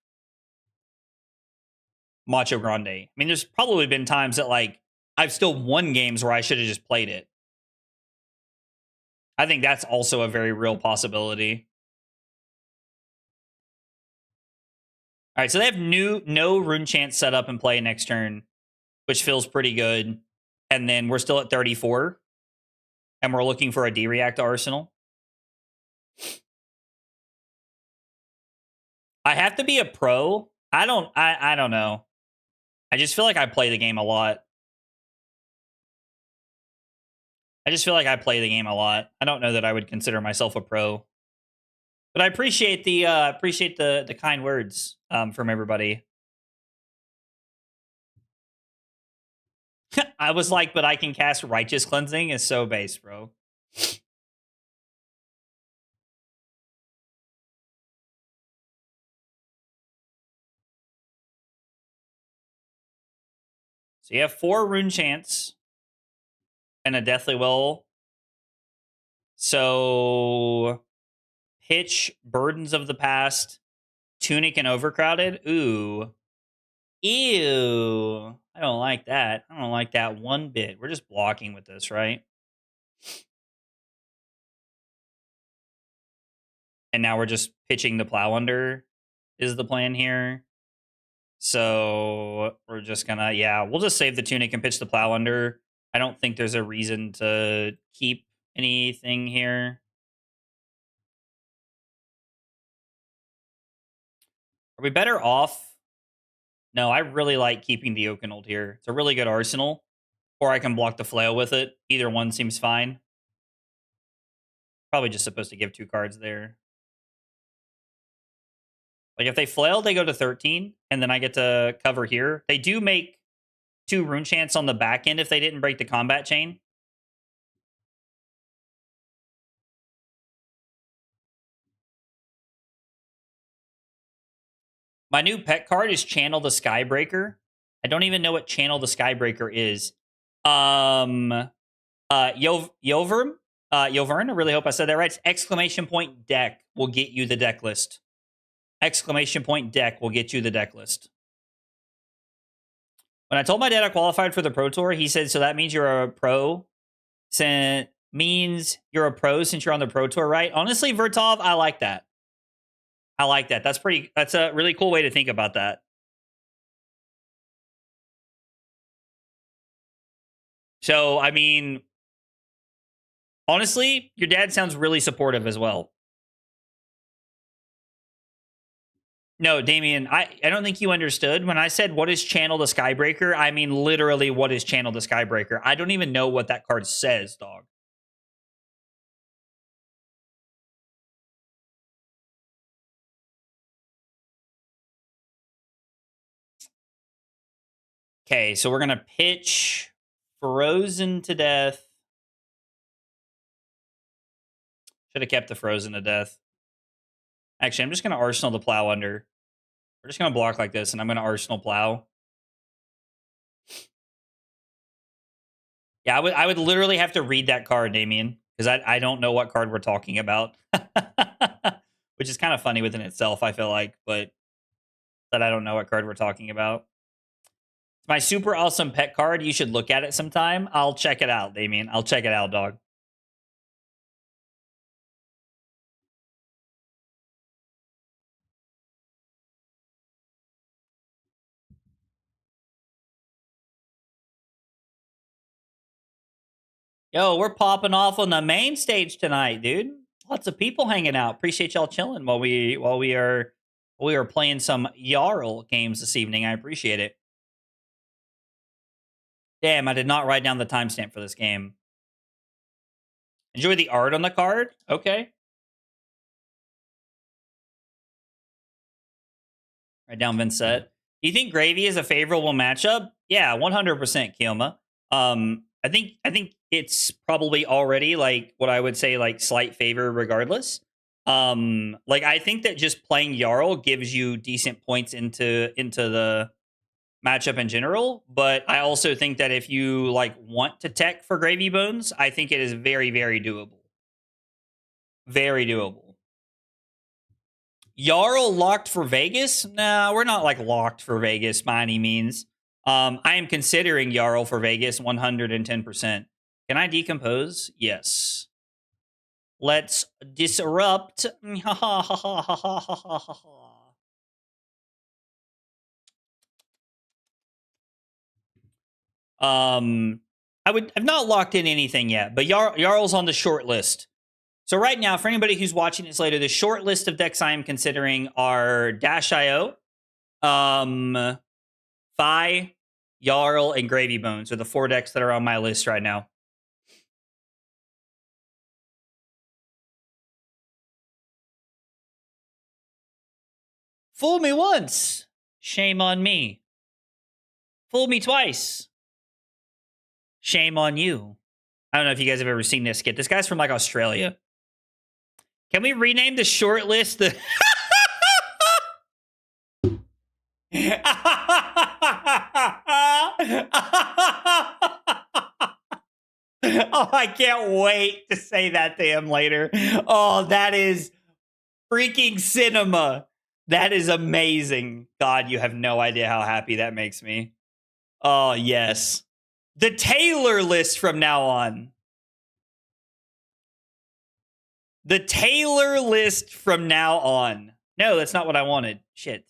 Macho Grande. I mean, there's probably been times that like I've still won games where I should have just played it. I think that's also a very real possibility. All right, so they have no Rune Chant set up and play next turn, which feels pretty good. And then we're still at 34. And we're looking for a D-React Arsenal. I have to be a pro. I don't know. I just feel like I play the game a lot. I don't know that I would consider myself a pro. But I appreciate the kind words from everybody. I was like, but I can cast Righteous Cleansing is so base, bro. So you have 4 Rune Chants and a Deathly Will. So pitch Burdens of the Past, Tunic, and Overcrowded. Ooh. Ew. I don't like that. I don't like that one bit. We're just blocking with this, right? And now we're just pitching the Plow Under is the plan here. So we're just gonna, yeah, we'll just save the Tunic and pitch the Plow Under. I don't think there's a reason to keep anything here. Are we better off? No, I really like keeping the Oakenold here. It's a really good arsenal. Or I can block the Flail with it. Either one seems fine. Probably just supposed to give 2 cards there. Like if they flail, they go to 13, and then I get to cover here. They do make 2 Rune Chants on the back end if they didn't break the combat chain. My new pet card is Channel the Skybreaker. I don't even know what Channel the Skybreaker is. Yovern, I really hope I said that right. It's exclamation point deck will get you the deck list. Exclamation point deck will get you the deck list. When I told my dad I qualified for the Pro Tour, he said, so that means you're a pro? Means you're a pro since you're on the Pro Tour, right? Honestly, Vertov, I like that. I like that. That's a really cool way to think about that. So, I mean, honestly, your dad sounds really supportive as well. No, Damien, I don't think you understood. When I said, what is Channel the Skybreaker? I mean, literally, what is Channel the Skybreaker? I don't even know what that card says, dog. Okay, so we're going to pitch Frozen to Death. Should have kept the Frozen to Death. Actually, I'm just going to Arsenal the Plow Under. We're just going to block like this, and I'm going to Arsenal Plow. Yeah, I would literally have to read that card, Damien, because I don't know what card we're talking about. Which is kind of funny within itself, I feel like, but that I don't know what card we're talking about. It's my super awesome pet card. You should look at it sometime. I'll check it out, Damien. I'll check it out, dog. Yo, we're popping off on the main stage tonight, dude. Lots of people hanging out. Appreciate y'all chilling while we are playing some Jarl games this evening. I appreciate it. Damn, I did not write down the timestamp for this game. Enjoy the art on the card? Okay. Write down Vynnset. Do you think Gravy is a favorable matchup? Yeah, 100% Kioma. I think it's probably already like what I would say like slight favor regardless. Like I think that just playing Jarl gives you decent points into the matchup in general, but I also think that if you like want to tech for Gravy Bones, I think it is very, very doable. Very doable. Jarl locked for Vegas? Nah, we're not like locked for Vegas by any means. I am considering Jarl for Vegas 110%. Can I decompose? Yes. Let's disrupt. I've not locked in anything yet, but Jarl's on the short list. So right now, for anybody who's watching this later, the short list of decks I am considering are Dash.io, Fi, Jarl, and Gravy Bones are the 4 decks that are on my list right now. Fool me once, shame on me. Fool me twice, shame on you. I don't know if you guys have ever seen this skit. This guy's from like Australia. Can we rename the short list the Oh, I can't wait to say that to him later. Oh, that is freaking cinema. That is amazing. God, you have no idea how happy that makes me. Oh, yes. The Taylor list from now on. The Taylor list from now on. No, that's not what I wanted. Shit.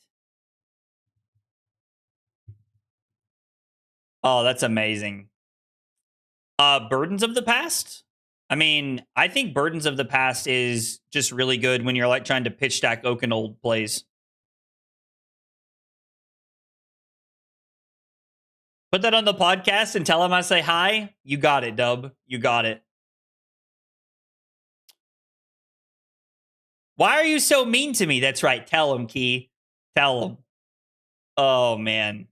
Oh, that's amazing. Burdens of the Past? I mean, I think Burdens of the Past is just really good when you're like trying to pitch stack Oakenold plays. Put that on the podcast and tell him I say hi. You got it, Dub. You got it. Why are you so mean to me? That's right. Tell him, Key. Tell him. Oh, man.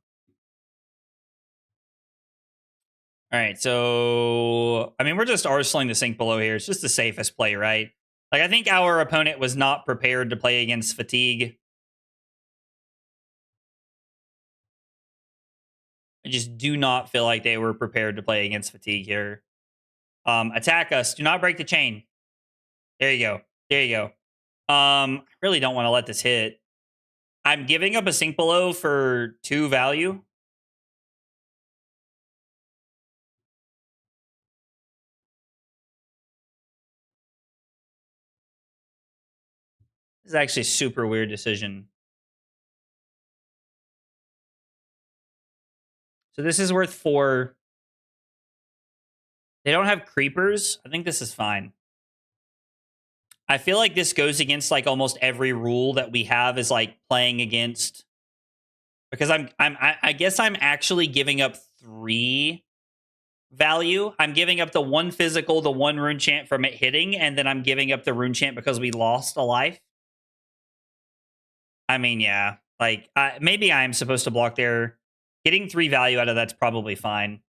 All right, so, I mean, we're just arsenaling the sink below here. It's just the safest play, right? Like, I think our opponent was not prepared to play against Fatigue. I just do not feel like they were prepared to play against Fatigue here. Attack us. Do not break the chain. There you go. There you go. I really don't want to let this hit. I'm giving up a sink below for 2 value. This is actually a super weird decision. So this is worth 4. They don't have creepers. I think this is fine. I feel like this goes against like almost every rule that we have is like playing against. Because I guess I'm actually giving up 3 value. I'm giving up the 1 physical, the 1 rune chant from it hitting, and then I'm giving up the rune chant because we lost a life. I mean, yeah. Like, maybe I'm supposed to block there. Getting 3 value out of that's probably fine.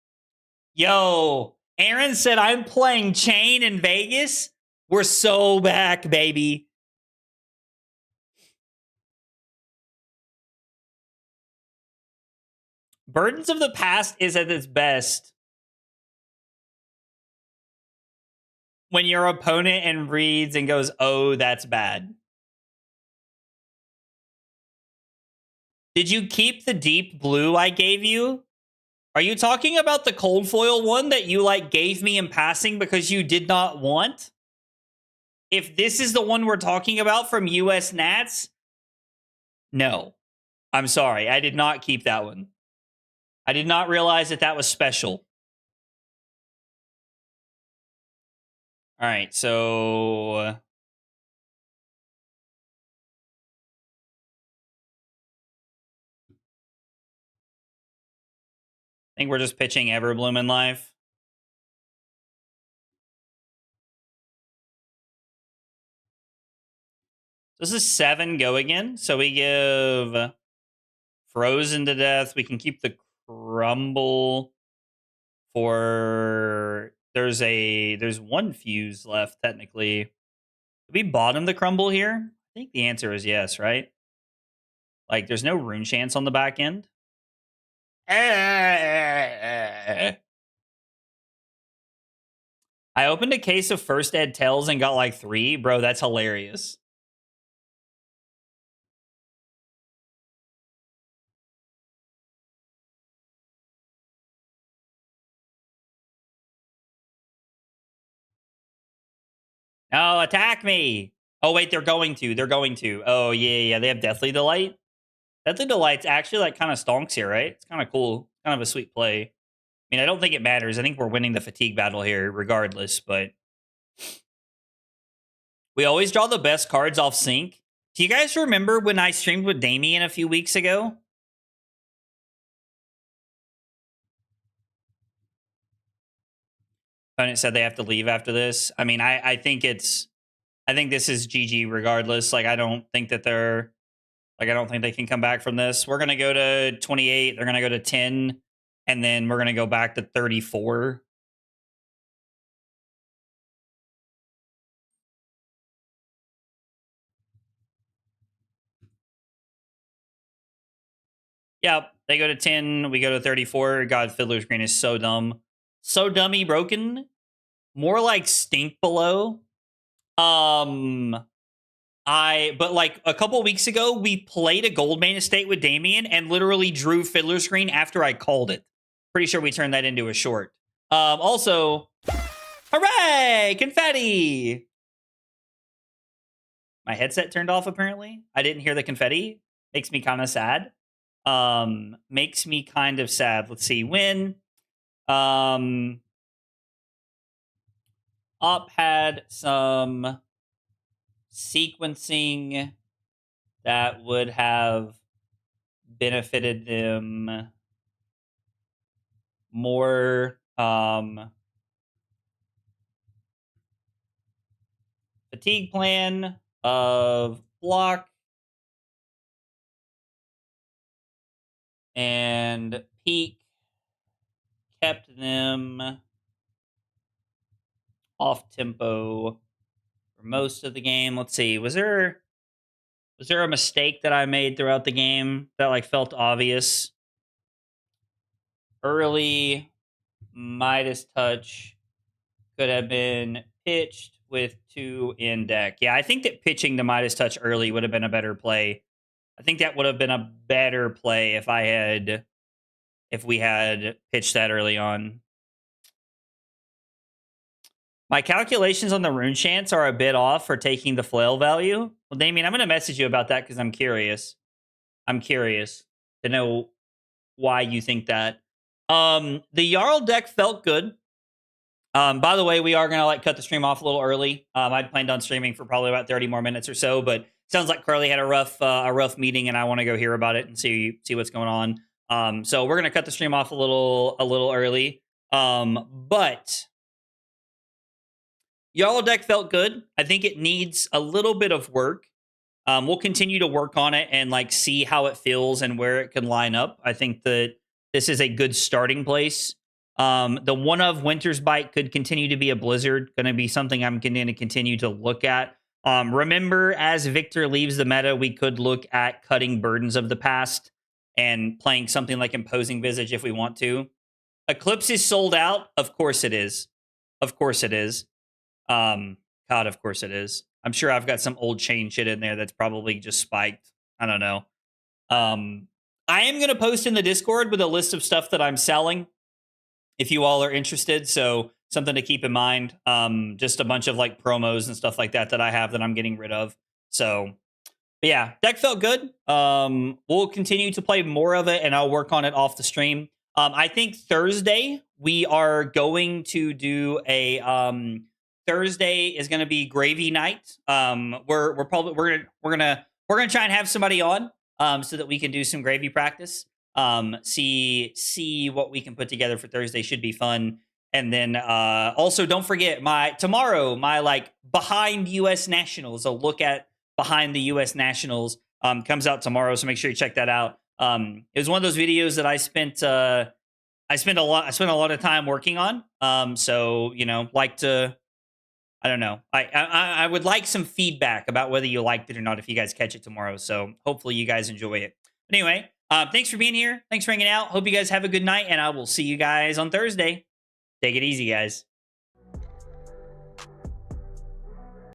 Yo, Aaron said I'm playing Chain in Vegas. We're so back, baby. Burdens of the Past is at its best when your opponent and reads and goes, oh, that's bad. Did you keep the deep blue I gave you? Are you talking about the cold foil one that you like gave me in passing because you did not want? If this is the one we're talking about from US Nats, no. I'm sorry. I did not keep that one. I did not realize that that was special. All right, so I think we're just pitching Everbloom in live. This is 7 go again. So we give Frozen to Death. We can keep the Crumble for... There's 1 fuse left, technically. Did we bottom the Crumble here? I think the answer is yes, right? Like, there's no rune chance on the back end. I opened a case of First Ed Tales and got like 3. Bro, that's hilarious. Oh, attack me. Oh, wait, they're going to. They're going to. Oh, yeah. They have Deathly Delight. Deathly Delight's actually like kind of stonks here, right? It's kind of cool. Kind of a sweet play. I mean, I don't think it matters. I think we're winning the fatigue battle here regardless, but we always draw the best cards off sync. Do you guys remember when I streamed with Damien a few weeks ago? Opponent said they have to leave after this. I mean, I think this is GG regardless. Like, I don't think that they're like, I don't think they can come back from this. We're gonna go to 28, they're gonna go to 10, and then we're gonna go back to 34. Yep, they go to 10, we go to 34. God, Fiddler's Green is so dumb. So dummy broken. More like stink below. But like a couple weeks ago, we played a Goldmane Estate with Damien and literally drew Fiddler's Green after I called it. Pretty sure we turned that into a short. Also, hooray! Confetti! My headset turned off, apparently. I didn't hear the confetti. Makes me kind of sad. Makes me kind of sad. Let's see. Win. Up had some sequencing that would have benefited them more. Fatigue plan of block and peak kept them off tempo for most of the game. Let's see. Was there a mistake that I made throughout the game that like felt obvious? Early Midas touch could have been pitched with 2 in deck. Yeah, I think that pitching the Midas touch early would have been a better play. I think that would have been a better play if we had pitched that early on. My calculations on the rune chance are a bit off for taking the flail value. Well, Damien, I'm going to message you about that because I'm curious. I'm curious to know why you think that. The Jarl deck felt good. By the way, we are going to cut the stream off a little early. I'd planned on streaming for probably about 30 more minutes or so, but sounds like Carly had a rough meeting, and I want to go hear about it and see what's going on. So we're going to cut the stream off a little early. But Jarl deck felt good. I think it needs a little bit of work. We'll continue to work on it and see how it feels and where it can line up. I think that this is a good starting place. The one of Winter's Bite could continue to be a blizzard, going to be something I'm going to continue to look at. Remember, as Victor leaves the meta, we could look at cutting Burdens of the Past and playing something like Imposing Visage if we want to. Eclipse is sold out. Of course it is. Of course it is. God, of course it is. I'm sure I've got some old chain shit in there that's probably just spiked. I don't know. I am going to post in the Discord with a list of stuff that I'm selling if you all are interested. So something to keep in mind. Just a bunch of promos and stuff like that I have that I'm getting rid of. So, but yeah, deck felt good. We'll continue to play more of it and I'll work on it off the stream. I think Thursday we are going to do a Thursday is going to be gravy night. We're gonna try and have somebody on so that we can do some gravy practice. See what we can put together for Thursday. Should be fun. And then also don't forget tomorrow my behind US Nationals, a look at behind the US Nationals comes out tomorrow, so make sure you check that out. It was one of those videos that I spent a lot of time working on. So I don't know. I would like some feedback about whether you liked it or not if you guys catch it tomorrow. So hopefully you guys enjoy it. But anyway, Thanks for being here. Thanks for hanging out. Hope you guys have a good night, and I will see you guys on Thursday. Take it easy, guys.